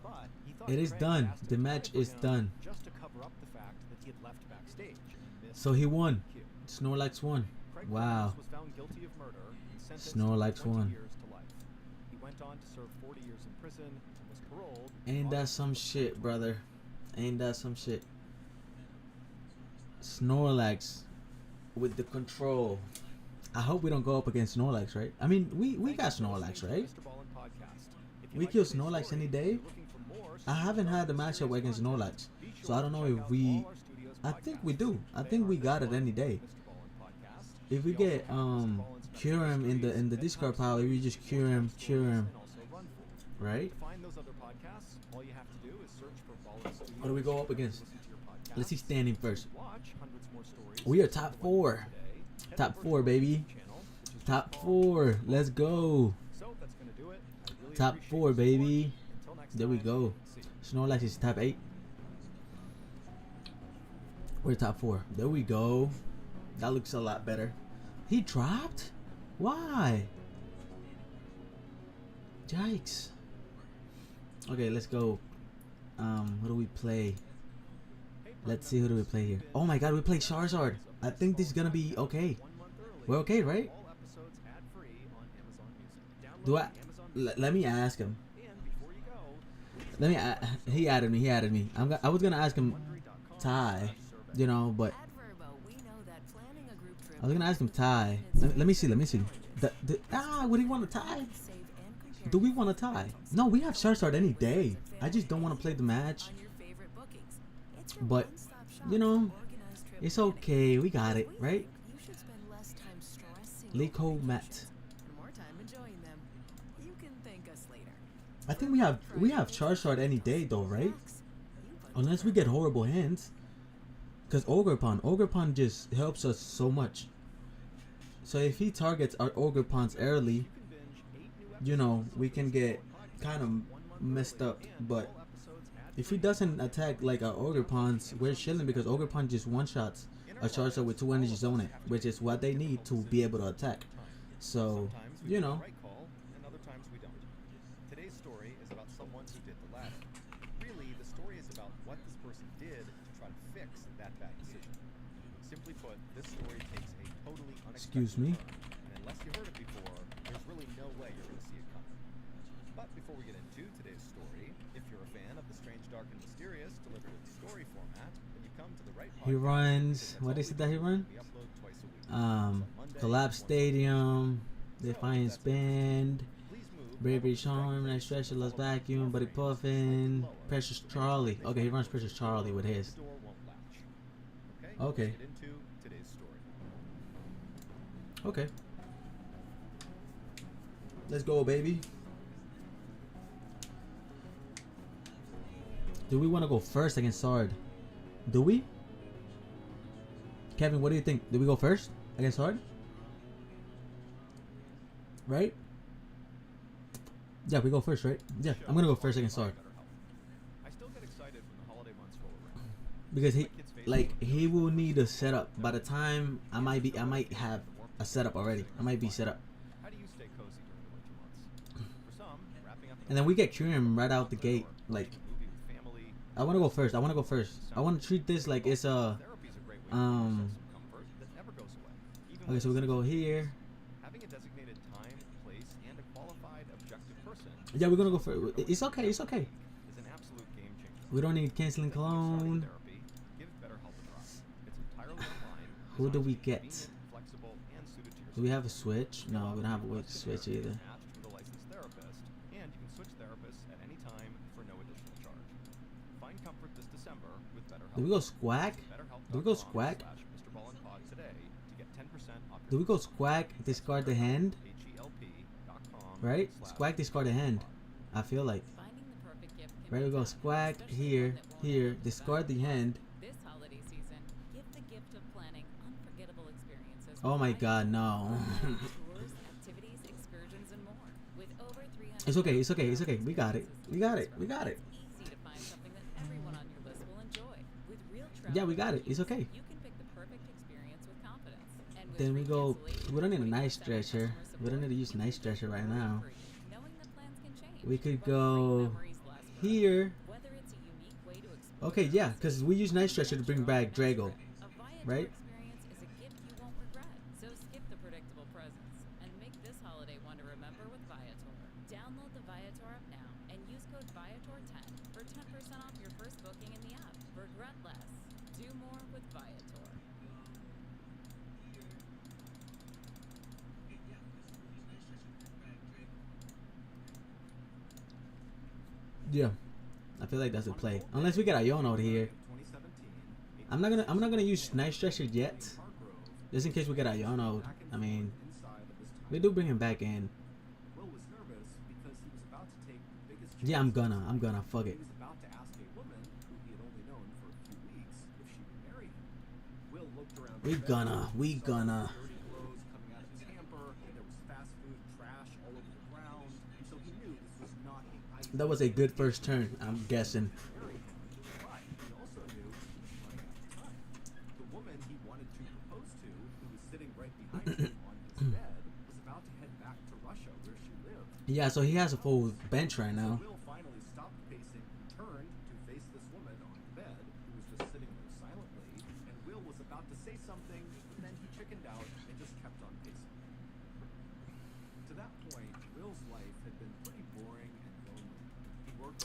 But he thought It is Craig done. asked The him to match go is down done. just to cover up the fact that he had left backstage and missed So he won. the cue. Snorlax won. Craig Wow. Williams was found guilty of murder and sentenced Snorlax to 20 won. years to life. He went on to serve 40 years in prison and was paroled. Ain't that some shit, brother? Ain't that some shit? Snorlax with the control. I hope we don't go up against Snorlax, right? I mean, we got Snorlax, right? We kill Snorlax any day. I haven't had a matchup against Snorlax, so I don't know if we. I think we do. I think we got it any day. If we get cure him in the discard pile, if we just cure him, right? What do we go up against? Let's see standing first. We are top 4. Top 4, baby. Top 4. Let's go. Top 4, baby. There we go. Snorlax is top 8. We're top 4. There we go. That looks a lot better. He dropped? Why? Yikes. Okay, let's go. Who do we play? Let's see, who do we play here? Oh my god, we play Charizard. I think this is gonna be okay. We're okay, right? Do I? Let me ask him. Let me. He added me. I was gonna ask him Ty, but I was gonna ask him Ty. Let me see. Would he want a tie? Do we want a tie? No, we have Charizard any day. I just don't want to play the match. But it's okay. We got it, right? Lico Matt. I think we have Charizard any day though, right? Unless we get horrible hands. Cause Ogerpon just helps us so much. So if he targets our Ogerpons early, we can get kind of messed up. But if he doesn't attack like our Ogerpons, we're chilling because Ogerpon just one-shots a Charizard with 2 energies on it, which is what they need to be able to attack. So, excuse me. And unless you heard it before, there's really no way you're going to see it coming. But before we get into today's story, if you're a fan of the strange, dark, and mysterious delivered in story format, then you come to the right podcast. He runs. What is it that he runs? We upload twice a week. Collapse Stadium, Defiance Band, Bravery Charm, Nice Stretch, Lost Vacuum, Buddy Puffin, Precious Charlie. Okay, he runs Precious Charlie with his. Okay. Okay. Let's go, baby. Do we want to go first against Sard? Do we? Kevin, what do you think? Do we go first against Sard? Right? Yeah, we go first, right? Yeah, I'm gonna go first against Sard. I still get excited when the holiday months roll around. Because he will need a setup. By the time I might have a setup already. I might be set up. How do you stay cozy during the winter months? For some, wrapping up in And then we get Tourament right out the gate. Like, I want to go first. I want to treat this like it's a Okay, so we're gonna go here. Having a designated time, place, and a qualified objective person. Yeah, we're gonna go for it. It's okay. It's okay. Is an absolute game changer. We don't need canceling cologne. Who do we get? Do we have a switch? No, we don't have a way to switch either. Do we go squack? Do we go squack? Do we go squack, discard the hand? Right? Squack, discard the hand. I feel like. Right, we go squack, here, discard the hand. Oh my god, no. It's okay, it's okay, it's okay. We got it. We got it. We got it. Yeah, we got it. It's okay. Then we go. We don't need a nice stretcher. We don't need to use nice stretcher right now. We could go here. Okay, yeah, because we use nice stretcher to bring back Drago, right? Yeah, I feel like that's a play. Unless we get Iono out here. I'm not gonna use nice stretcher yet. Just in case we get Iono. I mean, we do bring him back in. Yeah, I'm gonna fuck it. We gonna. That was a good first turn, I'm guessing. Yeah, so he has a full bench right now.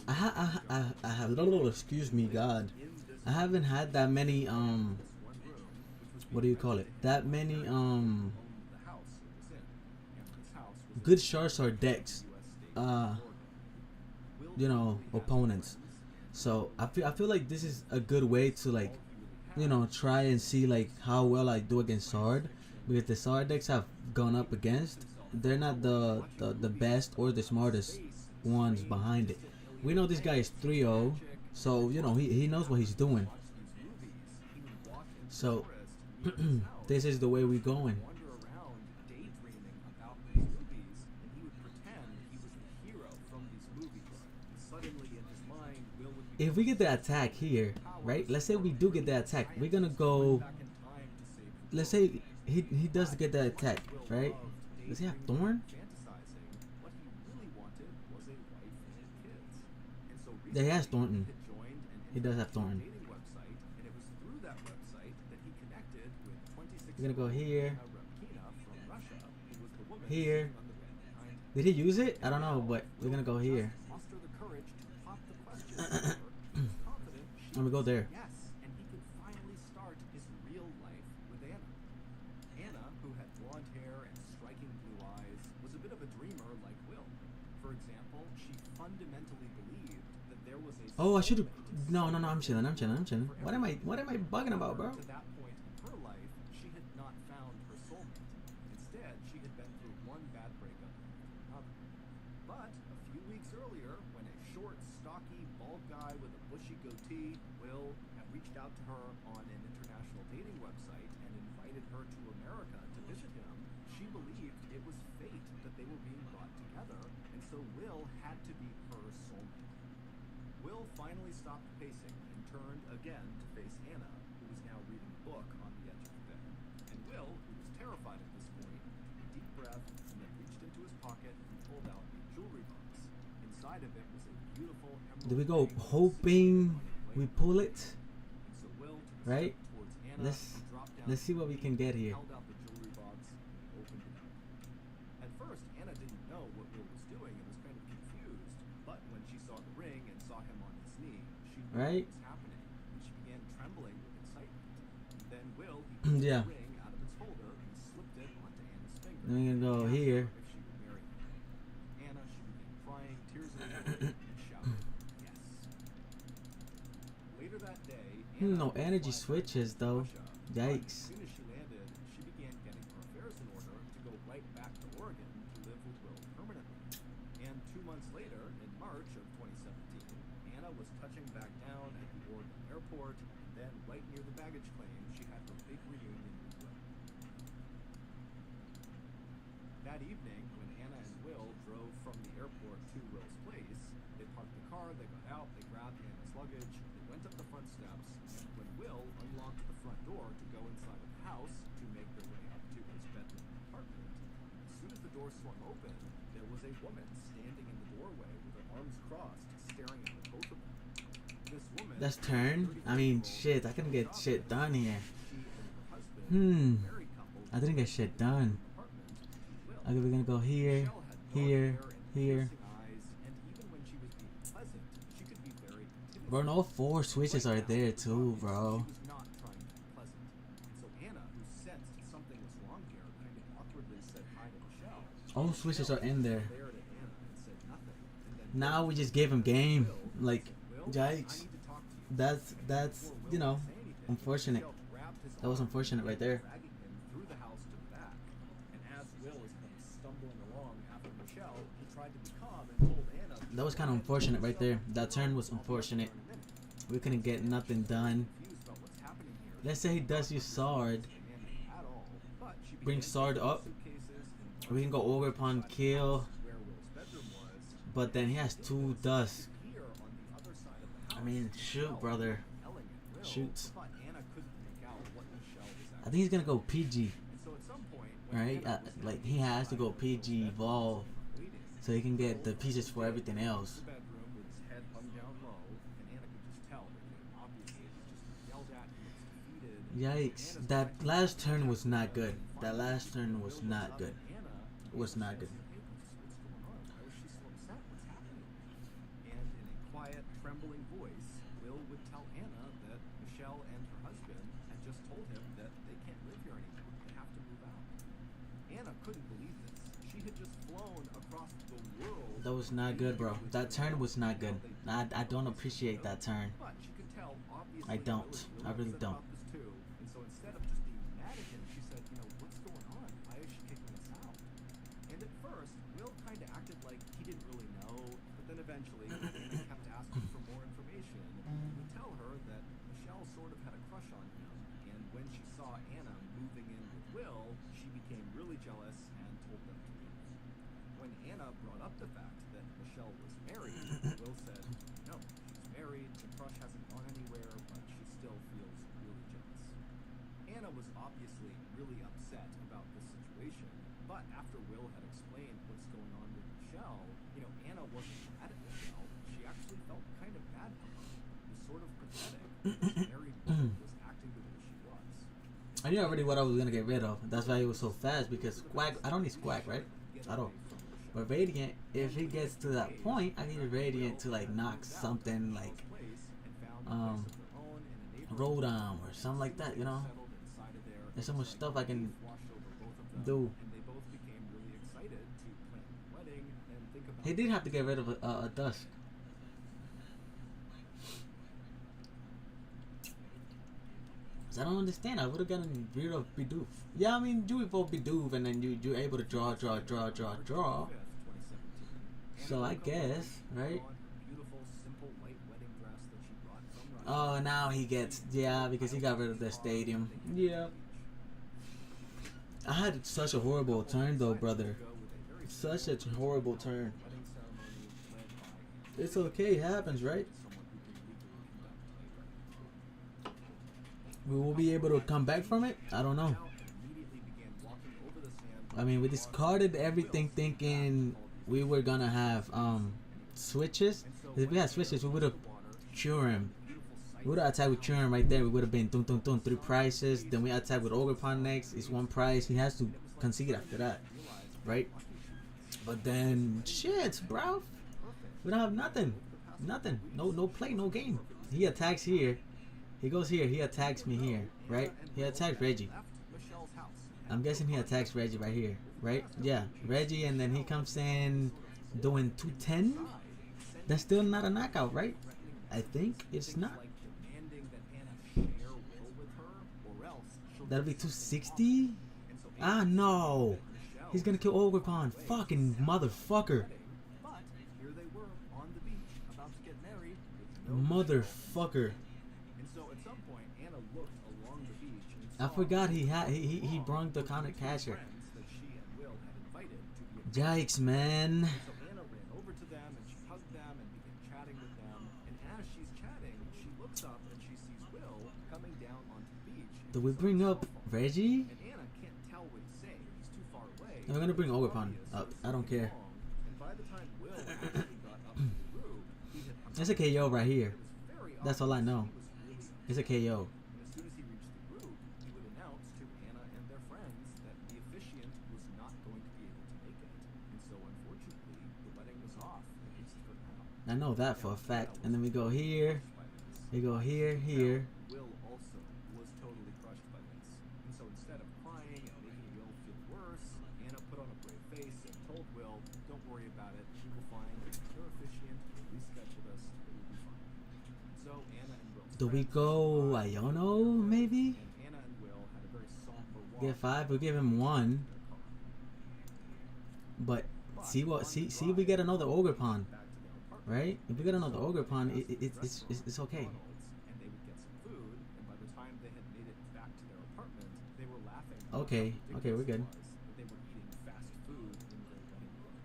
I have little, excuse me, God. I haven't had that many what do you call it? That many good Charizard decks. You know, opponents. So I feel like this is a good way to, like, you know, try and see like how well I do against Sard, because the Sard decks have gone up against, they're not the best or the smartest ones behind it. We know this guy is 3-0, so you know he knows what he's doing. So this is the way we going. If we get the attack here, right? Let's say we do get the attack. We're gonna go. Let's say he does get the attack, right? Does he have Thorn? Yeah, he has Thornton. He does have Thornton. We're gonna go here. Here. Did he use it? I don't know, but we're gonna go here. I'm gonna go there. Oh, I should have. No, I'm chilling. What am I bugging about, bro? Finally stopped pacing and turned again to face Anna, who was now reading a book on the edge of the bed. And Will, who was terrified at this point, Do we go hoping we pull it? Right? Let's see what we can get here. At first, Anna didn't know what Will was doing and was kind of confused. But when she saw the ring and saw him on his knee, she knew what was happening, and she began trembling with excitement. And then Will, he pulled the ring out of its holder and slipped it onto Anna's finger. Then we can go here. If she would marry him. Anna, she began crying, tears in her eyes, and shouted, "Yes." Later that day, Anna no energy switches though. Yikes. as soon as she landed, she began getting her affairs in order to go right back to Oregon to live with Will permanently. And 2 months later, in March of 2017, Anna was touching back down at the Oregon airport, and then right near the baggage claim, she had her big reunion with Will. That evening, when Anna and Will drove from the airport to Will's place, they parked the car, they got out, they grabbed Anna's luggage, they went up the front steps, and when Will unlocked the front door to go inside of the house to make their way up to his bedroom apartment, as soon as the door swung open, there was a woman standing in the doorway with her arms crossed, staring at the both of them. This woman, Let's turn. I mean, shit, I can get shit done here. she and her husband, a married couple, I didn't get shit done. apartment with Will. Okay, we're gonna go here, Michelle had dark here, hair and here. piercing eyes, and even when she was being pleasant, she could be very intimidating. Bro, and all 4 switches are there too, bro. She was not trying to be pleasant. And so Anna, who sensed something was wrong here, kind of awkwardly said hi to Michelle. All switches are in there. Stared at Anna and said nothing. And then Now we just gave him game. Will Like, said, "Will, I yikes. need to talk to you." That's Before Will you know, could say anything, unfortunate. Michelle grabbed his That was arm unfortunate right and there. dragging him through the house to the back. And as Will was kind of stumbling along after Michelle, he tried to be calm and told Anna. That was kind of unfortunate right there. That turn was unfortunate. We couldn't get nothing done. Let's say he does use sword. Bring sword up. We can go over upon kill. But then he has 2 dust. I mean, shoot, brother. Shoot. I think he's gonna go PG. Right? Like, he has to go PG evolve. So he can get the pieces for everything else. Yikes. That last turn was not good. That last turn was not good. It was not good. And in a quiet, trembling voice, Will would tell Anna that Michelle and her husband had just told him that they can't live here anymore. They have to move out. Anna couldn't believe this. She had just flown across the world. That was not good, bro. That turn was not good. I don't appreciate that turn. But she could tell, obviously, I don't. Will I really upset don't. about this too. And so instead of just being mad at him, she said, what's going on? Why is she kicking us out? And at first, Will kind of acted like he didn't really know, but then eventually, when Anna kept asking for more information, he would tell her that Michelle sort of had a crush on him, and when she saw Anna moving in with Will, she became really jealous and told them to leave. When Anna brought up the fact that Michelle was married, Will said, no, she's married, the crush hasn't gone anywhere, but she still feels really jealous. Anna was obviously really upset about this situation, but after Will had explained what's going on with Michelle, Anna wasn't mad at Michelle. She actually felt kind of bad for her. It was sort of pathetic that this married woman was acting the way she was. I knew already what I was gonna get rid of. That's why he was so fast, because Squag, I don't need Squag, right? I don't. But Radiant, if he gets to that point, I need Radiant to like knock something like Rodom or something like that, There's so much stuff I can do. He did have to get rid of a Dusk. I don't understand. I would have gotten rid of Bidoof. Yeah, I mean, you evolve Bidoof and then you're able to draw. So I guess, right? Oh, now he gets, yeah, because he got rid of the stadium. Yeah. I had such a horrible turn though, brother. Such a horrible turn. It's okay, it happens, right? We will be able to come back from it? I don't know. I mean, we discarded everything thinking we were gonna have switches. If we had switches, we would have cured him. We would have attacked with Turin right there. We would have been 3 prices. Then we attack with Ogerpon next. It's 1 price. He has to concede after that, right? But then, shit, bro. We don't have nothing. Nothing. No play, no game. He attacks here. He goes here. He attacks me here, right? He attacks Reggie. I'm guessing he attacks Reggie right here, right? Yeah, Reggie, and then he comes in doing 210. That's still not a knockout, right? I think it's not. That'll be 260. Ah, no. He's gonna kill Ogerpon. Fucking motherfucker. Motherfucker. I forgot he brought the counter catcher. Yikes, man. Do we bring up Reggie? No, we're gonna bring Ogerpon up. I don't care. It's a KO right here. That's all I know. It's a KO. I know that for a fact. And then we go here. We go here, here. Will also was totally crushed by this. And so instead of crying and making Will feel worse, Anna put on a brave face and told Will, don't worry about it. We will find your officiant, reschedule us, it will be fine. So Anna and Will. Do we go Iono, maybe? And Anna and Will had a very somber walk. Get 5, we'll give him 1. But see if we get another Ogerpon. Right? If we get another Ogerpon, it's okay. And they would get some food, and by the time they had made it back to their apartment, they were laughing. Okay, we're good. They were eating fast food in their wedding clothes.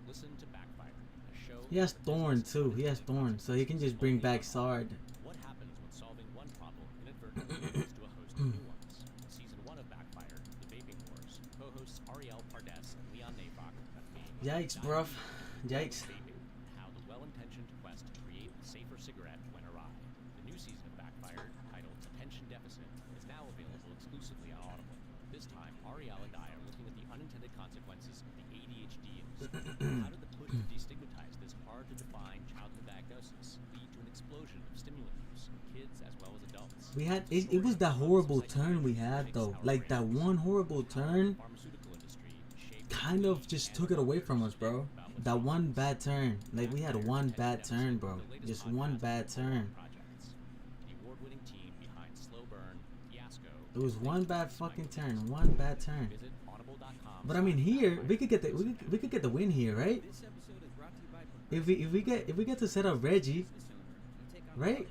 Listen to Backfire, a show. He has Thorn too. He has Thorn, so he can just bring back Sard. What happens when solving one problem inadvertently leads to a host of new ones? Season 1 of Backfire, The Vaping Wars. Co-hosts Ariel Pardes and Leon Naybach. Yikes, bruv. Yikes. Vaping, how the well-intentioned quest to create a safer cigarette went awry. The new season of Backfire, titled Attention Deficit, is now available exclusively on Audible. This time, Ariel and I are looking at the unintended consequences of the ADHD industry. How did the push to destigmatize this hard-to-define childhood diagnosis lead to an explosion of stimulant use in kids as well as adults? We had it was that horrible turn we had though. Like that one horrible turn kind of just took it away from us, bro. That one bad turn. Like we had one bad turn, bro. Just one bad turn. The award-winning team behind Slow Burn, Fiasco. It was one bad fucking turn. One bad turn. Visit audible.com. But I mean here, we could get the win here, right? If we get to set up Reggie, right?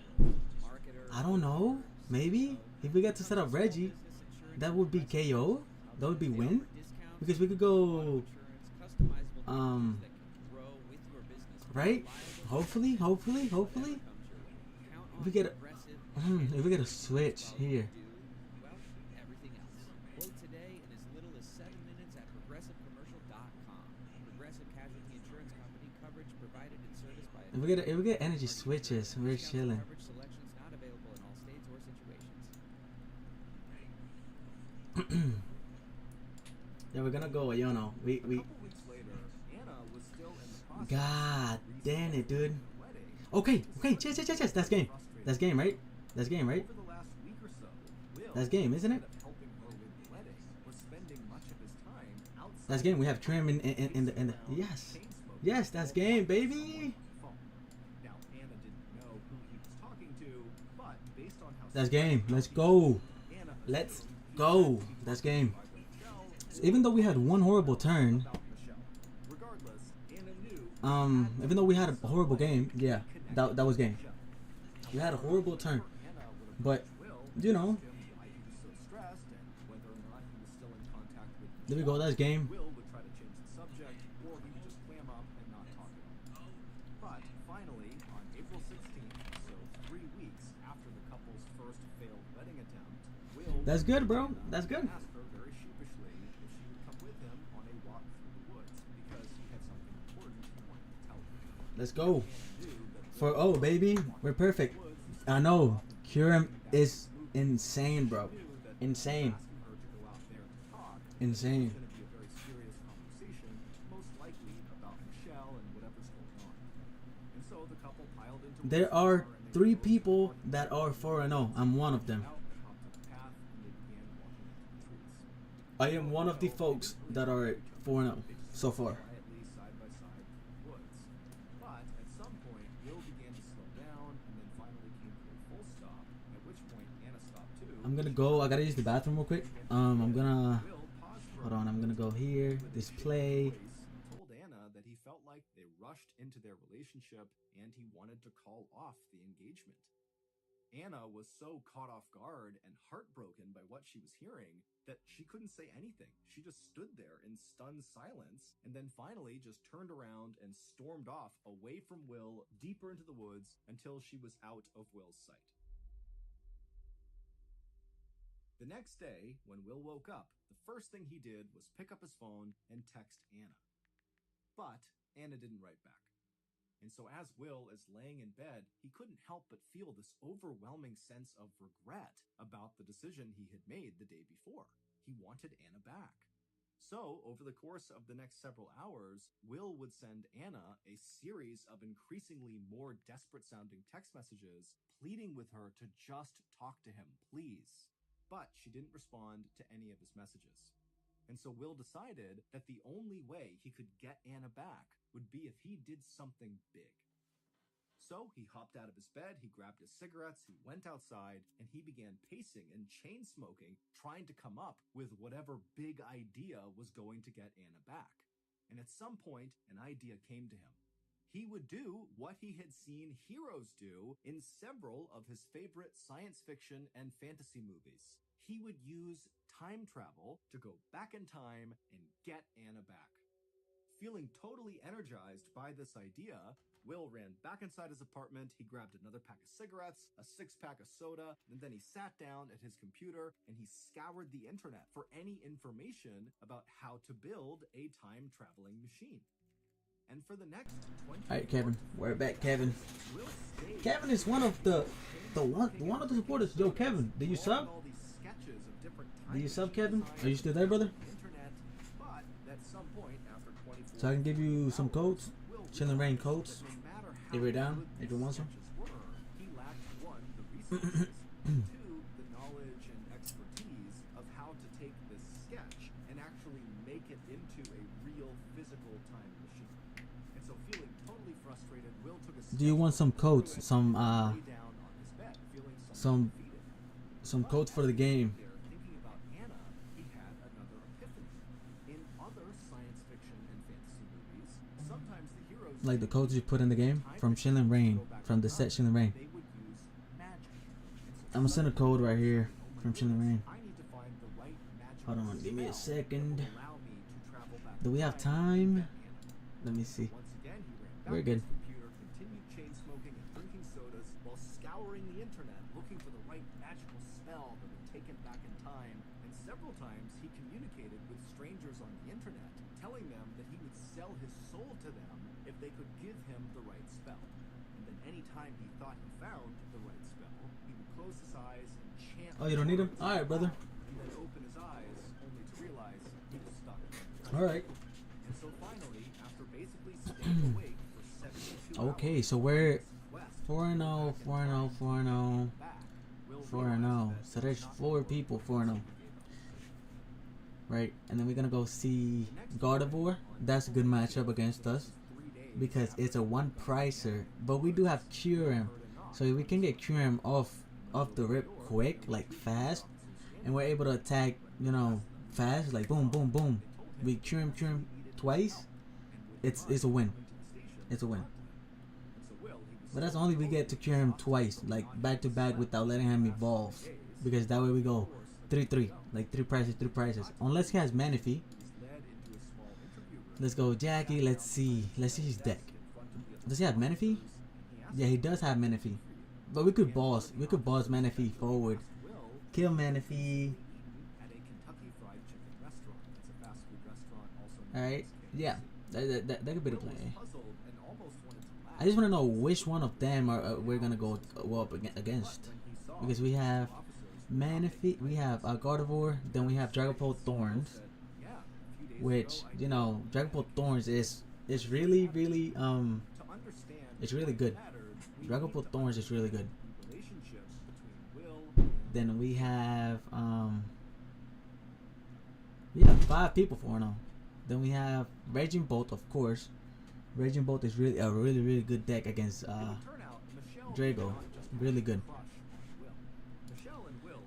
I don't know. Maybe if we get to set up Reggie, that would be KO. That would be win, because we could go right? Hopefully. If we get a switch here. If we get energy switches, we're chilling. Yeah, we're gonna go, you know. God damn it, dude. Okay, yes. That's game. That's game, right? That's game, right? That's game, isn't it? That's game. We have Trim in the yes, that's game, baby. That's game. Let's go. Let's go. That's game. So even though we had one horrible turn, even though we had a horrible game, yeah, that was game. We had a horrible turn, but you know, there we go. That's game. That's good, bro. That's good. Asked her very sheepishly if she would come with him on a walk through the woods because he had something important he wanted to tell her. Let's go. Anna knew that For oh baby, we're perfect. I know. Curum is insane, bro. Insane. asking her to go out there to talk. Insane. It's going to be a very serious conversation, most likely about Michelle and whatever's going on. And so the couple piled into There Will's are car and they 3 drove people to the that are 4-0. I'm one of them. out and hopped on the path and they began walking into the trees. I am one of the folks that are 4-0 so far. Quietly side by side through the woods. But at some point, Will began to slow down and then finally came to a full stop, at which point Anna stopped too. I'm gonna go. I gotta use the bathroom real quick. I'm gonna. Will paused for Hold on. I'm gonna go here. Display. told Anna that he felt like they rushed into their relationship and he wanted to call off the engagement. Anna was so caught off guard and heartbroken by what she was hearing that she couldn't say anything. She just stood there in stunned silence and then finally just turned around and stormed off away from Will deeper into the woods until she was out of Will's sight. The next day, when Will woke up, the first thing he did was pick up his phone and text Anna. But Anna didn't write back. And so as Will is laying in bed, he couldn't help but feel this overwhelming sense of regret about the decision he had made the day before. He wanted Anna back. So, over the course of the next several hours, Will would send Anna a series of increasingly more desperate-sounding text messages, pleading with her to just talk to him, please. But she didn't respond to any of his messages. And so Will decided that the only way he could get Anna back would be if he did something big. So he hopped out of his bed, he grabbed his cigarettes, he went outside, and he began pacing and chain smoking, trying to come up with whatever big idea was going to get Anna back. And at some point, an idea came to him. He would do what he had seen heroes do in several of his favorite science fiction and fantasy movies. He would use time travel to go back in time and get Anna back. Feeling totally energized by this idea, Will ran back inside his apartment, he grabbed another pack of cigarettes, a 6-pack of soda, and then he sat down at his computer and he scoured the internet for any information about how to build a time-traveling machine. And for the next 20 Alright, Kevin. We're back, Kevin. Kevin is one of the one of the supporters. Yo, Kevin, did you sub? Did you sub, Kevin? Are you still there, brother? So I can give you some codes, Chillin' Rain codes. If you're down, if you want some. He lacked one, the resources, two, the knowledge and expertise of how to take this sketch and actually make it into a real physical time machine. And so feeling totally frustrated, Will took a Do you want some codes? Some some codes for the game. Thinking about Anna, he had another epiphany. In other science fiction and fantasy movies, sometimes the heroes Like the codes you put in the game from Chillin' Rain, from the set Chillin' Rain. they would use magic. I'm gonna send a code right here from Chillin' Rain. I need to find the right magic. Hold on, give me a second. Allow me to travel back Do we have time? Let me see. Once again, he ran back We're to good. his computer, continued chain smoking and drinking sodas while scouring the internet looking for the right magical spell that would take him back in time. And several times he communicated with strangers on the internet, telling them that he would sell his soul to them if they could give him the right spell. And then any time he thought he found the right spell, he would close his eyes and chant. Oh, you don't need them? words Alright, brother. and then open his eyes only to realize he was stuck. Alright. And so finally, after basically staying awake for 72 Okay, hours, so we're West 4-0, 4-0, 4-0, back, Will 4-0. So there's 4 people 4-0. Right, and then we're gonna go see Gardevoir. That's a good matchup against us because it's a one pricer, but we do have Curum, so if we can get Curum off the rip quick, like fast, and we're able to attack, you know, fast, like boom, boom, boom. We Curum twice. It's a win. It's a win. But that's only if we get to Curum twice, like back to back, without letting him evolve, because that way we go 3-3, like 3 prices. Unless he has Manaphy. Let's go, Jackie. Let's see his deck. Does he have Manaphy? Yeah, he does have Manaphy. But we could boss Manaphy forward Kill Manaphy. At a Kentucky Fried Chicken restaurant. It's a fast food restaurant also All right. Yeah. That could be the play. I I just want to know which one of them are we're gonna go up against, because we have Manaphy, we have Gardevoir, then we have Dragapult Thorns, which, you know, Dragapult Thorns is really it's really good. Dragapult Thorns is really good. Then we have 5 people for now. Then we have Raging Bolt, of course. Raging Bolt is really a really good deck against Drago. Really good.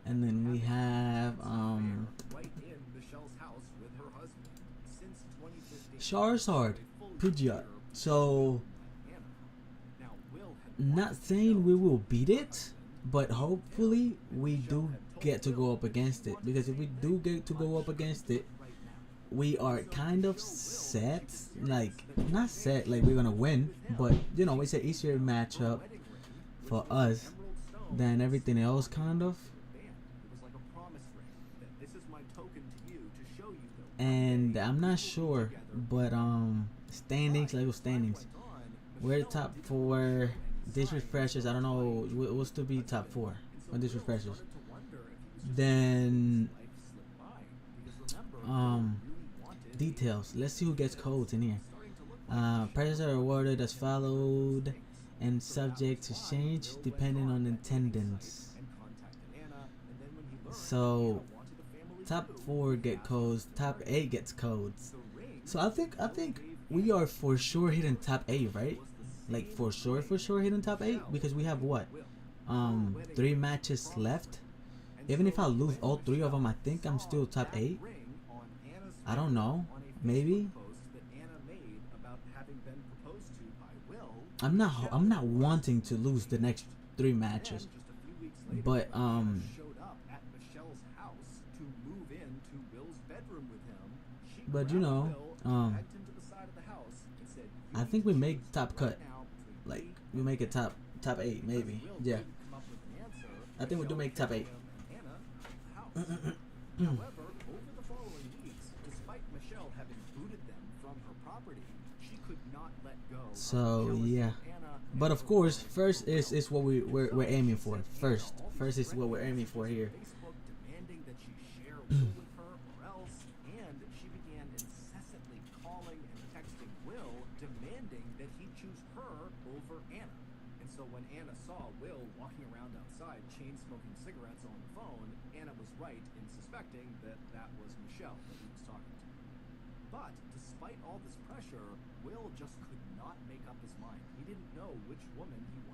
And then we have Charizard, Pidgeot. So, not saying we will beat it, but hopefully we do get to go up against it. Because if we do get to go up against it, we are kind of set. Like, not set like we're gonna win, but you know, it's an easier matchup for us than everything else, kind of. And I'm not sure, but standings, Lego standings, we're top 4. This refreshes, I don't know, we'll still be top 4 when this refreshes. Then details, let's see who gets codes in here. Prizes are awarded as followed and subject to change depending on attendance. So top 4 get codes, top 8 gets codes. So I think we are for sure hitting top 8, right? Like for sure hitting top 8, because we have what, 3 matches left. Even if I lose all 3 of them, I think I'm still top 8. I don't know, maybe. I'm not wanting to lose the next 3 matches, but you know, I think we make top cut. Like, we make it top 8, maybe. Yeah, I think we do make top 8. So yeah, but of course, first is what we're aiming for. First is what we're aiming for here.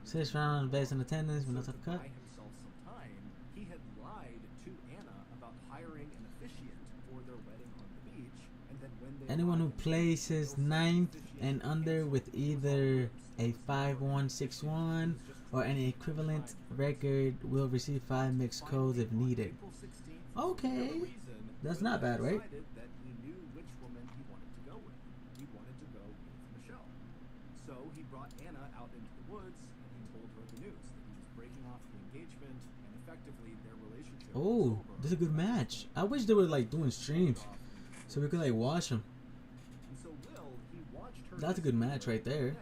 Sixth round based on attendance, but not top cut. He had lied to Anna about hiring an officiant for their wedding on the beach, and then when they anyone who places 9th and under with either a 5-1-6-1 or any equivalent record will receive 5 mixed codes if needed. Okay, that's not bad, right? Oh, this is a good match. I wish they were like doing streams so we could like watch them. That's a good match right there.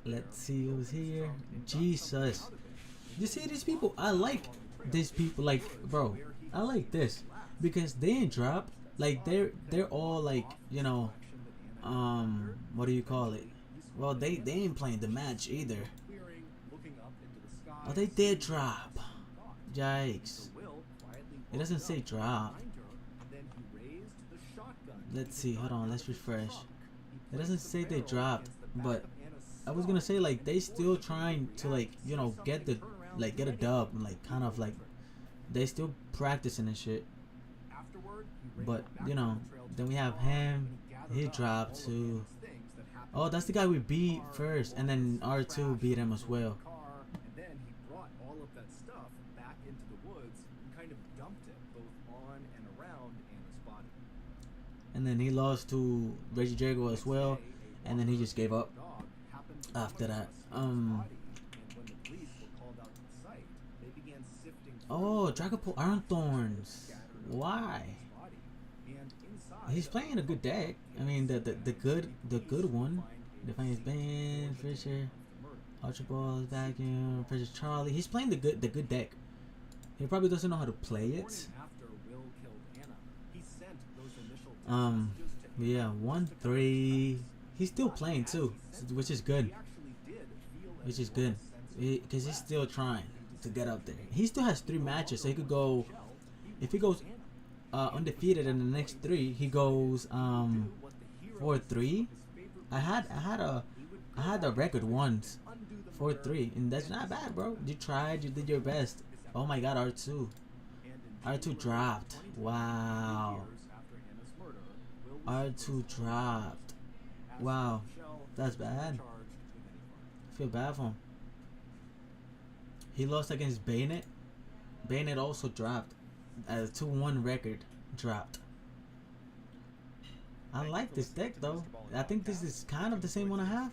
Let's see who's here. Jesus, you see these people? I like these people. Like, bro, I like this because they ain't drop. Like they're all like, you know, what do you call it? Well, they ain't playing the match either. Oh, they did drop. Yikes. It doesn't say drop. Let's see. Hold on. Let's refresh. It doesn't say they dropped, but I was gonna say like they still trying to like, you know, get the get a dub, like kind of like they still practicing and shit. But you know, then we have him. He dropped too. Oh, that's the guy we beat first, and then R2 beat him as well. And then he lost to Reggie Jago as well, and then he just gave up after that. Oh, Dragapult Iron Thorns. Why? He's playing a good deck. I mean, the good one. Defiance Bane, Fisher, Ultra Balls, Vacuum, Fisher Charlie. He's playing the good deck. He probably doesn't know how to play it. Yeah, 1-3. He's still playing too, which is good. Which is good, because he's still trying to get up there. He still has 3 matches, so he could go. If he goes undefeated in the next 3, he goes 4-3. I had the record once, 4-3, and that's not bad, bro. You tried, you did your best. Oh my God, R2 dropped. Wow. R2 dropped. Wow, that's bad. I feel bad for him. He lost against Bayonet. Bayonet also dropped. A 2-1 record dropped. I like this deck though. I think this is kind of the same one I have.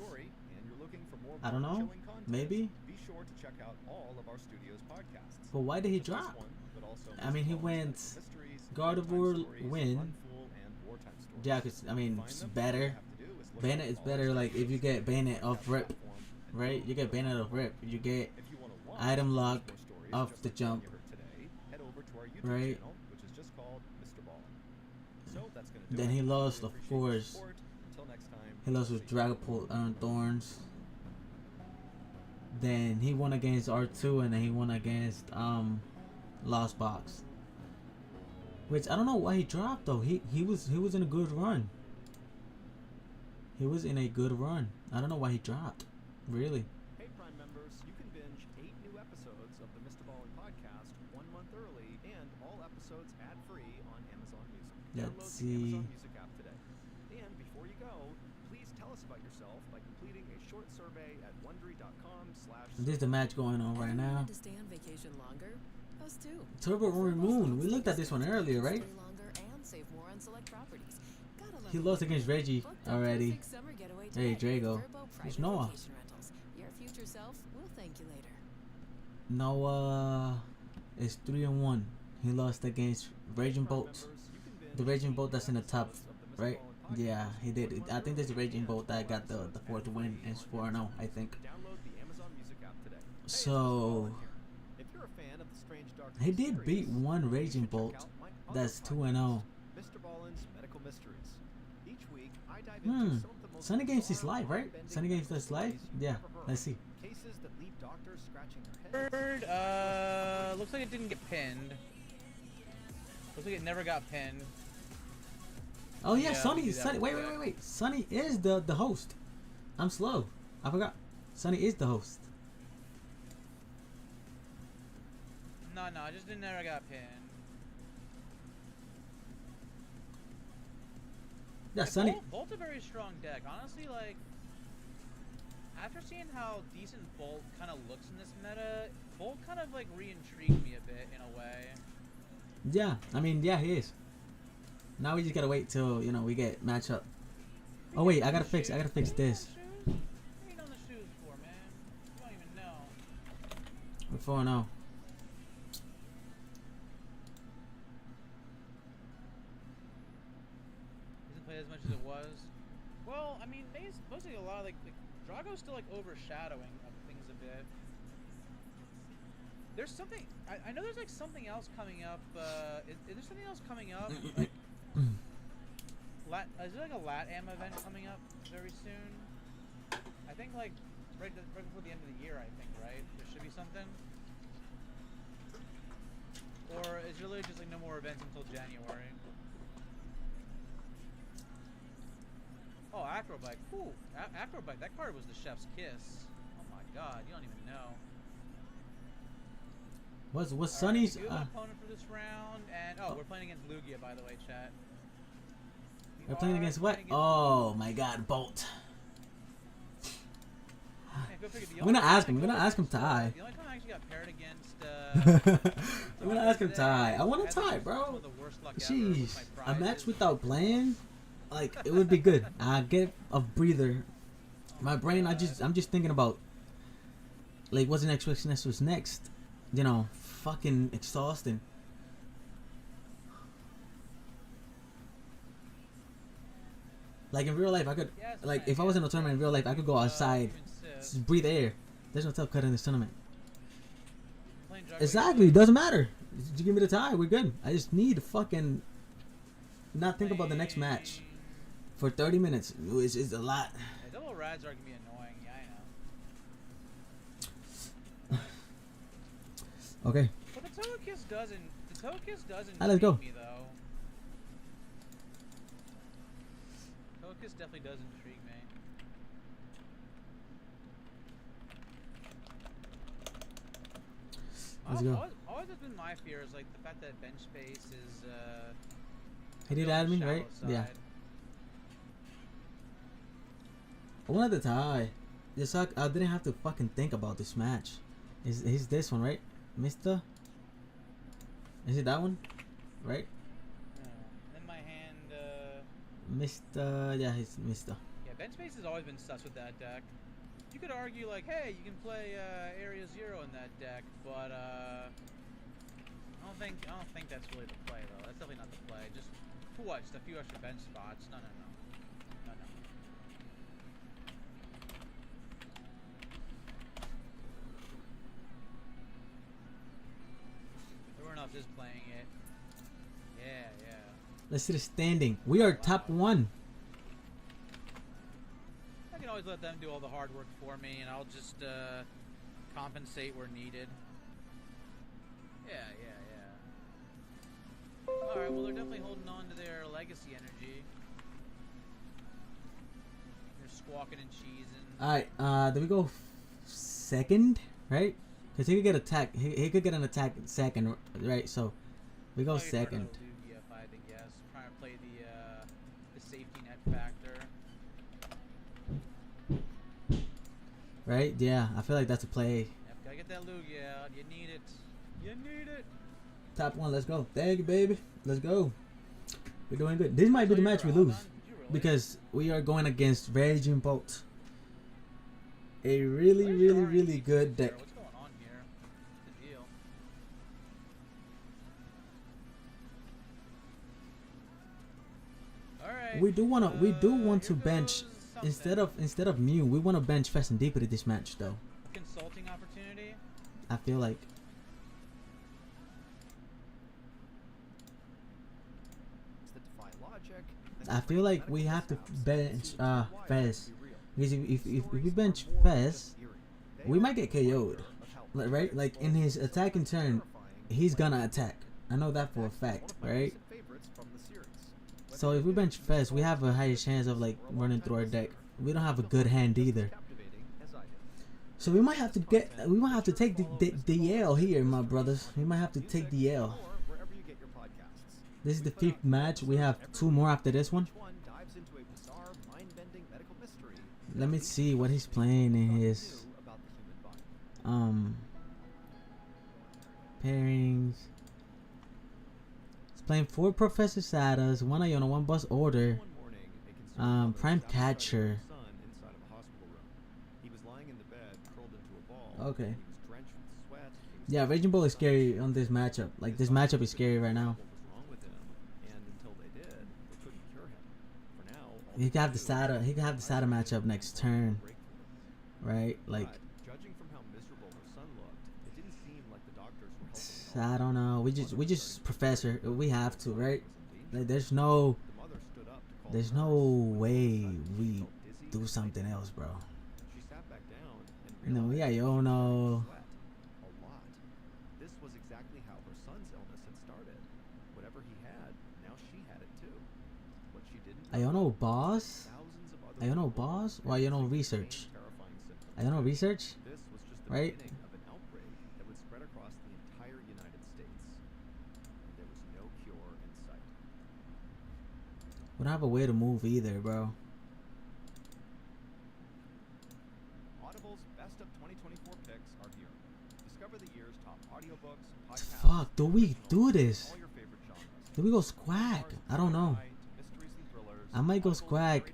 I don't know. Maybe. But why did he drop? I mean, he went Gardevoir win. Yeah, cause I mean, it's better. Bayonet is better. Like if you get Bayonet off rip, right? You get Bayonet off rip. You get item lock off the jump, right? Then he lost, of course. He lost with Dragapult Iron Thorns. Then he won against R2, and then he won against Lost Box. Which I don't know why he dropped though. He was in a good run. He was in a good run. I don't know why he dropped. Really. Hey Prime members, you can binge 8 new episodes of the MrBallen podcast 1 month early and all episodes ad-free on Amazon Music. Let's see. Amazon Music app today. And before you go, please tell us about yourself by completing a short survey at wondery.com/. There's the match going on right now. To stay on vacation longer? Us too. Turbo Moon. We looked at this one earlier, right? He lost against Reggie already. Hey, Drago. It's Noah. Your future self will thank you later. Noah is 3-1. He lost against Raging Bolt. The Raging Bolt that's in the top, right? Yeah, he did. I think that's the Raging Bolt that got the 4th win. It's 4-0, I think. So he did beat one Raging Bolt. That's 2-0. Sunny Games is live, right? Sunny Games is live? Yeah, let's see. Looks like it didn't get pinned. Looks like it never got pinned. Oh yeah, Sunny, wait. Sunny is the host. I'm slow. I forgot. Sunny is the host. No, it just never got pinned. Yeah, Sunny. Bolt's a very strong deck. Honestly, like, after seeing how decent Bolt kind of looks in this meta, Bolt kind of, like, re-intrigued me a bit, in a way. Yeah, I mean, yeah, he is. Now we just gotta wait till, you know, we get matchup. Oh, wait, I gotta fix this. What are you on the shoes for, man? You don't even know. We're 4-0. As much as it was. Well, I mean, mostly a lot of like Drago's still like overshadowing things a bit. There's something I know there's like something else coming up. Is there something else coming up? Like, is there like a LatAm event coming up very soon? I think like right before the end of the year. I think right. There should be something. Or is there really just like no more events until January? Oh, Acrobike. Ooh, Acrobike. That card was the chef's kiss. Oh my god, you don't even know. What's Sunny's opponent for this round? And we're playing against Lugia, by the way, chat. We're playing against what? Oh my god, Bolt. I'm gonna ask him. tie. The only time I actually got paired against. I'm gonna ask him tie. I want to tie, bro. Jeez, a match without playing. Like, it would be good. I get a breather. My brain, I'm just thinking about, like, what's the next? You know, fucking exhausting. Like in real life, I could, like, if I was in a tournament in real life, I could go outside, just breathe air. There's no tough cut in this tournament. Exactly, it doesn't matter. You give me the tie, we're good. I just need to fucking not think about the next match for 30 minutes. It's a lot. Yeah, double rads are gonna be annoying. Yeah, I know. Okay. But the toe kiss doesn't. The toe kiss doesn't. Let's go. Me though. Focus definitely does intrigue me. Let's go. Always has been my fear is like the fact that bench space is he did admin, right? Side. Yeah. I wanted to tie. It sucked. I didn't have to fucking think about this match. Is this one, right? Mister? Is it that one? Right? In my hand, Mr. Yeah, he's Mr. Yeah, bench space has always been sus with that deck. You could argue like, hey, you can play Area 0 in that deck, but I don't think that's really the play though. That's definitely not the play. Just for what? Just a few extra bench spots? No. Everyone else is playing it. Yeah. Let's see the standing. We are top 1. I can always let them do all the hard work for me, and I'll just compensate where needed. Yeah. Alright, well, they're definitely holding on to their legacy energy. They're squawking and cheesing. Alright, do we go second? Right? Because he could get attacked. He could get an attack second, right? So, we go second. I think, yes. Trying to play the safety net factor. Right? Yeah, I feel like that's a play. Yep, gotta get that Lugia out. You need it. Top 1, let's go. Thank you, baby. Let's go. We're doing good. This might be the match we lose. Because we are going against Raging Bolt. A really good deck. What's going on here? What's the deal? Alright. We do want to bench instead of Mew, we want to bench Fast and Deeper to this match though. Consulting opportunity? I feel like we have to bench Fez. Because if we bench Fez, we might get KO'd. Right? Like in his attacking turn, he's gonna attack. I know that for a fact, right? So if we bench Fez, we have a higher chance of like running through our deck. We don't have a good hand either. So we might have to take the L here, my brothers. We might have to take the L. This is the 5th match. We have 2 more after this one. Let me see what he's playing in his pairings. He's playing 4 Professor Sadas, 1 Iona, 1 Bus Order, Prime Catcher. Okay. Yeah, Raging Bull is scary on this matchup. Like this matchup is scary right now. He could have the Sada. He could have the Sada matchup next turn, right? Like, I don't know. We just Professor. We have to, right? Like, there's no way we do something else, bro. And then we got Yono. Iono boss? Iono boss? Or Iono research? Iono research? Right? We don't have a way to move either, bro. Audible's best of 2024 picks are here. Discover the year's top audiobooks, podcasts. Fuck, do we do this? Do we go squack? I don't know. I might go squack.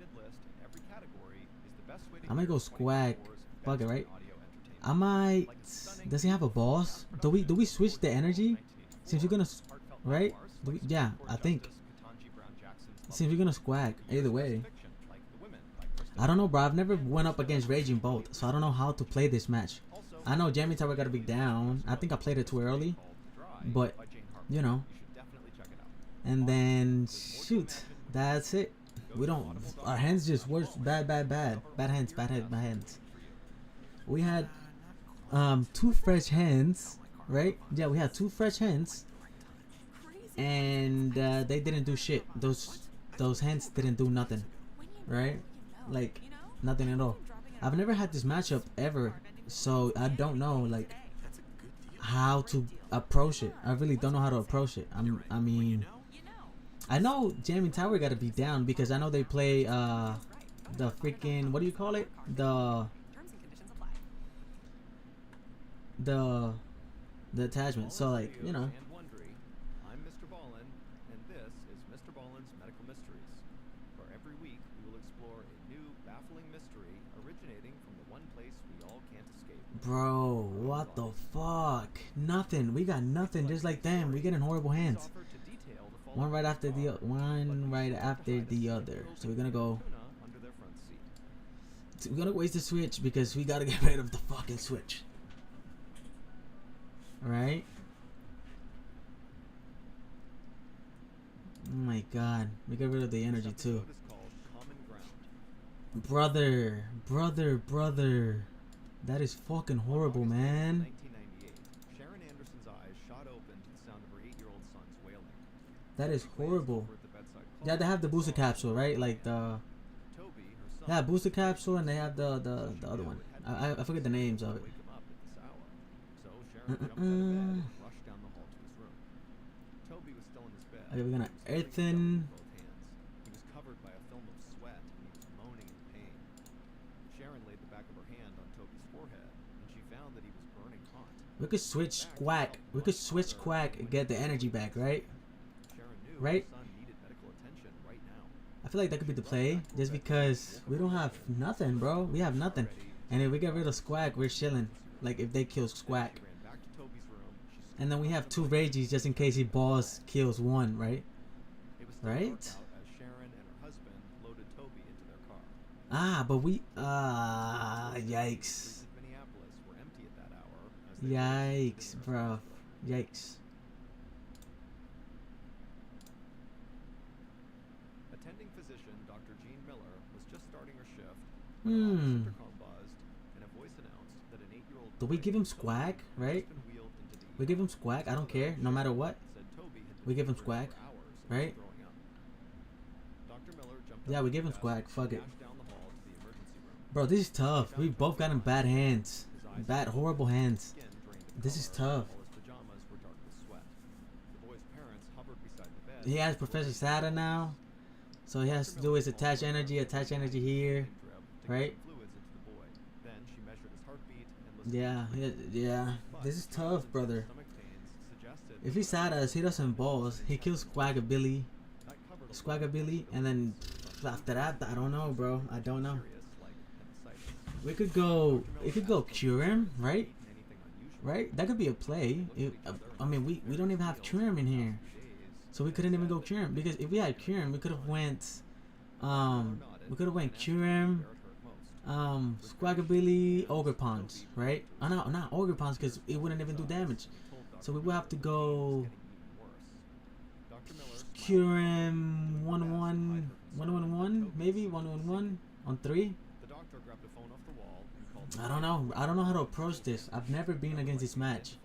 I might go squack. Fuck it, right? I might. Does he have a boss? Do we switch the energy? Since we're gonna, right? Yeah, I think. Since we're gonna squag either way. I don't know, bro. I've never went up against Raging Bolt, so I don't know how to play this match. I know Jamie Tower gotta be down. I think I played it too early, but you know. And then shoot, that's it. We don't. Our hands just worse. Bad hands. We had 2 fresh hands, right? Yeah, we had 2 fresh hands, and they didn't do shit. Those hands didn't do nothing, right? Like nothing at all. I've never had this matchup ever, so I don't know like how to approach it. I really don't know how to approach it. I mean, I know Jamie Tower got to be down because I know they play the freaking, what do you call it? The attachment. So like, you know. I'm MrBallen, and this is MrBallen's Medical Mysteries, where every week we will explore a new baffling mystery originating from the one place we all can't escape. Bro, what the fuck? Nothing. We got nothing. Just like them, we getting horrible hands. One right after the other. So we're gonna go. So we're gonna waste the switch because we gotta get rid of the fucking switch. Right? Oh my god. We got rid of the energy too. Brother. That is fucking horrible, man. Sharon Anderson's eyes shot open to the sound of her 8-year-old son's wailing. That is horrible. Yeah, they have the booster capsule, right? Like the. Yeah, booster capsule, and they have the other one. I forget the names of it. Okay, we're gonna earthen. He was covered by a film of sweat and he was moaning in pain. Sharon laid the back of her hand on Toby's forehead and she found that he was burning hot. We could switch quack. We could switch quack and get the energy back, right? Right? I feel like that could be the play, just because we don't have nothing, bro. We have nothing, and if we get rid of Squack, we're chilling. Like if they kill Squack, and then we have 2 Rages just in case he boss kills 1, right? Right? Ah, but we yikes. Yikes, bro. Yikes. Attending physician Dr. Jean Miller was just starting her shift. Buzzed, and a voice announced that an 8-year-old. Do we give him Squack, right? We give him Squack. I don't care, no matter what. We give him Squack, right? Yeah, we give him Squack. Fuck it. Bro, this is tough. We both got him bad hands. Bad, horrible hands. This is tough. He has Professor Sada now. So he has to do his attach energy here. Right? Yeah. This is tough, brother. If he Sadas, he doesn't balls. He kills Squagabilly, and then after that, I don't know, bro. I don't know. We could go. It could go cure him, right? Right? That could be a play. I mean, we don't even have cure him in here, so we couldn't even go cure him, because if we had cure him, we could have went. Cure him. Squagabilly, Ogre Punch, right? Oh, no, not Ogre Punch, because it wouldn't even do damage. So we will have to go cure him 1-1, maybe 1-1 on 3. I don't know. I don't know how to approach this. I've never been against this match.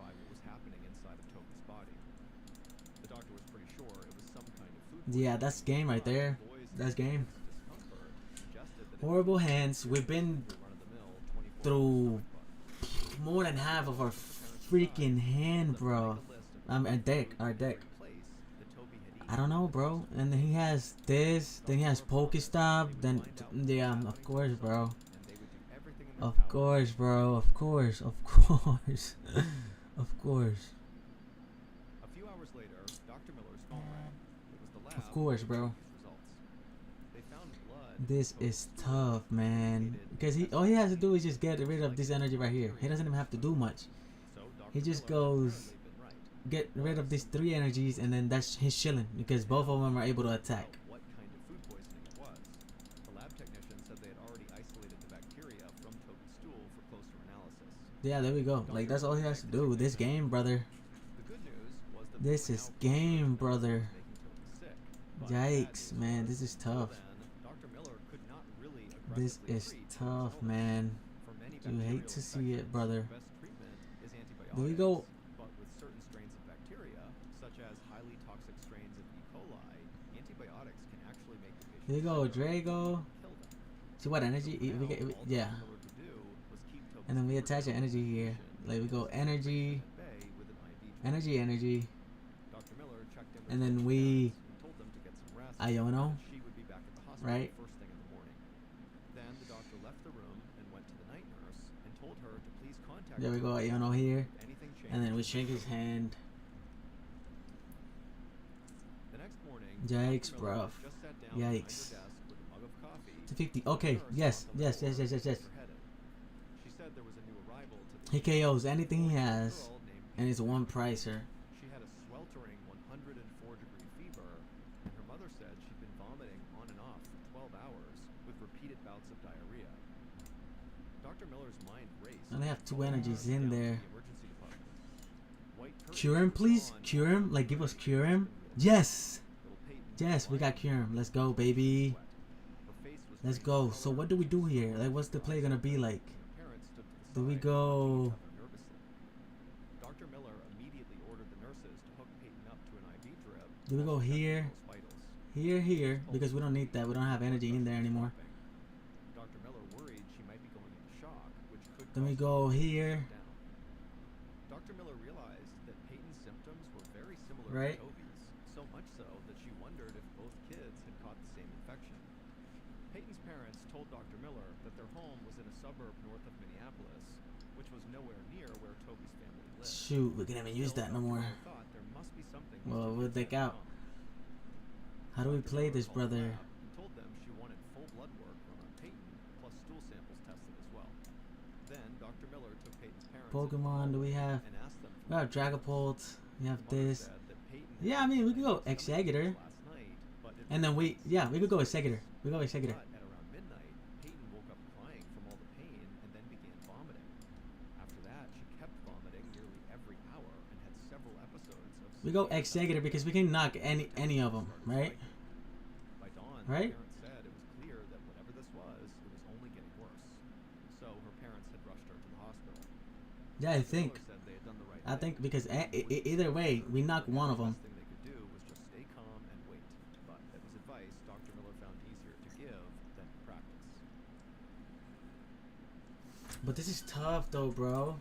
Yeah, that's game right there. That's game. Horrible hands. We've been through more than half of our freaking hand, bro. Our deck. I don't know, bro. And then he has this. Then he has Pokestop. Then, yeah, of course, bro. Of course, bro. Of course. Of course. Of course. A few hours later, Dr. Miller's phone rang. It was the lab. Of course, bro. They found blood This is tough, man. Because all he has to do is just get rid of this energy right here. He doesn't even have to do much. He just goes get rid of these 3 energies, and then he's chilling because both of them are able to attack. What kind of food poisoning it was. The lab technician said they had already isolated the bacteria from Toby's stool for closer analysis. Yeah, there we go. Like, that's all he has to do. This game, brother. The good news was that this is game, brother. Yikes, man. This is tough. Dr. Miller could not really this is tough, man. You hate to see it, brother. There we go. But with certain strains of bacteria, such as highly toxic strains of E. coli, antibiotics can actually make the patient here you go, Drago. See what energy? We get, yeah. And then we attach the energy here. Like we go energy, energy. And then we Iono, right? First thing in the morning. Then the doctor left the room and went to the night nurse and told her to please contact there we go, Iono here. And then we shake his hand. The next morning, yikes, bruv. Yikes. To 50. Okay, yes. She said there was a new arrival to the he KOs anything he has, and it's one pricer. She had a sweltering 104-degree fever, and her mother said she'd been vomiting on and off for 12 hours with repeated bouts of diarrhea. Dr. Miller's mind raced. I only have 2 energies in there. Cure him, please. Cure him. Like, give us cure him. Yes. Yes, we got cure him. Let's go, baby. Let's go. So what do we do here? Like, what's the play gonna be like? Do we go? Dr. Miller immediately ordered the nurses to hook Peyton up to an IV drip. Do we go here? Here, because we don't need that. We don't have energy in there anymore. Dr. Miller worried she might be going into shock, which could then we go here. Dr. Miller realized that Peyton's symptoms were very similar right. to Toby's, so much so that she wondered if both kids had caught the same infection. Peyton's parents told Dr. Miller that their home was in a suburb north of Minneapolis, which was nowhere near where Toby's family lived. Shoot, we can't even use that no more. There must be something well, we'll take out. How do we play this, brother? Told them she wanted full blood work run on Peyton, plus stool samples tested as well. Then Dr. Miller took Peyton's parents Pokemon, do we have? We have Dragapult. We have this. Yeah, I mean, we could go Executor. And then we could go Executor. We go Executor. At around midnight, Peyton woke up crying from all the pain and then began vomiting. After that, she kept vomiting nearly every hour and had several episodes of. We go Executor because we can knock any of them, right? By dawn, right? Her parents said it was clear that whatever this was, it was only getting worse. So her parents had rushed her to the hospital. Yeah, I think. I think because either way, we knock one of them. The best thing they could do was just stay calm and wait. But that was advice Dr. Miller found easier to give than to practice. But this is tough, though, bro.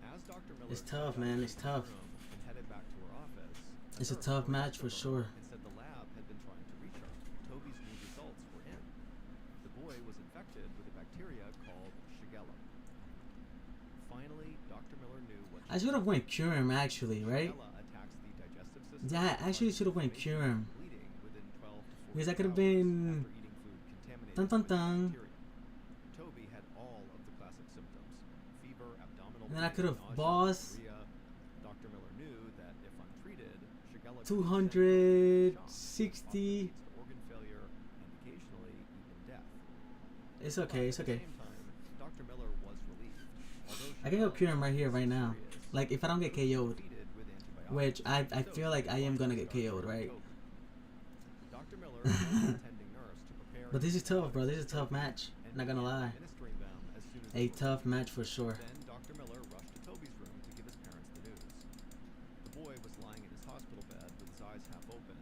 As Dr. Miller it's tough, man. It's tough. And headed back to her office, it's a tough match for sure. And said the lab had been trying to reach her. Toby's new results were in. The boy was infected with a bacteria called Shigella. Finally, Dr. Miller knew what. I should have went cure him actually, right? Yeah, I actually should have went cure him. Because that could have been. Dun dun dun. Toby had all of the classic symptoms: fever, abdominal and then I could have boss. Dr. Miller knew that if untreated, Shigella 260. Organ failure and occasionally even death. It's okay. It's okay. Dr. Miller was relieved. I can go cure him right here, right now. Like, if I don't get KO'd. Which I feel like I am gonna get KO'd, right? But this is tough, bro. This is a tough match. Not gonna lie. A tough match for sure. Then Dr. Miller rushed to Toby's room to give his parents the news. The boy was lying in his hospital bed with his eyes half open.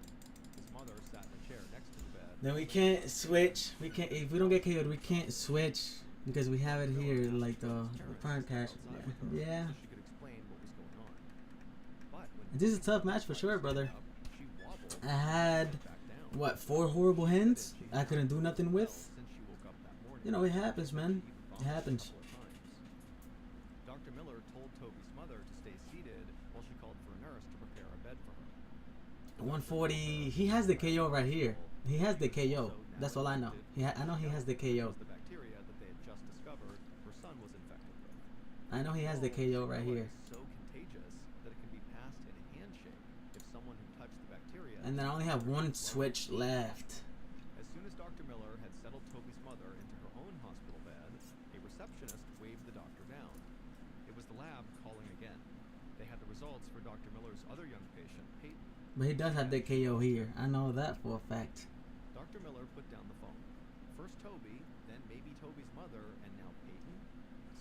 His mother sat in a chair next to the bed. Then we can't switch. We can't. If we don't get KO'd, we can't switch because we have it here, like the prime cash. Yeah. This is a tough match for sure, brother. I had, what, 4 horrible hints I couldn't do nothing with? You know, it happens, man. It happens. Dr. Miller told Toby's mother to stay seated while she called for a nurse to prepare a bed for her. 140. He has the KO right here. He has the KO. That's all I know. I know he has the KO. The bacteria that they had just discovered her son was infected with. I know he has the KO right here. So contagious that it can be passed in a handshake if someone who touched the bacteria. And then I only have one switch left. As soon as Dr. Miller had settled Toby's mother into her own hospital bed, a receptionist waved the doctor down. It was the lab calling again. They had the results for Dr. Miller's other young patient, Peyton. But he does have the KO here. I know that for a fact. Dr. Miller put down the phone. First Toby, then maybe Toby's mother, and now Peyton.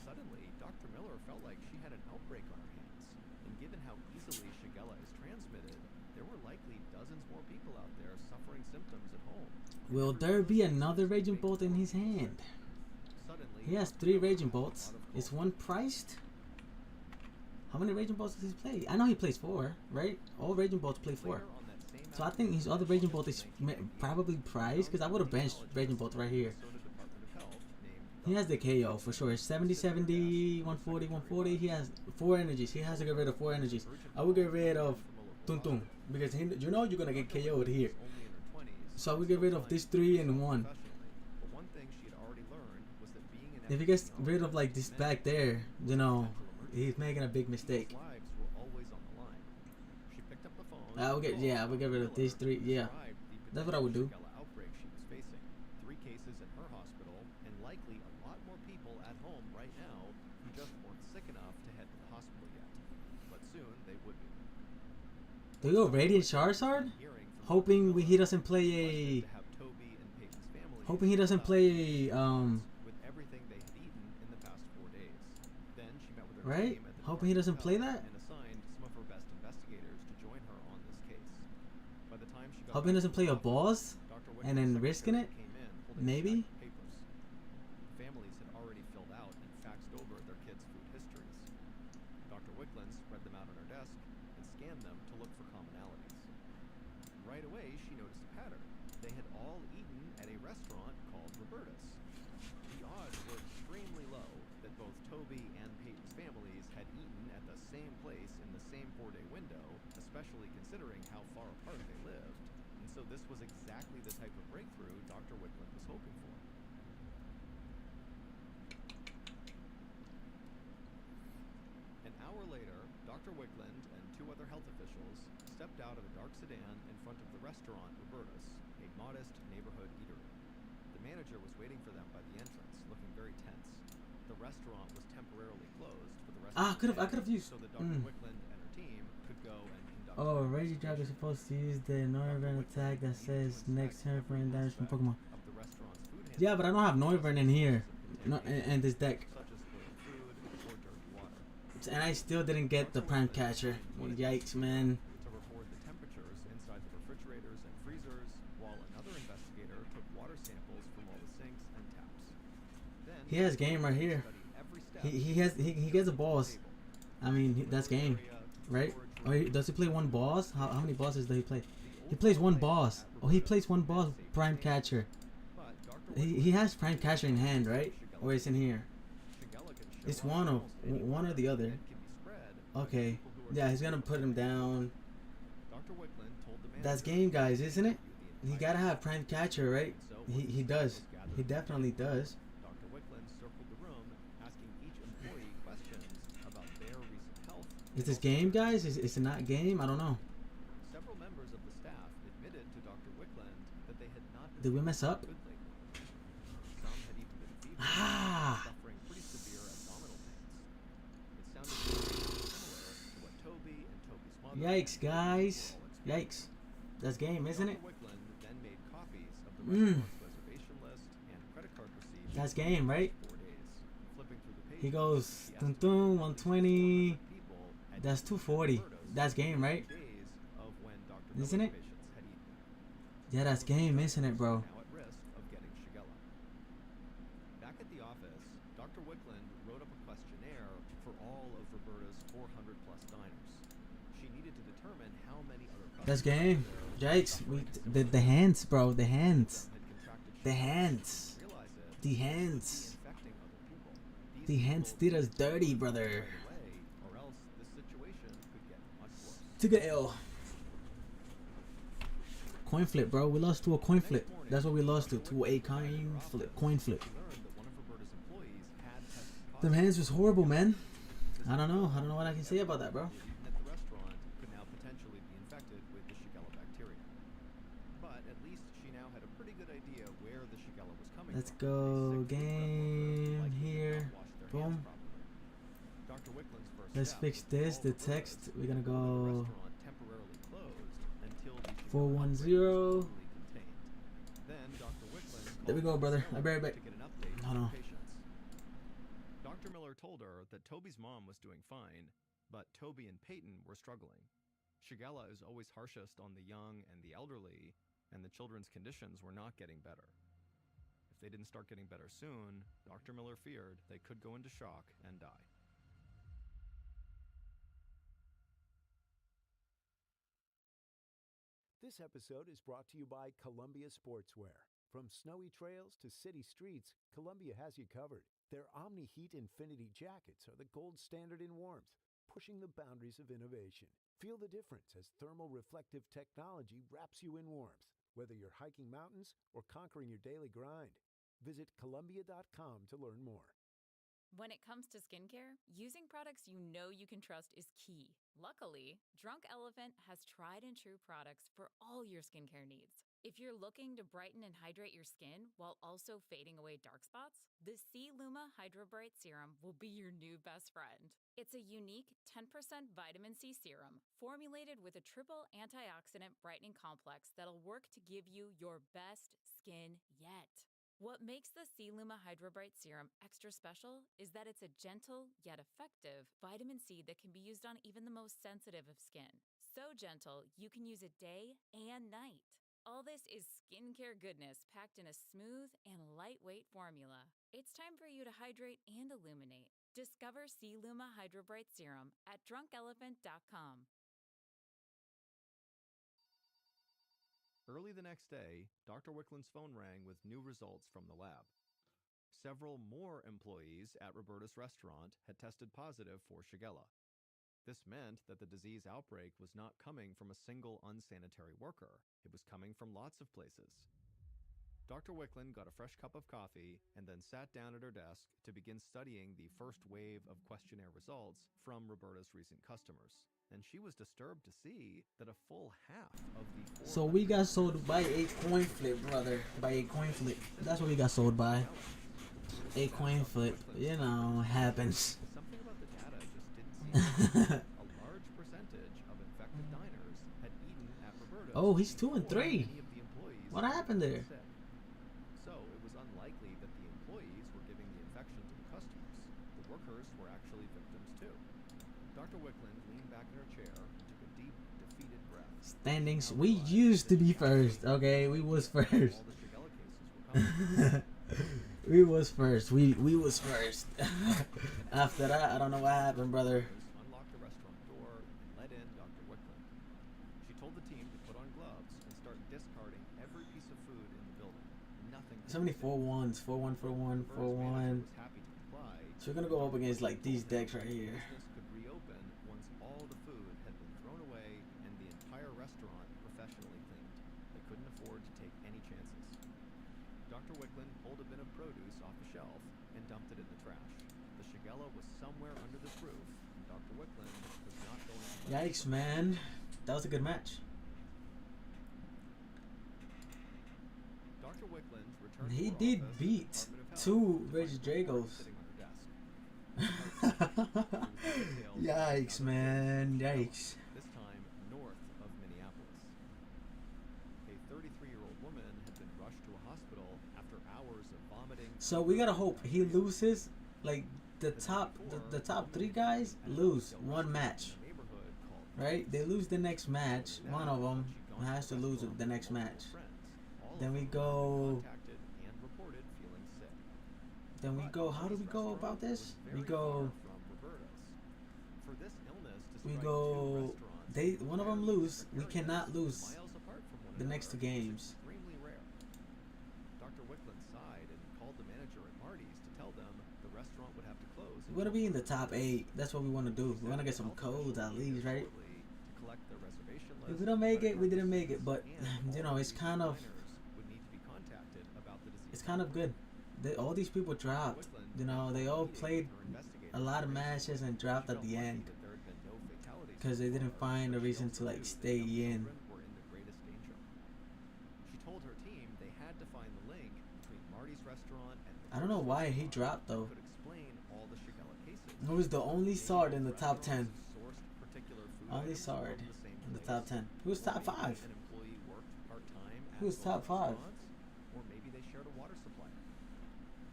Suddenly, Dr. Miller felt like she had an outbreak on her hands. And given how easily Shigella is transmitted, there were likely dozens more people out there suffering symptoms at home. Will there be another Raging Bolt in his hand? Suddenly, He has 3 Raging Bolts. Is one priced? How many Raging Bolts does he play? I know he plays 4, right? All Raging Bolts play 4. So I think his other Raging Bolt is probably priced, because I would have benched Raging Bolt right here. He has the KO for sure. 70, 70, 140, 140. He has 4 energies. He has to get rid of 4 energies. I will get rid of Tung Tung, because you know you're going to get KO'd here. So we get rid of this 3 and 1. If he gets rid of like this back there, you know, he's making a big mistake. I would get rid of these 3. Yeah, that's what I would do. Outbreak she was facing, 3 cases in her hospital, and likely a lot more people at home right now who just weren't sick enough to head to the hospital yet. But soon they would be. Do we go Radiant Charizard? Hoping he doesn't play a. Hoping he doesn't play with everything they had eaten in the past 4 days. Then she met with her right? team at the Hoping he doesn't play that. and assigned some of her best investigators to join her on this case. By the time she got Hoping he doesn't play a boss and then risking it. Maybe. Papers. Families had already filled out and faxed over their kids' food histories. Dr. Wickland spread them out on her desk and scanned them to look for commonalities. Right away, she noticed a pattern. They had all eaten at a restaurant called Roberta's. The odds were extremely low that both Toby and Peyton's families had eaten at the same place in the same 4-day window, especially considering how far apart they lived. And so this was exactly the type of breakthrough Dr. Wickland was hoping for. An hour later, Dr. Wickland and 2 other health officials stepped out of a dark sedan in front of the restaurant Roberta's, a modest neighborhood eatery. The manager was waiting for them by the entrance, looking very tense. The restaurant was temporarily closed for the rest of the day, I could have used. so that Dr. Wickland and her team could go and conduct. Oh, Raging Dragon is supposed to use the Noivern attack that says next turn for any damage from Pokemon. Of the restaurant's food Yeah, but I don't have Noivern in here, in this deck, such as spoiled food or dirty water. and I still didn't get the Prime Catcher. Yikes, man. To record the temperatures inside the refrigerators and freezers, while another investigator took water samples from all the sinks and taps. Then He has game right here. studied every step He gets a boss. I mean, that's game, right? Or does he play one boss? How many bosses does he play? He plays one boss. Oh, he plays one boss. Prime Catcher. He has Prime Catcher in hand, right? Or it's in here. It's one or the other. Okay. Yeah, he's gonna put him down. That's game, guys, isn't it? He gotta have Prime Catcher, right? He does. He definitely does. Dr. Wickland circled the room, asking each employee questions about their recent health. Is this game, guys? Is it not game? I don't know. Several members of the staff admitted to Dr. Wickland that they had not been Did we mess up? good lately. Some had even been feverish, Ah! suffering pretty severe abdominal pains. It sounded similar to what Toby and Toby's mother. Yikes, guys. Yikes. That's game, isn't it? Dr. Wickland then made copies of the restaurant's reservation list and credit card receipts. That's game, right? 4 days. Flipping through the pages, He goes he dun estimated dun, that 120. 400 people had That's eaten at 240. Roberta's That's game, right? days of when Dr. Isn't Miller's it? patients had eaten. Yeah, that's game, isn't it, bro? Now at risk of getting Shigella. Back at the office, Dr. Wickland wrote up a questionnaire for all of Roberta's 400 plus diners. She needed to determine how many other That's customers game. Yikes. The hands, bro. The hands. had contracted The Shigella. hands. Realize it, The hands. infecting other people. These The hands people did us dirty, brother. away, or else this situation could get much worse. Took an L. Coin flip, bro. We lost to a coin flip. That's what we lost to a coin flip. Coin flip. Them hands was horrible, man. I don't know what I can say about that, bro. At the restaurant could now potentially be infected with the Shigella bacteria. But at least she now had a pretty good idea where the Shigella was coming Let's from. go game here. Boom. Dr. Wickland's first Let's fix this. The text. We're gonna go 410. There we go, brother. I'll be right back. Hold on. Dr. Miller told her that Toby's mom was doing fine, but Toby and Peyton were struggling. Shigella is always harshest on the young and the elderly, and the children's conditions were not getting better. If they didn't start getting better soon, Dr. Miller feared they could go into shock and die. This episode is brought to you by Columbia Sportswear. From snowy trails to city streets, Columbia has you covered. Their Omni Heat Infinity jackets are the gold standard in warmth, pushing the boundaries of innovation. Feel the difference as thermal reflective technology wraps you in warmth, whether you're hiking mountains or conquering your daily grind. Visit Columbia.com to learn more. When it comes to skincare, using products you know you can trust is key. Luckily, Drunk Elephant has tried and true products for all your skincare needs. If you're looking to brighten and hydrate your skin while also fading away dark spots, the C Luma Hydro Bright Serum will be your new best friend. It's a unique 10% vitamin C serum formulated with a triple antioxidant brightening complex that'll work to give you your best skin yet. What makes the C Luma Hydro Bright Serum extra special is that it's a gentle yet effective vitamin C that can be used on even the most sensitive of skin. So gentle, you can use it day and night. All this is skincare goodness packed in a smooth and lightweight formula. It's time for you to hydrate and illuminate. Discover C Luma Hydro Bright Serum at drunkelephant.com. Early the next day, Dr. Wickland's phone rang with new results from the lab. Several more employees at Roberta's restaurant had tested positive for Shigella. This meant that the disease outbreak was not coming from a single unsanitary worker. It was coming from lots of places. Dr. Wickland got a fresh cup of coffee and then sat down at her desk to begin studying the first wave of questionnaire results from Roberta's recent customers. And she was disturbed to see that a full half of the... So we got sold by a coin flip, brother. By a coin flip. That's what we got sold by. A coin flip. You know, happens. Something about the data just didn't seem right. A large percentage of infected diners had eaten at Roberta's. Oh, he's 2 and 3. What happened there? So it was unlikely that the employees were giving the infection to the customers. The workers were actually victims too. Dr. Wickland leaned back in her chair and took a deep, defeated breath. Standings. We used to be first. Okay, we was first. We was first. We was first. After that, I don't know what happened, brother. Unlocked the restaurant door and let in Dr. Wickland. She told the team to put on gloves and start discarding every piece of food in the building. Nothing. So many 4-1s. 4-1, 4-1, 4-1. So we're gonna go up against like these decks right here. Business could reopen once all the food had been thrown away and the entire restaurant professionally cleaned. They couldn't afford to take any chances. Dr. Wickland pulled a bin of produce off the shelf and dumped it in the trash. The Shigella was somewhere under this roof, and Dr. Wickland was not going to... Yikes, man. That was a good match. Dr. Wickland returned He to her did office, beat Department of 2 Health, Rage Dragos. sitting on her desk. Yikes, man. Yikes. This time north of Minneapolis. A 33-year-old woman had been rushed to a hospital after hours of vomiting. So we gotta hope he loses. Like the top 3 guys lose one match, right? They lose the next match. One of them has to lose the next match. Then we go. Then we go. How do we go about this? We go. We go. They one of them lose. We cannot lose the next 2 games. Dr. Wickland sighed and called the manager at Marty's to tell them the restaurant would have to close. We want to be in the top 8. That's what we want to do. We want to get some codes at least, right? If we don't make it, we didn't make it. But you know, it's kind of good. All these people dropped. You know, they all played a lot of matches and dropped at the end because they didn't find a reason to like stay in. She told her team they had to find the link between Marty's restaurant and I don't know why he dropped though. Who was the only sword in the top 10? Only sword in the top 10. Who was top 5? Who was top 5? Or maybe they shared a water supply.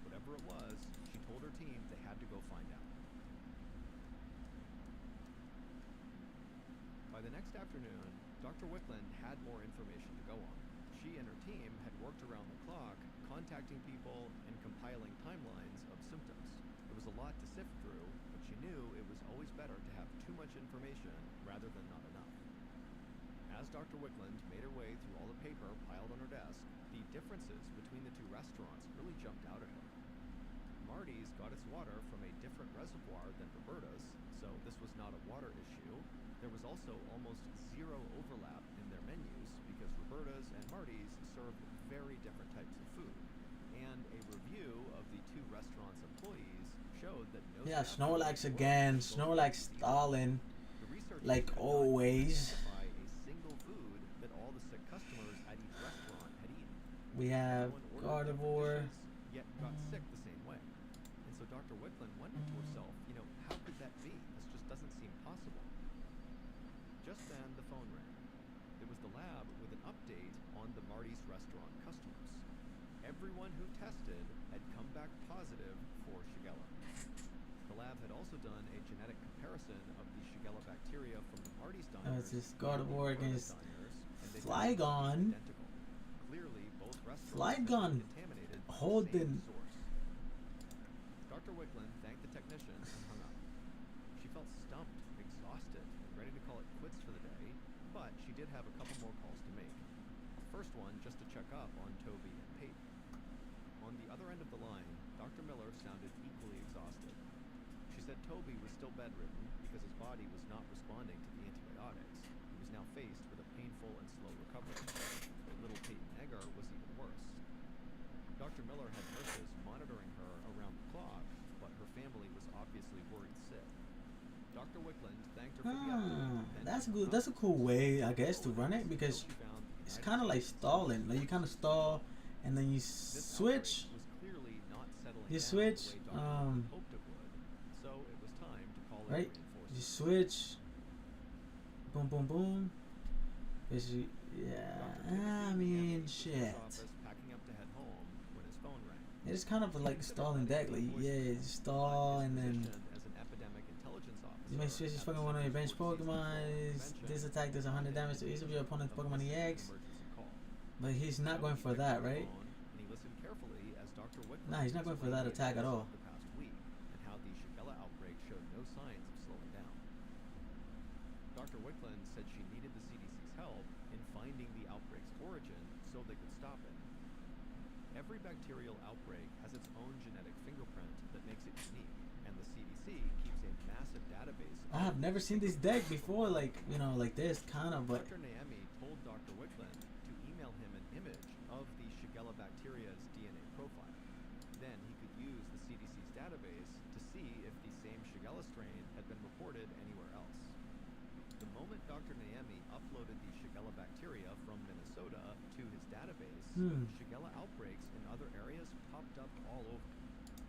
Whatever it was, she told her team they had to go find out. By the next afternoon, Dr. Wickland had more information to go on. She and her team had worked around the clock, contacting people and compiling timelines of symptoms. There was a lot to sift through, but she knew it was always better to have too much information rather than not enough. As Dr. Wickland made her way through all the paper piled on her desk, the differences between the two restaurants really jumped out at her. Marty's got its water from a different reservoir than Roberta's, so this was not a water issue. There was also almost zero overlap in their menus because Roberta's and Marty's served very different types of food. And a review of the two restaurants' employees showed that no Snorlax again. Snorlax stalling, like always. We have carnivore. Yet got sick the same way. And so Dr. Wickland wondered to herself, you know, how could that be? This just doesn't seem possible. Just then the phone rang. It was the lab with an update on the Marty's restaurant customers. Everyone who tested had come back positive for Shigella. The lab had also done a genetic comparison of the Shigella bacteria from the Marty's diners. It's this carnivore against Flygon. Flygon holding. Dr. Wickland thanked the technician and hung up. She felt stumped, exhausted, and ready to call it quits for the day, but she did have a couple more calls to make. The first one just to check up on Toby and Peyton. On the other end of the line, Dr. Miller sounded equally exhausted. She said Toby was still bedridden because his body was not responding to the antibiotics. He was now faced with a painful and slow recovery. But little Peyton Egger was even worse. Dr. Miller had nurses monitoring her around the clock, but her family was obviously worried sick. Dr. Wickland thanked her for the update. That's good. That's a cool way, I guess, to run it because it's kind of like stalling. Like you kind of stall, and then you switch. You switch. Right. You switch. Boom, boom, boom. Basically, yeah. I mean, shit. It's kind of like stalling deck. Like, yeah, you stall and then you may switch this fucking one of your bench Pokemon. This attack does 100 damage to each of your opponent's Pokemon EX. But he's not going for that, right? Nah, he's not going for that attack at all. Dr. Wickland said she needed the CDC's help in finding the outbreak's origin so they could stop it. Every bacterial outbreak has its own genetic fingerprint that makes it unique, and the CDC keeps a massive database. I have never seen this deck before, like, you know, like this, kind of, but... Dr. Naomi told Dr. Wickland to email him an image of the Shigella bacteria's DNA profile. Then he could use the CDC's database to see if the same Shigella strain had been reported anywhere else. The moment Dr. Naomi uploaded the Shigella bacteria from Minnesota to his database, Shigella outbreaks in other areas popped up all over.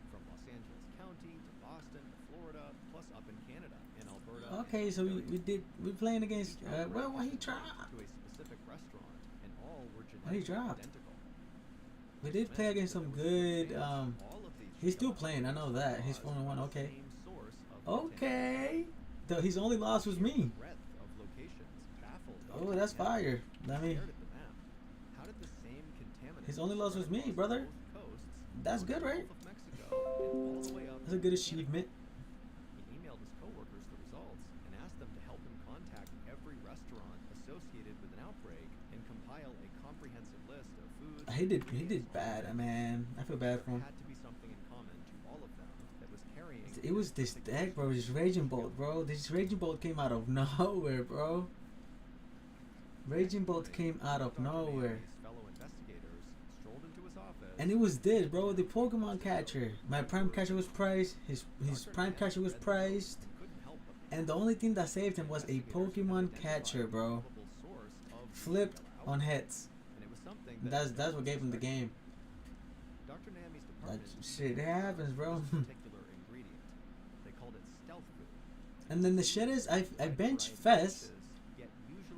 From Los Angeles County to Boston to Florida, plus up in Canada, in Alberta. Okay, so we playing against, well, why he dropped? To a specific restaurant, and all were He dropped. We did play against some good, he's still playing, I know that. He's 4-1, okay. Okay. His only loss was me. Oh, that's fire. I mean, his only loss was me, brother. That's good, right? That's a good achievement. He emailed his coworkers the results and asked them to help him contact every restaurant associated with an outbreak and compile a comprehensive list of foods. He did bad, man. I feel bad for him. Had to be something in common to all of them that was carrying. It was this deck, bro. This Raging Bolt, bro. This Raging Bolt came out of nowhere, bro. Raging Bolt came out of nowhere. Fellow investigators strolled into his office. And it was this, bro, the Pokemon catcher. My prime catcher was priced. His prime catcher was priced. And the only thing that saved him was a Pokemon catcher, bro. Flipped on heads. That's what gave him the game. Dr. Nami's Like, department shit, it happens, bro. particular ingredient. They called it stealth food. And then the shit is, I bench Fez,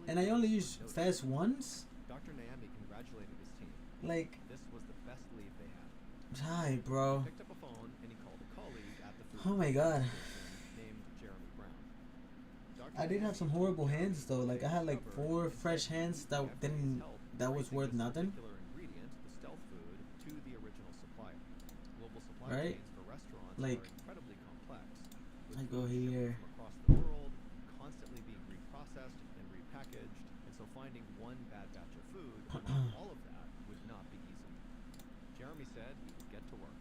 and I only use Fez once. Dr. Nami congratulated his team. Like, This was the best lead they had. hi, bro. He picked up a phone and he called a colleague at the food Oh my god. named Jeremy Brown. Dr. I did have some horrible hands though. Like I had like 4 fresh hands that was worth nothing. Particular ingredient, the stealth food, to the original supplier. Global supply Right? chains for restaurants Like, are incredibly complex. with I go food shipped here. from across the world, constantly being reprocessed and repackaged, and so finding one bad batch of food among all of that would not be easy. Jeremy said he would get to work.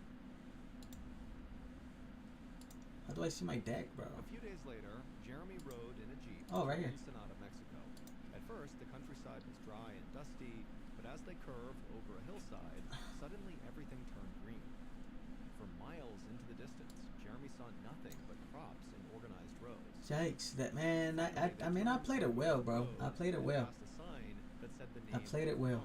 How do I see my deck, bro? A few days later, Jeremy rode in a Jeep Oh, right to here. Ensenada, Mexico. At first, the countryside was dry and dusty, but as they curved over a hillside, suddenly everything turned green. For miles into the distance, Jeremy saw nothing but crops in organized rows. Yikes, that man. I mean, I played it well, bro. I played it well. Past a sign that said the I name played of it the well.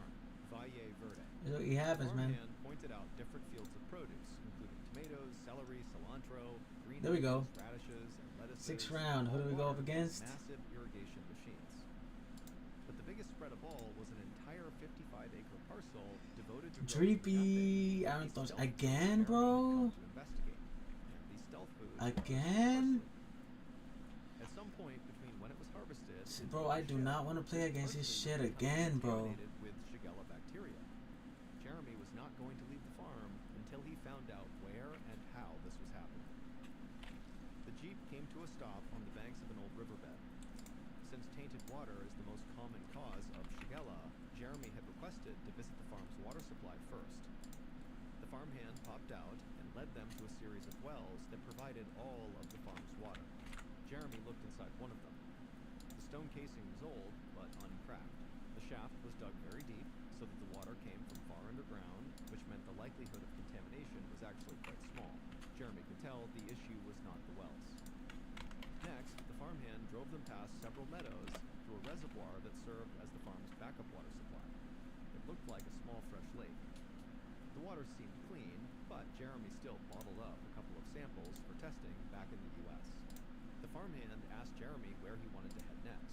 farm, Valle Verde. That's what it happens, The man. farmhand pointed out different fields of produce, including tomatoes, celery, cilantro, green There we go. onions, radishes, and lettuces. 6th round. Who do we go up all against? Massive irrigation machines. But the biggest spread of all was an entire 55-acre parcel devoted to Dreepy Aaron Thorns again, bro. to investigate. And these stealth foods Again? at some point between when it was harvested and Bro, I do not want to play against this shit again, bro. contaminated with Shigella bacteria. Jeremy was not going to leave the farm until he found out where and how this was happening. The Jeep came to a stop on the banks of an old riverbed. Since tainted water is the most common cause of Shigella, Jeremy had requested to visit the farm's water supply first. The farmhand popped out and led them to a series of wells that provided all of the farm's water. Jeremy looked inside one of them. The stone casing was old, but uncracked. The shaft was dug very deep, so that the water came from far underground, which meant the likelihood of contamination was actually quite small. Jeremy could tell the issue was not the wells. Next, the farmhand drove them past several meadows to a reservoir that served as the farm's backup water supply. It looked like a small fresh lake. The water seemed clean, but Jeremy still bottled up a couple of samples for testing back in the U.S. The farmhand asked Jeremy where he wanted to head next.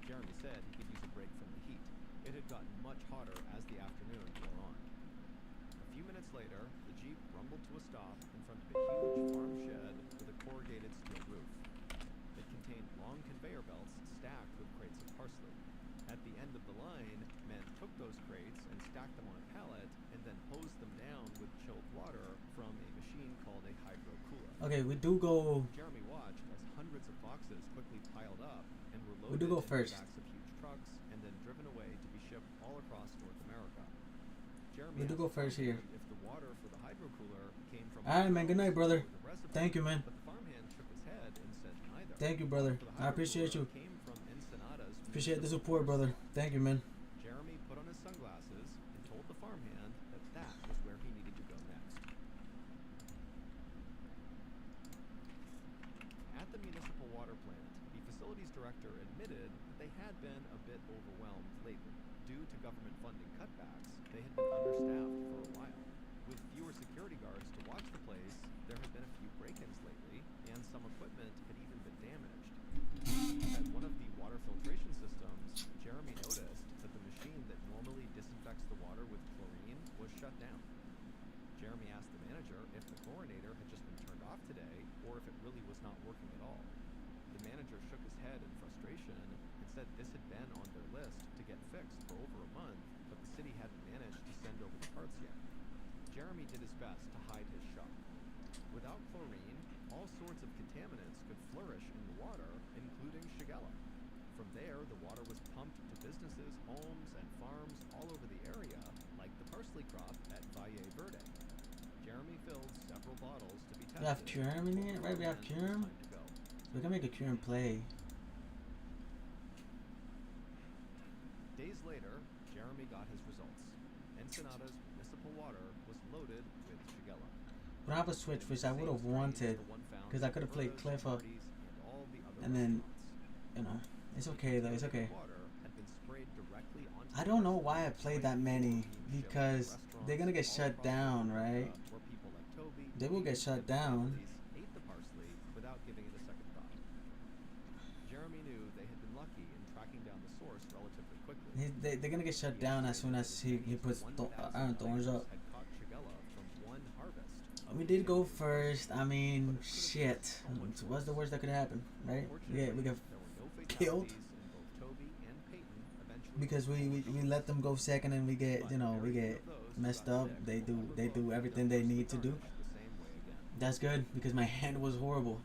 Jeremy said he could use a break from the heat. It had gotten much hotter as the afternoon wore on. A few minutes later, the Jeep rumbled to a stop in front of a huge farm shed with a corrugated steel roof. It contained long conveyor belts stacked with crates of parsley. At the end of the line, men took those crates and stacked them on a pallet and then hosed them down with chilled water from a machine called a hydro cooler. Okay, we do go. Jeremy watched as hundreds of boxes quickly piled up and were loaded We do go into first. the backs of huge trucks and then driven away to be shipped all across North America. Jeremy We do go asked the first here. farmhand if the water for the hydro cooler came from Alright, man. Good night, brother. the reservoir, Thank you, man. but the farmhand shook his head and said neither. Thank you, brother. For the I hydro appreciate cooler you. came from Ensenada's Appreciate the municipal support, water brother. supply. Thank you, man. Jeremy put on his sunglasses and told the farmhand that that was where he needed to go next. At the municipal water plant, the facilities director admitted that they had been a bit overwhelmed lately. Due to government funding cutbacks, they had been understaffed for a while. With fewer security guards to watch the place, there had been a few break-ins lately, and some equipment had even been damaged. At one of the water filtration systems, Jeremy noticed that the machine that normally disinfects the water with chlorine was shut down. Jeremy asked the manager if the chlorinator had just been turned off today, or if it really was not working at all. The manager shook his head in frustration and said this had been on their list to get fixed for over a month, but the city hadn't managed to send over the parts yet. Jeremy did his best to hide his shock. Without chlorine, all sorts of contaminants could flourish in the water, including Shigella. From there, the water was pumped to businesses, homes, and farms all over the area, like the parsley crop at Valle Verde. Jeremy filled several bottles to be tested. We have Curum in it, right? We have Curum. Time to go. So we can make a Curum play. Jeremy got his results. Ensenada's municipal water was loaded with Shigella. But I have a switch, which I would have wanted, because I could have played Cliff up, and then, you know, it's okay though, it's okay. I don't know why I played that many, because they're gonna get shut down, right? They will get shut down. Ate the parsley without giving it a second thought. Jeremy knew they had been lucky in tracking down the source relatively quickly. They're gonna get shut down as soon as he puts iron thorns up. We did go first. I mean, shit. So what's the worst that could happen, right? Yeah, we got killed because we let them go second, and we get, you know, we get messed up. They do everything they need to do. That's good, because my hand was horrible.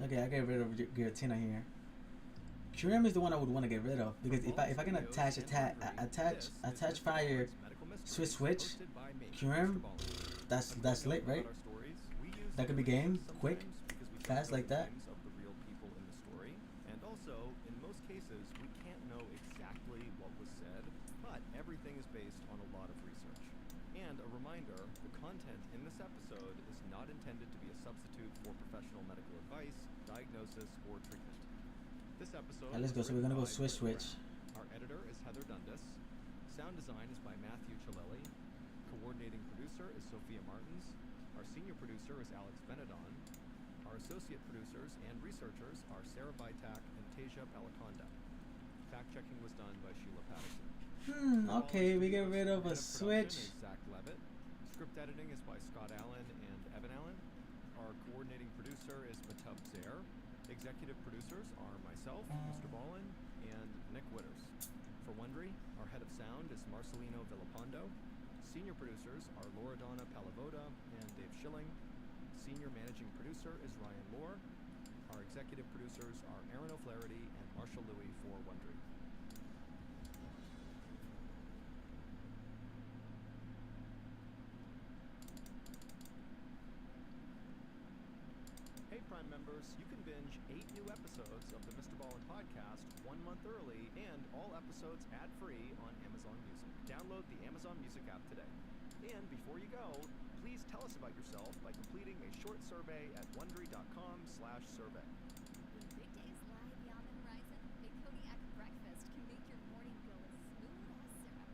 Okay, I get rid of Giratina here. Kurim is the one I would want to get rid of, because if I can attach fire, switch, Kurim, that's lit, right? That could be game, quick, fast like that. And also, in most cases, we can't know exactly what was said, but everything is based on a lot of research. And a reminder, the content in this episode is not intended to be a substitute for professional medical advice, diagnosis, or treatment. This episode. Let's go. So we're gonna go switch. Our editor is Heather Dundas. Sound design is by Matthew Chaleli. Coordinating producer is Sophia Martins. Our senior producer is Alex Benedon. Our associate producers and researchers are Sarah Bytack and Tasia Palaconda. Fact checking was done by Sheila Patterson. Okay, we get rid of a switch. Zach Levitt. Script editing is by Scott Allen and Evan Allen. Our coordinating producer is Matub Zaire. Executive producers are myself, MrBallen, and Nick Witters. For Wondery, our head of sound is Marcelino Villapando. Senior producers are Loredana Palavoda and Dave Schilling. Senior managing producer is Ryan Lohr. Our executive producers are Aaron O'Flaherty and Marshall Louis for Wondery. Hey Prime members, you can binge 8 new episodes of the MrBallen podcast 1 month early and all episodes ad-free on Amazon Music. Download the Amazon Music app today. And before you go, please tell us about yourself by completing a short survey at wondery.com/survey. When big days lie beyond the horizon, a Kodiak breakfast can make your morning go as smooth as syrup.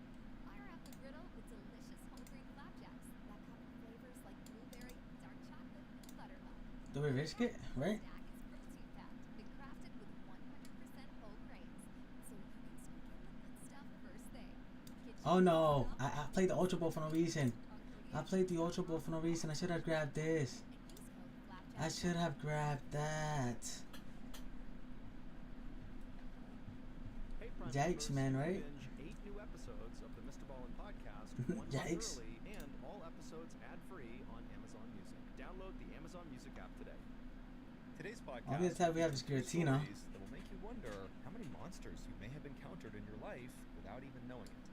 Fire up the griddle with delicious whole grain flapjacks that come in flavors like blueberry, dark chocolate, and buttermilk. Do we risk it, right? Stack is protein packed and crafted with 100% whole grains, so you can sneak in the good stuff first thing. Oh no, I played the Ultra Ball for no reason. I played the Ultra Ball for no reason. I should have grabbed this. I should have grabbed that. Yikes, man, right? Binge 8 new episodes of the MrBallen podcast 1 month Yikes. early and all episodes ad-free on Amazon Music. Download the Amazon Music app today. Today's podcast Only the time we have is Giratina. that will make you wonder how many monsters you may have encountered in your life without even knowing it.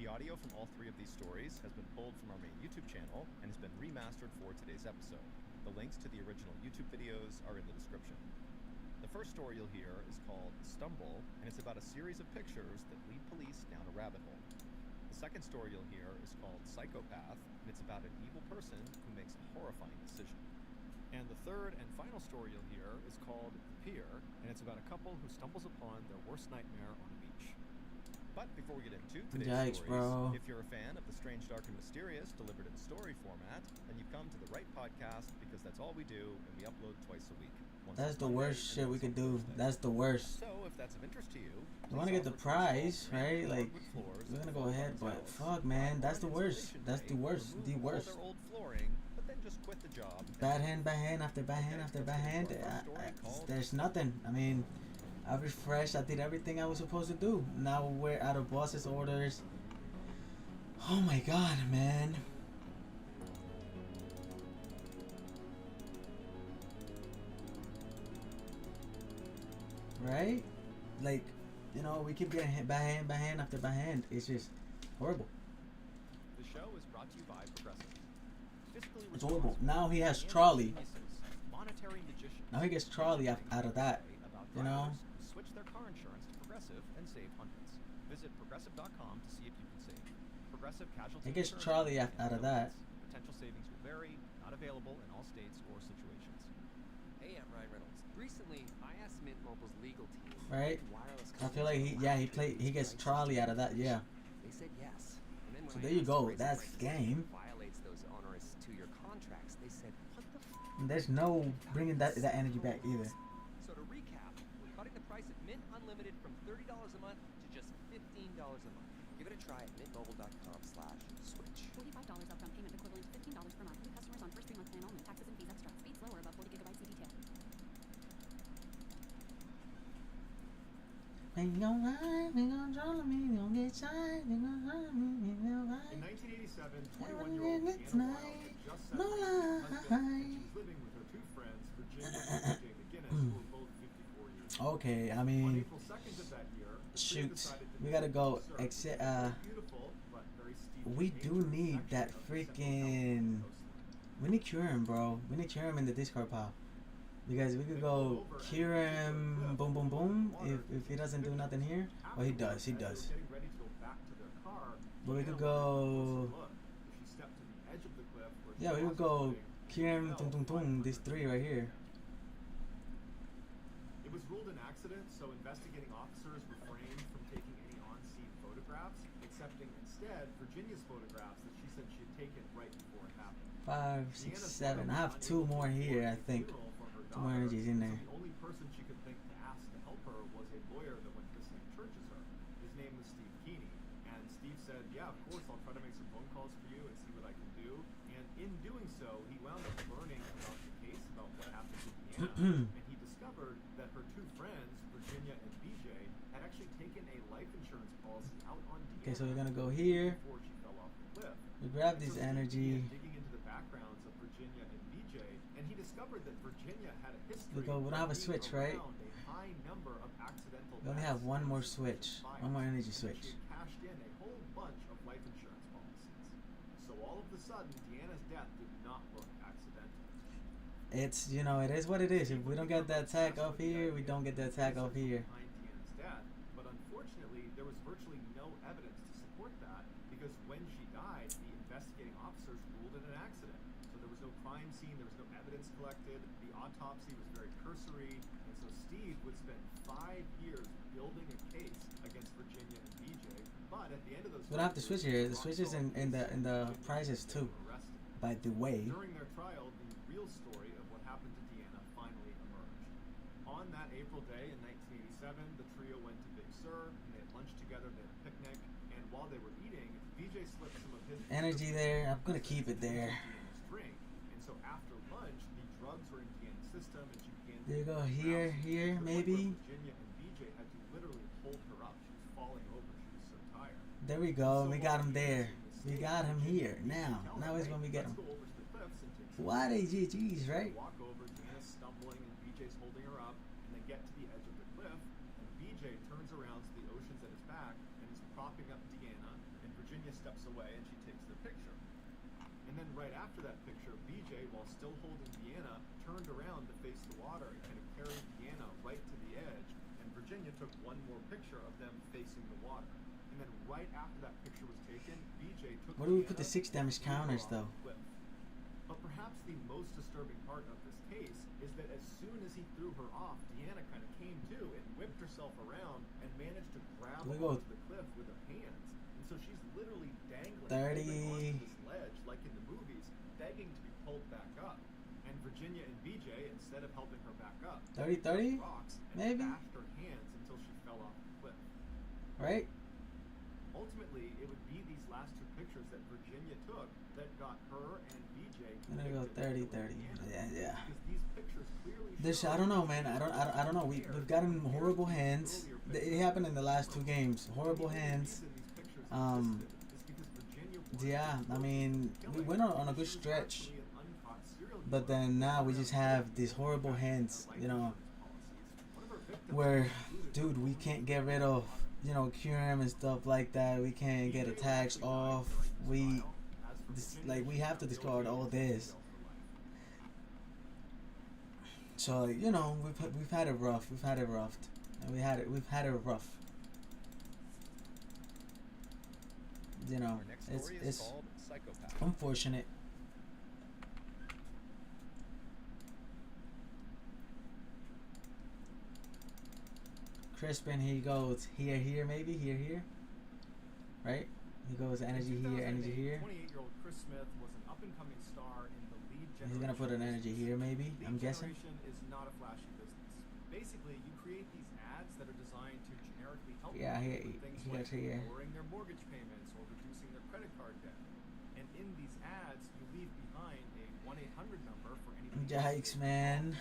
The audio from all 3 of these stories has been pulled from our main YouTube channel and has been remastered for today's episode. The links to the original YouTube videos are in the description. The first story you'll hear is called Stumble, and it's about a series of pictures that lead police down a rabbit hole. The second story you'll hear is called Psychopath, and it's about an evil person who makes a horrifying decision. And the third and final story you'll hear is called The Pier, and it's about a couple who stumbles upon their worst nightmare on a beach. But before we get into today's Yikes, stories, bro. if you're a fan of the strange, dark, and mysterious delivered in story format, then you've come to the right podcast, because that's all we do, and we upload twice a week. That's the worst shit we could do. That's the worst. So if that's of interest to you, You want to get the prize, right? Like, we're gonna go ahead, but fuck, man, that's the worst. That's the worst. The worst. their old flooring, but then just quit the job. Bad hand after bad hand after bad hand. There's nothing. I mean, I refreshed. I did everything I was supposed to do. Now we're out of boss's orders. Oh my god, man. Right? Like, you know, we keep getting hit bad hand after bad hand. It's just horrible. The show is brought to you by Progressive. Fiscally It's horrible. Now he has Charlie. monetary magicians. Now he gets Charlie out of that. You know? Switch their car insurance to Progressive and save hundreds. Visit progressive.com to see if you can save. Progressive Casualty It gets Insurance Charlie Company out of and that. affiliates. Potential savings will vary, not available in all states or situations. Hey, I'm Ryan Reynolds. Recently, I asked Mint Mobile's legal team. Right? Wireless I feel like he gets Charlie out of that, yeah. They said yes. And then when So I there you asked go, to raise the that's prices game. violates those onerous 2-year contracts, they said, what the f? And there's no bringing that energy back either. So to recap, we're cutting the price of Mint Unlimited from $30 a month to just $15 a month. Give it a try at mintmobile.com/switch. $45 upfront payment equivalent to $15 per month. New customers on first 3-month plan only. Taxes and fees extra. Speed slower above 40 gigabytes per detail. We gon' ride, we gon' draw me, we gon' get shy, we gon' draw me, we gon' ride. In 1987, Every 21-year-old minute Deanna Wild tonight, had just no separated from her husband, lie. and she was living with her two friends, Virginia and BJ McGinnis, who were both 54 years old. Okay, I On mean, April 2nd of that year, the trio shoot, decided to we gotta go, surf except, a beautiful but very steep we and do dangerous need section that of the Central freaking, California coastline. we need Curum, bro. We need Curum in the Discord pile. Because we could go Curum, boom, boom, boom, if he doesn't do nothing here. Oh, he does, he does. But we could go, yeah, we could go Curum, tung, tung, tung, these three right here. It was ruled an accident, so investigating officers refrained from taking any on-scene photographs, accepting instead Virginia's photographs that she said she had taken right before it happened. 5, 6, 7. I have 2 more here, I think. 2 more energies in there. The only person she could think to ask to help her was a lawyer that went to the same church as her. His name was Steve Keeney, and Steve said, "Yeah, of course, I'll try to make some phone calls for you and see what I can do." And in doing so, he wound up learning about the case, about what happened to Deanna, and he discovered that her two friends, Virginia and BJ, had actually taken a life insurance policy out on Deanna. Okay, so we're gonna go here. Before she fell off the cliff. We grab this energy. Digging into the backgrounds of Virginia and BJ, and he discovered that Virginia had a history. We don't have a switch, right? A high number of accidental We only have one more switch. One more energy switch. She had cashed in a whole bunch of life insurance policies. So all of a sudden, Deanna's death did not look accidental. It's, you know, it is what it is. If we don't get that attack off here, we don't get the attack off here. Behind Deanna's death, but unfortunately, there was virtually no evidence to support that because when she died, the investigating officers ruled it an accident. So there was no crime scene, there was no evidence collected. The autopsy was very cursory, and so Steve would spend 5 years building a case against Virginia and BJ. But at the end of those, We don't have to switch here. The switch is in the prizes too. By the way. During their trial, the real story of what happened to Deanna finally emerged. On that April day in 1987, the trio went to Big Sur, and they had lunch together, they had a picnic, and while they were eating, BJ slipped some of his Energy there. I'm gonna keep it there. Deanna's drink, and so after lunch, the drugs were in Deanna's system, and she began There you go. to Here, here, maybe. Virginia and BJ had to literally hold her up. She was falling over. She was so tired. There we go. We got him there. We got him here. Now is when we get him. What a GG's, right? Walk over, Deanna's stumbling, and BJ's holding her up, and they get to the edge of the cliff, and BJ turns around to the oceans at his back and is propping up Deanna, and Virginia steps away and she takes the picture. And then right after that picture, BJ, while still holding Deanna, turned around to face the water and kind of carried Deanna right to the edge, and Virginia took one more picture of them facing the water. And then right after that picture was taken, BJ took Where do we put Deanna the 6 damage counters though? But perhaps the most disturbing part of this case is that as soon as he threw her off, Deanna kind of came to and whipped herself around and managed to grab onto the cliff with her hands. And so she's literally dangling 30 onto this ledge like in the movies, begging to be pulled back up. And Virginia and BJ, instead of helping her back up, 30, rocks and maybe? bashed her hands until she fell off the cliff. Right? Ultimately, it would be these last 2 pictures that Virginia took that got her and BJ I'm gonna go 30. Yeah. because these pictures clearly This I don't know, man. I don't know. We've gotten horrible hands. It happened in the last 2 games. Horrible hands. Yeah. I mean, we went on a good stretch, but then now we just have these horrible hands. You know, where, dude, we can't get rid of, you know, Curum and stuff like that. We can't get attacks off. We have to discard all this. So, you know, we've had it rough. We've had it roughed. and we've had it rough. You know, it's unfortunate. Crispin, he goes here, maybe here, right? He goes energy here, energy here. 28-year-old Chris Smith was an up-and-coming star in the lead generation. He's gonna put an energy here, maybe. I'm guessing. Lead generation is not a flashy business. Basically, you create these ads that are designed to generically help people with things like lowering their mortgage payments or reducing their credit card debt. And in these ads, you leave behind a 1-800 number for anybody. Yikes, man.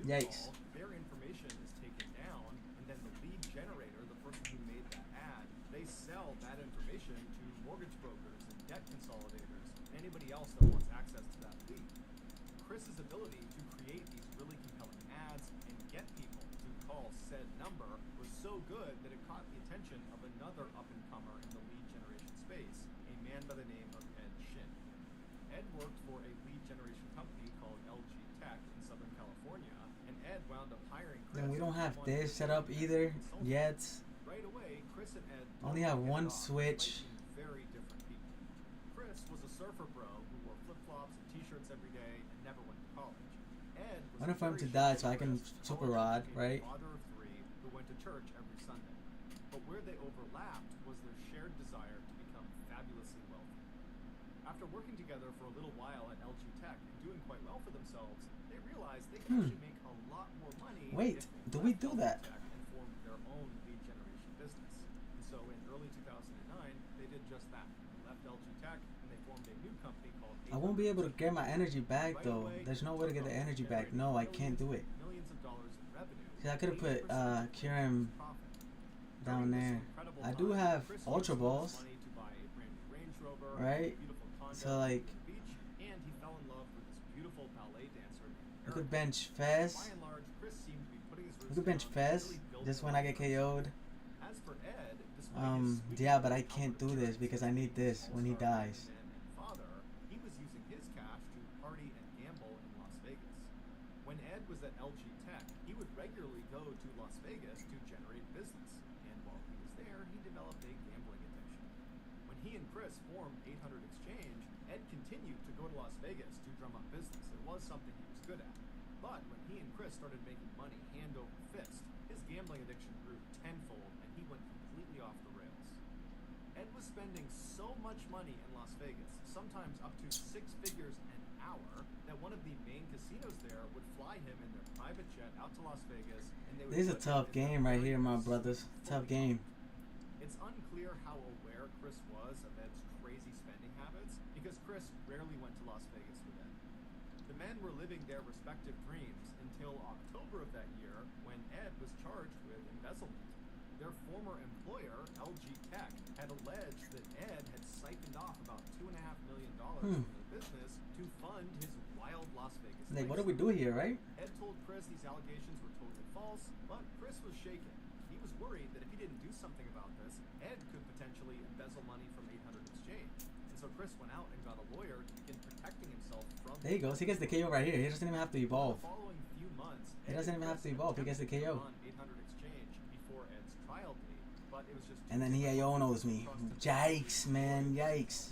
Yikes. Their information is taken down, and then the lead generator, the person who made that ad, they sell that information to mortgage brokers and debt consolidators and anybody else that wants access to that lead. Chris's ability to create these really compelling ads and get people to call said number was so good that it caught the attention of another up-and-comer in the lead generation space, a man by the name of Ed Shin. Ed worked for a lead generation company called LG Tech in Southern California, and Ed wound up hiring Chris. And we don't have this set up either yet. Right away, Chris and Ed only have one switch. Very different people. Chris was a surfer bro who wore flip-flops and t-shirts every day and never went to college. Ed was waiting for him to die so I can super rod, right? Father of three who went to church every Sunday. But where they overlapped was their shared desire to become fabulously wealthy. After working together for a little while at LG Tech and doing quite well for themselves, they realized they could actually make a lot more money. Wait, do we do that? And formed their own lead generation business. And so in early 2009, they did just that. They left LG Tech and they formed a new company called. I won't be able to get my energy back though. There's no way to get the energy back. No, I can't do it. Millions of dollars in revenue. See, I could have put Kiram down there. I do have Ultra Balls, right? So like, we could bench Fez. We could bench Fez just when I get KO'd. Yeah, but I can't do this because I need this when he dies. He was using his cash to party and gamble in Las Vegas. When Ed was at LG Tech, he would regularly go to Las Vegas to generate business. And while he was there, he developed a gambling addiction. When he and Chris formed 800 Exchange, Ed continued to go to Las Vegas to drum up business. It was something he was good at. But when he and Chris started making money hand over fist, his gambling addiction grew tenfold and he went completely off the rails. Ed was spending so much money in Las Vegas, sometimes up to 6 figures an hour, that one of the main casinos there would fly him in their private jet out to Las Vegas, and they would. This is a tough game right here, my brothers. Tough game. It's unclear how aware Chris was of Ed's crazy spending habits, because Chris rarely went to Las Vegas with Ed. The men were living their respective dreams until October of that year, when Ed was charged with embezzlement. Their former employer, LG Tech, had alleged that Ed had siphoned off about $2.5 million from the business to fund his wild Las Vegas. Like, what do we do here, right? Ed told Chris these allegations were totally false, but Chris was shaken. He was worried that if he didn't do something about this, Ed could potentially embezzle money from 800 Exchange. And so Chris went out and got a lawyer to begin protecting himself from. There he goes. He gets the KO right here. He doesn't even have to evolve. The following few months, he doesn't even have to evolve. He gets the KO. And then he Ionos me. Yikes, man. Yikes.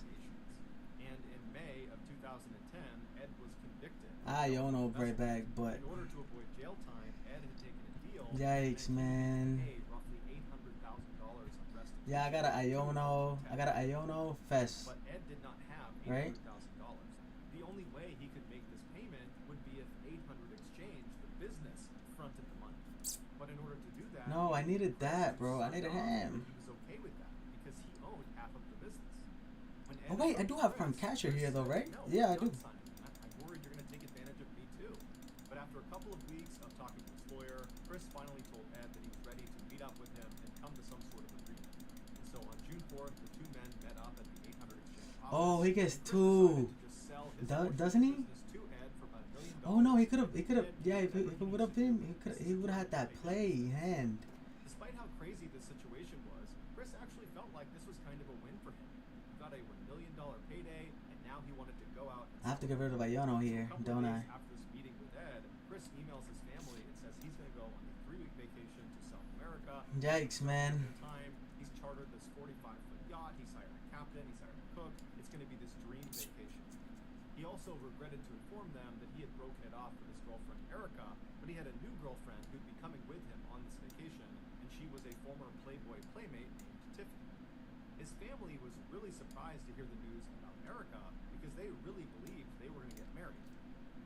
And in May of 2010, Ed was convicted. I Iono right back, but. In order to avoid jail time, Ed had taken a deal. Yikes, man. Paid roughly $800,000 on restitution. Yeah, I got an Iono. I got an Iono Fest. But Ed did not have $800,000. Right? The only way he could make this payment would be if 800 Exchange, the business, fronted the money. But in order to do that, no, I needed that, bro. I needed him. Oh wait, I do have Prime Catcher here though, right? Yeah, I do. I'm worried you're going to take advantage of me too. But after a couple of weeks of talking to his lawyer, Chris finally told Ed that he was ready to meet up with him and come to some sort of agreement. And so on June 4th, the two men met up at the 800 Exchange office. Oh, he gets two. Doesn't he? Oh no, he could have. Yeah, if it would have been, he would have had that play hand. Despite how crazy this situation was, Chris actually felt like this was kind of a win for him. He got a $1 million payday, and now he wanted to go out. I have to get rid of Iono here, don't I? After this meeting with Ed, Chris emails his family and says he's going to go on a 3-week vacation to Yikes, man. Time, he's chartered this 45-foot yacht. He's hired a captain. He's hired a cook. It's going to be this dream vacation. He also regretted to inform them that he had broken it off with his girlfriend Erica, but he had a new girlfriend who'd be coming with him on this vacation, and she was a former Playboy playmate named Tiffany. His family was really surprised to hear the news about Erica because they really believed they were going to get married.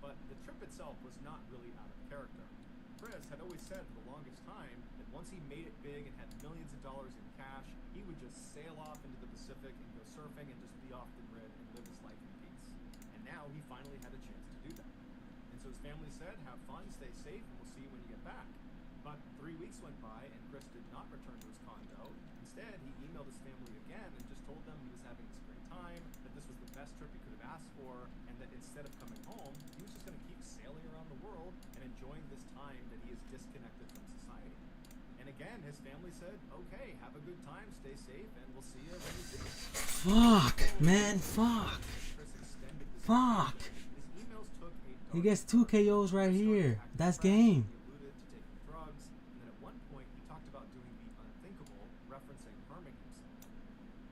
But the trip itself was not really out of character. Chris had always said for the longest time that once he made it big and had millions of dollars in cash, he would just sail off into the Pacific and go surfing and just be off the grid and live his life in peace. And now he finally had a chance to do that. And so his family said, have fun, stay safe, and we'll see you when you get back. But 3 weeks went by and Chris did not return to his condo. Instead, he emailed his family again and just told them he was having this great time, that this was the best trip he could have asked for, and that instead of coming home, he was just going to keep sailing around the world and enjoying this time that he is disconnected from society. And again, his family said, okay, have a good time, stay safe, and we'll see you when you do. Fuck, man, fuck. Fuck. His emails took a He gets 2 KOs right here. That's game. He alluded to taking drugs, and then at one point he talked about doing the unthinkable, referencing harming himself.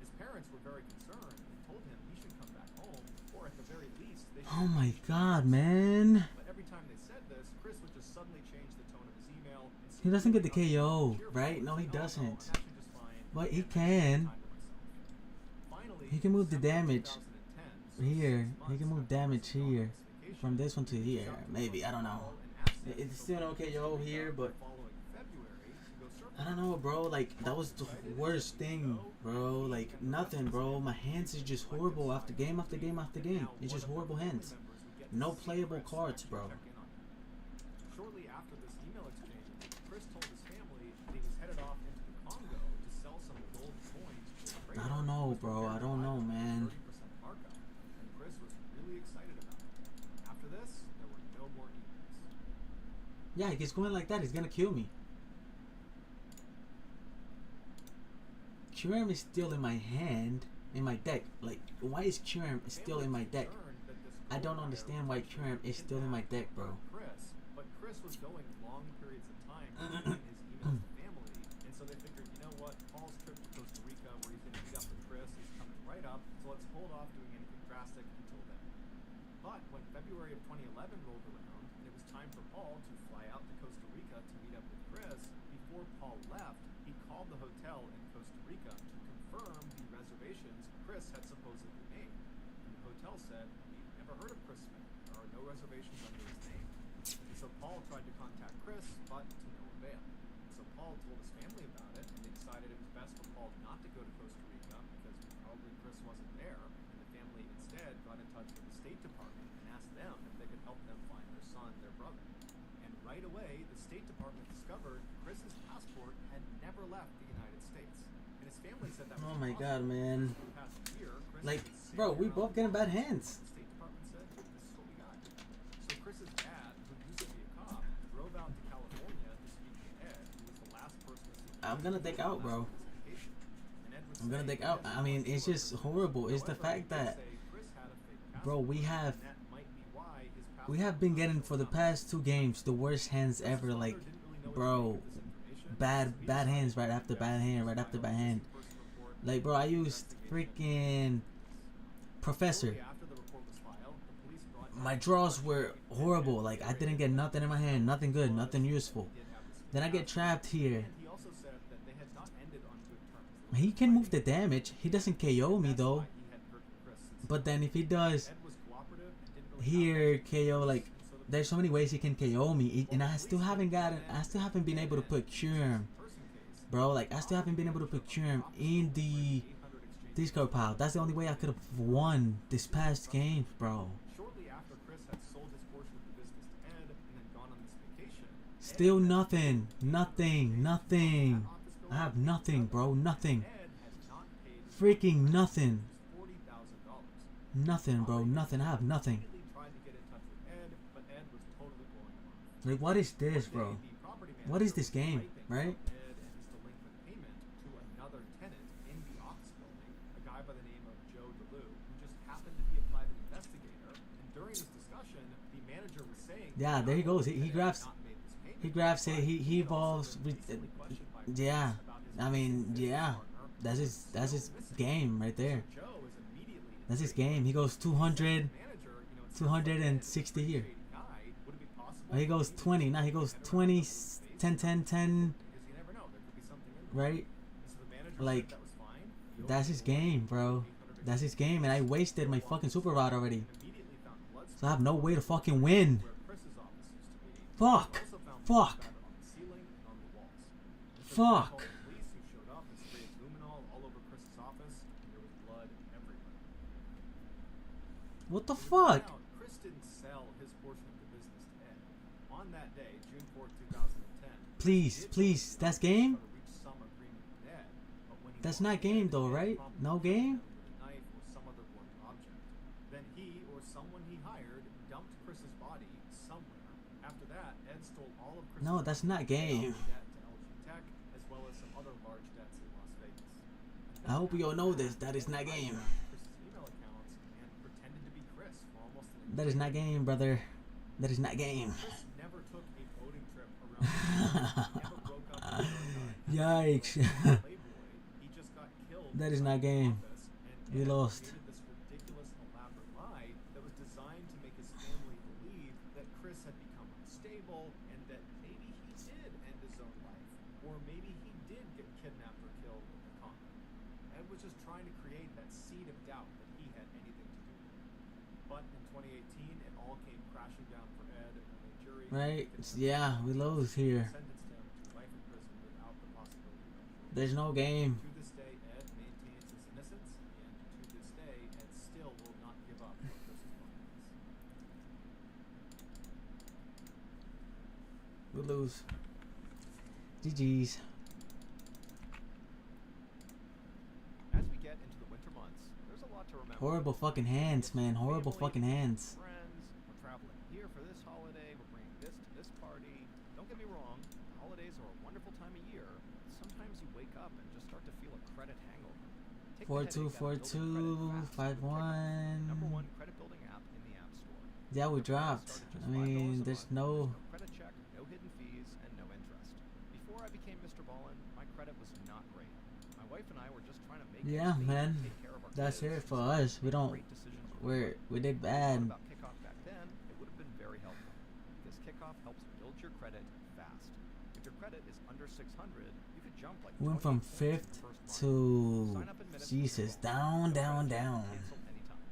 His parents were very concerned and told him he should come back home, or at the very least, they should. Oh my god, man. But every time they said this, Chris would just suddenly change the tone of his email. And He doesn't get the KO, right? No, he doesn't. But he can. He can move the damage here. He can move damage here. From this one to here. Maybe, I don't know. It's still no KO here, but I don't know, bro. Like, that was the worst thing, bro. Like, nothing, bro. My hands is just horrible after game after game after game. It's just horrible hands. No playable cards, bro. Shortly after this email exchange, Chris told his family that he was headed off into the Congo to sell some gold coins. I don't know, bro. I don't know, man. 30% markup, and Chris was really excited about it. After this, there were no more emails. Yeah, he gets going like that. He's gonna kill me. Tourament is still in my hand, in my deck. Like, why is Tourament still in my deck? I don't understand why Tourament is still in my deck, bro. But Chris was going long periods of time between his emails to family, and so they figured, you know what, Paul's trip to Costa Rica, where he's going to meet up with Chris, is coming right up, so let's hold off doing anything drastic until then. But when February of 2011 rolled around, and it was time for Paul to fly out to Costa Rica to meet up with Chris, before Paul left, he called the hotel in Costa Rica to confirm the reservations Chris had supposedly made. And the hotel said, we've never heard of Chris Smith. There are no reservations under his name. And so Paul tried to contact Chris, but to no avail. So Paul told his family about it, and they decided it was best for Paul not to go to Costa Rica because probably Chris wasn't there. And the family instead got in touch with the State Department and asked them if they could help them find their son, their brother. And right away, the State Department discovered Chris's passport had never left the United States. And his family said that was Oh my god, man. for the past year, Chris Like, had been bro, we sailing both around getting bad the world. hands. The State Department said, this is what we got. So Chris's dad, who used to be a cop, drove out to California to speak to Ed, who was the last person to see I'm gonna deck out, bro. vacation. And Ed would I'm gonna say, deck out. I mean, it's just horrible. It's the fact that, bro, we have been getting for the past 2 games the worst hands ever. Like, bro, bad hands right after bad hand, right after bad hand. Like, bro, I used freaking Professor. My draws were horrible. Like, I didn't get nothing in my hand, nothing good, nothing useful. Then I get trapped here. He can move the damage. He doesn't KO me though. But then if he does here KO, like, there's so many ways he can KO me, and I still haven't been able to put Cure, bro. Like, I still haven't been able to put Cure in the discard pile. That's the only way I could have won this past game, bro. Still nothing. I have nothing, bro. Nothing. Freaking nothing. Nothing, bro. Nothing. I have nothing. Like, what is this, bro? What is this game, right? Yeah, there he goes. He grabs it. He evolves. Yeah, I mean, yeah, that's his game right there. That's his game. He goes 260 here. Oh, he goes 20. Now he goes 20, 10, 10, 10. Right? Like, that's his game, bro. That's his game, and I wasted my fucking super rod already. So I have no way to fucking win. Fuck. Fuck. Fuck. What the fuck? Chris didn't sell his portion of the business to Ed. On that day, June 4th, 2010. Please, please. That's game? That's not game though, right? No game? Then he or someone he hired dumped Chris's body somewhere. After that, Ed stole all of Chris's No, that's not game. debt to LG Tech, as well as some other large debts in Las Vegas. I hope you all know this. That is not game. Chris's email accounts and pretended to be Chris for almost an That is not game, brother. That is not game. Chris never took a boating trip around the never broke up with Yikes. He just got killed. That is not game. We lost. This ridiculous elaborate lie that was designed to make his family believe that Chris had become unstable and that maybe he did end his own life, or maybe he did get kidnapped or killed in the con. Ed was just trying to create that seed of doubt that he had anything to do with it. But in 2018, it all came crashing down for Ed, and the jury Right? Yeah, we lose here. sentenced him to life in prison without the possibility of parole. There's no game. To this day, Ed maintains his innocence, and to this day, Ed still will not give up on Chris's violence. We lose. GG's. As we get into the winter months, there's a lot to remember. Horrible fucking hands, man. Horrible fucking hands. Friends, we're traveling here for this holiday, we're bringing this to this party. Don't get me wrong, holidays are a wonderful time of year. Sometimes you wake up and just start to feel a credit hangover. Take the headache out of building 4242 credit fast with Checkoff, #1. #1 credit building app in the App Store. Yeah, we dropped. I mean, there's no. Credit check, no hidden fees, and no interest. Before I became MrBallen, my credit was not great. My wife and I were just trying to make Yeah, ends meet man. and take care of our That's kids. it for us. We don't. Great decisions were We did If you bad. thought about Kickoff back then, it would have been very helpful because Kickoff helps build your credit fast. If your credit is under 600, you could jump like Went 20 from points in your 5th first month. to Sign up in minutes Jesus, with MrBallen. down, No down, pressure, down. cancel anytime.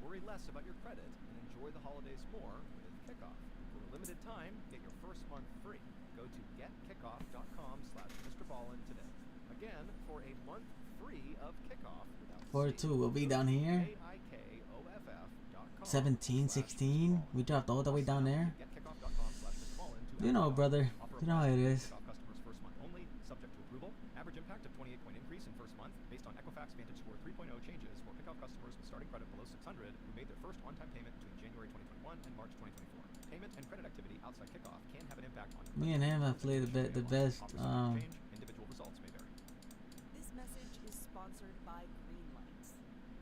Worry less about your credit and enjoy the holidays more with Kickoff. For a limited time, get your first month free. Go to getkickoff.com/MrBallen today. Again, for a month free of Kickoff without 42. We'll be down here. KIKOFF.com 17, 16. We dropped all the way down there. getkickoff.com/MrBallen to You know, act now. brother. Offer You know how it applies to is. Kickoff customers first month only, subject to approval. Average impact of 28-point increase in first month based on Equifax Vantage Score 3.0 changes for Kickoff customers with starting credit below 600 who made their first on-time payment between January 2021 and March 2024. Payment and credit activity outside Kickoff can have an impact on Me and him have played the best. individual results may vary. This message is sponsored by Greenlight.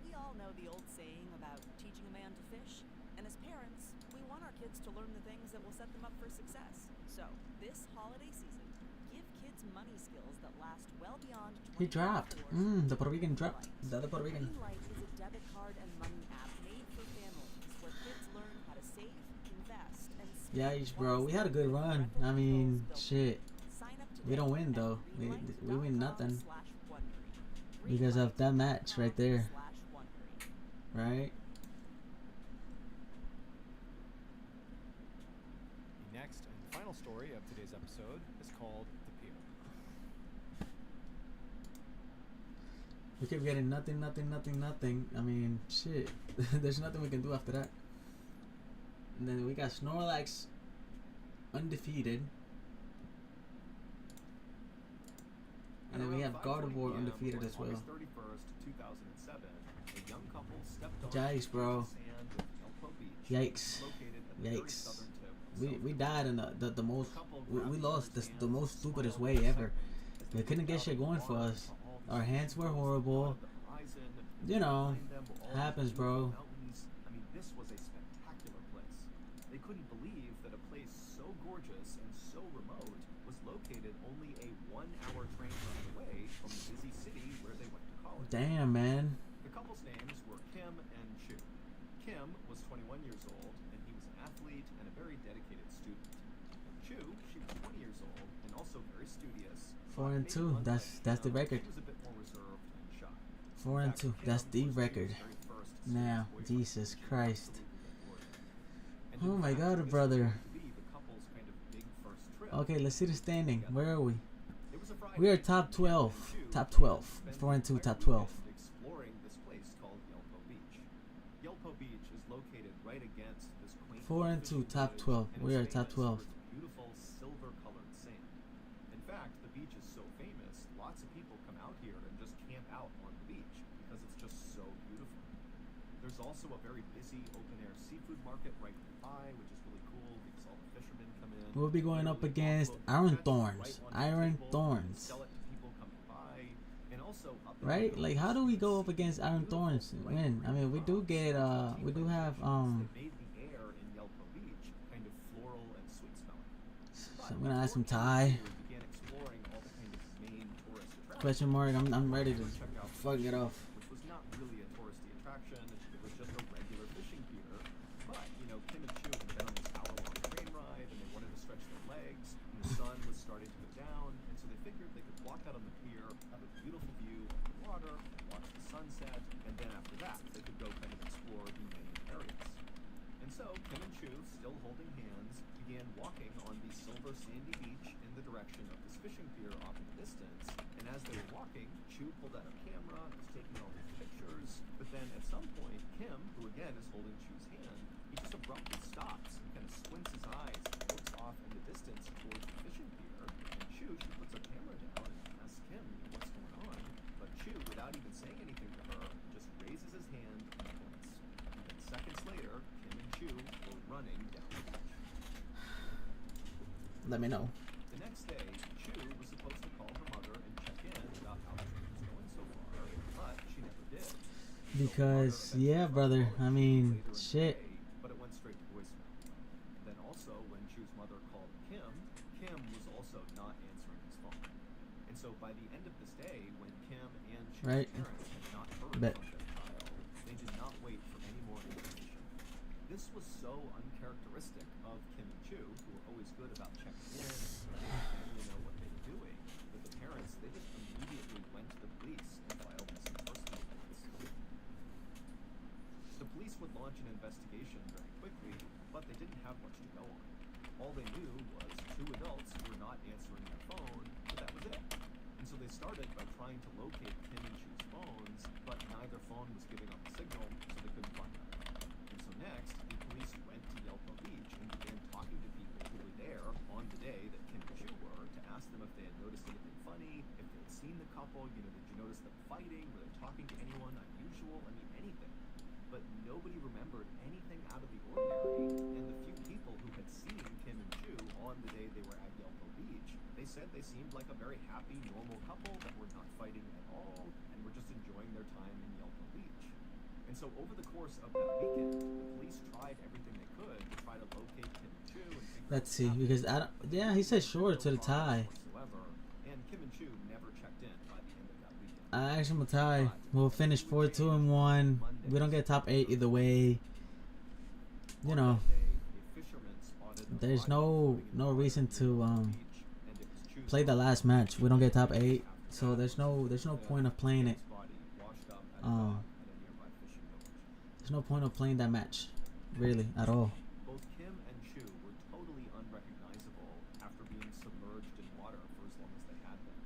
We all know the old saying about teaching a man to fish, and as parents, we want our kids to learn the things that will set them up for success. So, this holiday season, give kids money skills that last well beyond 24 He dropped. hours. The Puerto Rican dropped. The other Puerto Rican. Greenlight is a debit card and money app made for families where kids learn how to save, invest, and spend Yikes, bro. We had a good run. I mean, shit. We don't win though. We win nothing because of that match right there. Right? The next and final story of today's episode is called The Pier. We kept getting nothing. I mean, shit. There's nothing we can do after that. And then we got Snorlax undefeated. And then we have Gardevoir undefeated as well. August 31st, 2007, a young couple stepped on Yikes, bro. the sand of Elko Beach, Yikes. located at the very Yikes. southern tip of We died in the most. couple We grabbed lost each other's the hands, most stupidest smiled way for ever. seconds as We they couldn't looked get out shit at the going for water us. and saw all the Our hands were snow horrible. on the horizon, and You know, behind them were all these happens, beautiful bro. mountains. I mean, this was a spectacular place. They couldn't believe that a place so gorgeous and so remote was located only a 1-hour Damn, man. The couple's names were Kim and Chu. Kim was 21 years old, and he was an athlete and a very dedicated student. Chu, she was 20 years old and also very studious. 4-2. That's the record. She was a bit more reserved and shy. 4-2. That's the record. Now, Jesus Christ. Oh my God, brother. Okay, let's see the standing. Where are we? We are top 12. Top 12. 4-2. Top 12. Exploring this place called Yelpo Beach. Yelpo Beach is located right against this quaint 4-2. Top 12. We are top 12. Beautiful silver-colored sand. In fact, the beach is so famous, lots of people come out here and just camp out on the beach because it's just so beautiful. There's also a very busy open-air seafood market right nearby, which is really cool because all the fishermen come in. We'll be going up against Iron Thorns. Iron Thorns. Right? Like, how do we go up against Iron Thorns and win? I mean, we do get, we do have, so I'm gonna add some Thai. Question mark. I'm ready to fuck it off. Which was not really a touristy attraction. It was just a regular fishing pier. But, you know, Kim and Chu had been on this hour-long train ride, and they wanted to stretch their legs. And the sun was starting to go down, and so they figured they could walk out on the pier, have a beautiful view of the water, watch the sunset, and then after that, they could go kind of explore the main areas. And so, Kim and Chu, still holding hands, began walking on the silver sandy beach in the direction of this fishing pier off in the distance. And as they were walking, Chu pulled out a camera, was taking all these pictures, but then at some point, Kim, who again is holding Chu's hand, he just abruptly stops and kind of squints his eyes and looks off in the distance towards the fishing pier. And Chu, she puts her camera down and asks Kim, what's going on? But Chu, without even saying anything to her, just raises his hand and points. And then seconds later, Kim and Chu were running down the beach. Let me know. The next day, Chu was supposed to call her mother and check in about how the trip was going so far, but she never did. Because, yeah, brother, I mean, shit. But it went straight to voicemail. Then also, when Chu's mother called Kim, Kim was also not answering his phone. And so by the end of this day, when Kim and Chu's parents had not heard from their child, they did not wait for any more information. This was so uncharacteristic of Kim and Chu, who were always good about checking in and letting the family know what they were doing, that the parents, they just immediately went to the police and filed missing persons reports. The police would launch an investigation very quickly, but they didn't have much to go on. All they knew was two adults were not answering their phone, but that was it. And so they started by trying to locate Kim and Chu's phones, but neither phone was giving up a signal, so they couldn't find them. And so next, the police went to Yelpo Beach and began talking to people who were there on the day that Kim and Chu were to ask them if they had noticed anything funny, if they had seen the couple, you know, did you notice them fighting, were they talking to anyone unusual, I mean, anything. But nobody remembered anything out of the ordinary, and the few people who had seen Kim and Chu on the day they were at Yelpo Beach, they said they seemed like a very happy, normal couple that were not fighting at all, and were just enjoying their time in Yelpo Beach. And so over the course of that weekend, the police tried everything they could to try to locate Kim and Chu and figure Let's see, because I don't, yeah, he said sure to the tie. And Kim and Chu never checked in by the end of that weekend. I asked him a tie. We'll finish 4-2-1. We don't get top 8 either way. You know, there's no reason to play the last match. We don't get top 8, so there's no point of playing it. There's no point of playing that match, really, at all. Both Kim and Chu were totally unrecognizable after being submerged in water for as long as they had been.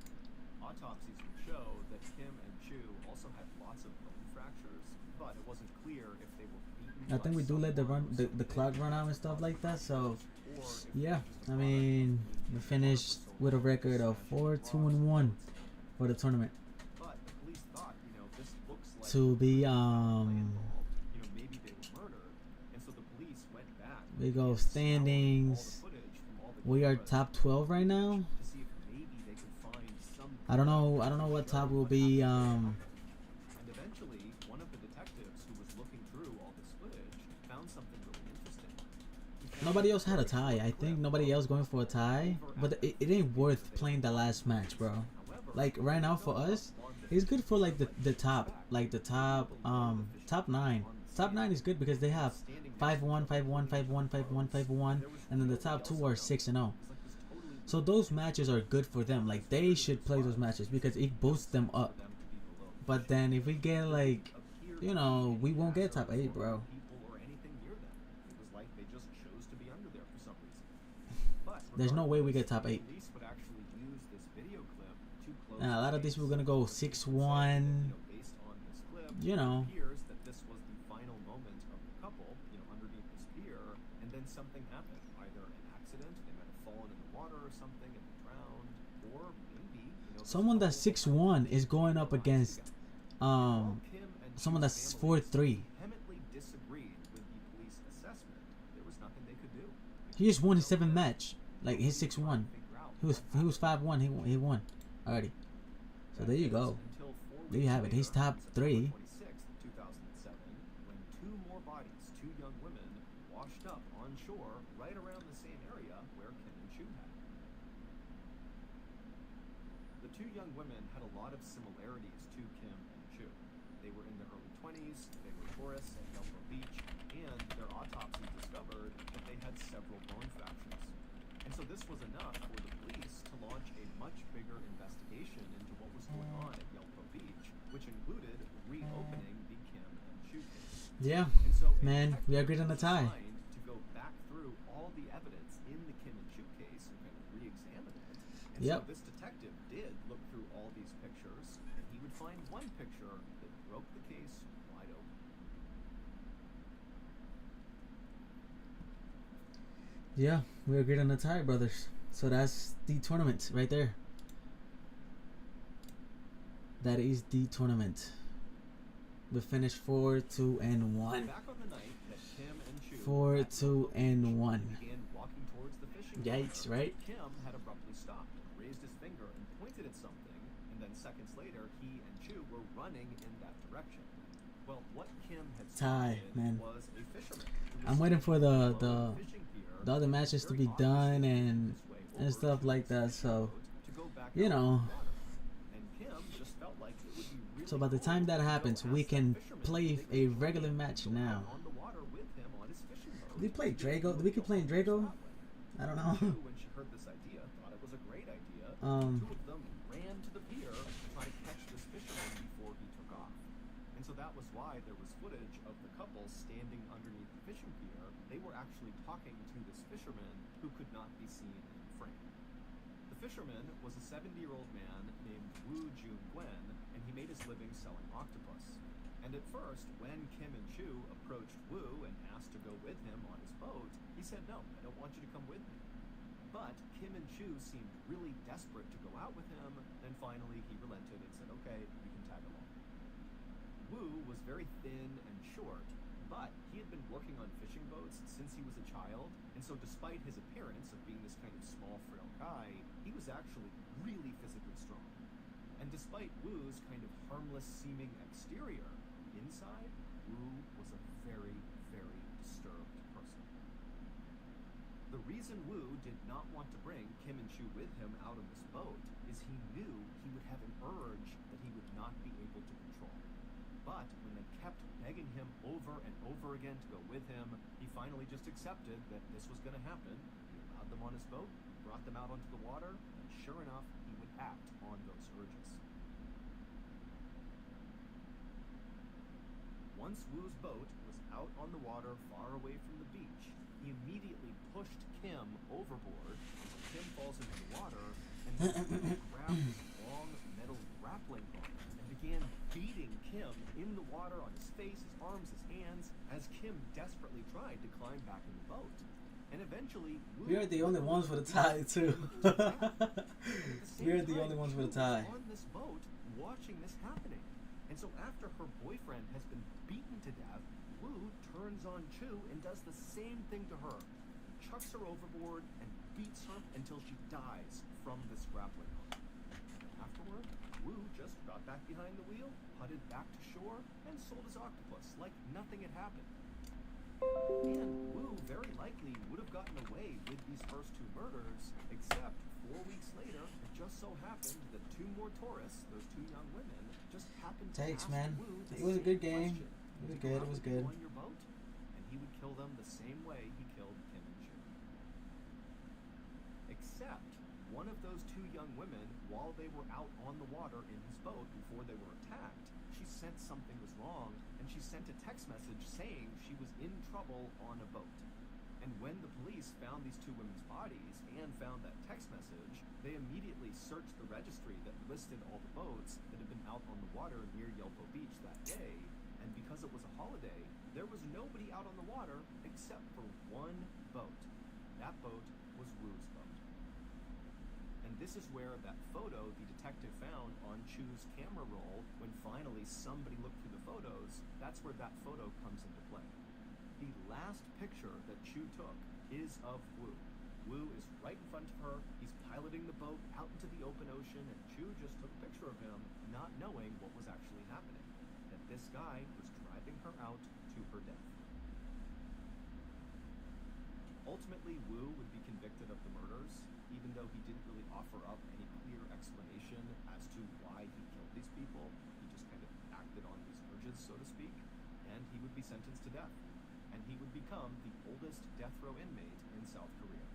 Autopsies would show that Kim and Chu also had lots of bone fractures, but it wasn't clear if they were beaten. I think we do let the clock run out and stuff like that. So, yeah, I mean, we finished with a record of 4-2-1 for the tournament. But the police thought, you know, this looks like To be maybe they were murdered, and so the police went back. we go standings. We are top 12 right now. I don't know what top will be. And eventually, one of the detectives who was looking through all this footage found something really interesting. Nobody else had a tie. I think nobody else going for a tie. But it ain't worth playing the last match, bro. Like right now for us, It's good for like the top, top 9. Top 9 is good because they have 5-1, 5-1, 5-1, 5-1, 5-1, and then the top 2 are 6-0. So those matches are good for them. Like they should play those matches because it boosts them up. But then if we get like, you know, we won't get top 8, bro. There's no way we get top 8. Now, a lot of these we're gonna go 6-1. You know. This was the final moment of the couple, you know, underneath this pier, and then something happened. Either an accident, they might have fallen in the water or something and drowned, or maybe, you know, someone that's 6-1 is going up against someone that's 4-3. Vehemently disagreed with the police assessment. There was nothing they could do. He just won his 7th match. Like his 6-1. He was 5-1. He won already. So there you go. There you have it. He's top 3. 2007, when 2 more bodies, 2 young women, washed up on shore right around the same area where Kim and Chu had. The 2 young women had a lot of similarities to Kim and Chu. They were in their early 20s, they were tourists at Yellow Beach, and their autopsy discovered that they had several bone fractures. And so this was enough for the police to launch a much bigger investigation into what was going on at Yellow Beach, which included reopening the Kim and Chu case. Yeah, and so man, we agreed on the tie. To go back through all the evidence in the Kim and Chu case and kind of re-examine it. And so this detective did look through all these pictures, and he would find one picture that broke the case wide open. Yeah, we agreed on the tie, brothers. So that's the tournament right there. That is the tournament. We finished 4-2-1. 4-2-1. Yikes, right? Kim had abruptly stopped, raised his finger, and pointed at something, and then seconds later, he and Chu were running in that direction. Well, what Kim had tie, man. Was a fisherman. I'm waiting for the other matches to be done and stuff like that. So, you know. So by the time that happens, we can play a regular match now. Did we play Drago? Did we keep playing Drago? I don't know. When she heard this idea, thought it was a great idea. 2 of them ran to the pier to try to catch this fisherman before he took off. And so that was why there was footage of the couple standing underneath the fishing pier. They were actually talking to this fisherman who could not be seen in frame. The fisherman was a 70-year-old man named Wu Jun-Gwen, and he made his living selling octopus. And at first, when Kim and Chu approached Wu and asked to go with him on his boat, he said, "No, I don't want you to come with me." But Kim and Chu seemed really desperate to go out with him, and finally he relented and said, "Okay, you can tag along." Wu was very thin and short, but he had been working on fishing boats since he was a child, and so despite his appearance of being this kind of small, frail guy, he was actually really physically strong. And despite Wu's kind of harmless-seeming exterior, inside, Wu was a very, very disturbed person. The reason Wu did not want to bring Kim and Chu with him out on this boat is he knew he would have an urge that he would not be able to control. But when they kept begging him over and over again to go with him, he finally just accepted that this was going to happen. He allowed them on his boat, brought them out onto the water, and sure enough, he would act on those urges. Once Wu's boat was out on the water far away from the beach, he immediately pushed Kim overboard, so Kim falls into the water, and then grabbed his long metal grappling hook and began beating Kim in the water on his face, his arms, his hands, as Kim desperately tried to climb back in the boat. And eventually, we are the only ones with a tie, too. We are the only ones with a tie. On this boat, watching this happening. And so after her boyfriend has been beaten to death, Wu turns on Chu and does the same thing to her. Chucks her overboard and beats her until she dies from this grappling hook. Afterward, Wu just got back behind the wheel, putted back to shore, and sold his octopus like nothing had happened. And Wu very likely would have gotten away with these first 2 murders, except 4 weeks later, it just so happened that 2 more tourists, those 2 young women, happened to Takes, ask man. Wu the It was a same good game. question. It was "Do you good. have It was people good. on your boat?" And he would kill them the same way he killed Kim and June. Except one of those two young women, while they were out on the water in his boat before they were attacked, she sensed something was wrong, and she sent a text message saying she was in trouble on a boat. And when the police found these two women's bodies and found that text message, they immediately searched the registry that listed all the boats that had been out on the water near Yelpo Beach that day. And because it was a holiday, there was nobody out on the water except for one boat. That boat was Wu's boat. And this is where that photo the detective found on Chu's camera roll, when finally somebody looked through the photos, that's where that photo comes into play. The last picture that Chu took is of Wu. Wu is right in front of her. He's piloting the boat out into the open ocean, and Chu just took a picture of him, not knowing what was actually happening. That this guy was driving her out to her death. Ultimately, Wu would be convicted of the murders, even though he didn't really offer up any clear explanation as to why he killed these people. He just kind of acted on these urges, so to speak, and he would be sentenced to death. And he would become the oldest death row inmate in South Korea.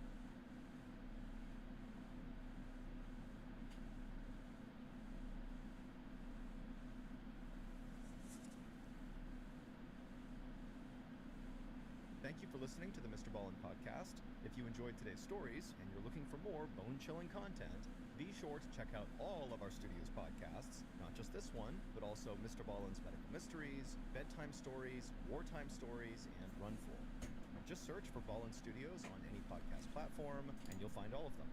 Thank you for listening to the MrBallen podcast. If you enjoyed today's stories and you're looking for more bone-chilling content, be sure to check out all of our studio's podcasts, not just this one, but also MrBallen's Medical Mysteries, Bedtime Stories, Wartime Stories, and Runful. Just search for Ballen Studios on any podcast platform, and you'll find all of them.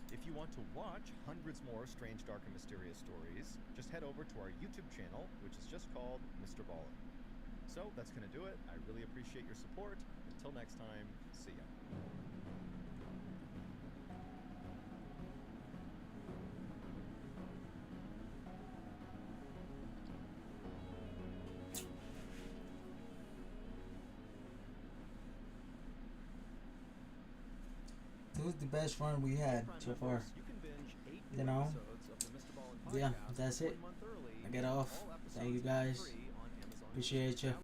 If you want to watch hundreds more strange, dark, and mysterious stories, just head over to our YouTube channel, which is just called MrBallen. So that's going to do it. I really appreciate your support. Until next time, see ya. It was the best run we had so far. You know? Yeah, that's it. I get off. Thank you guys. Appreciate you.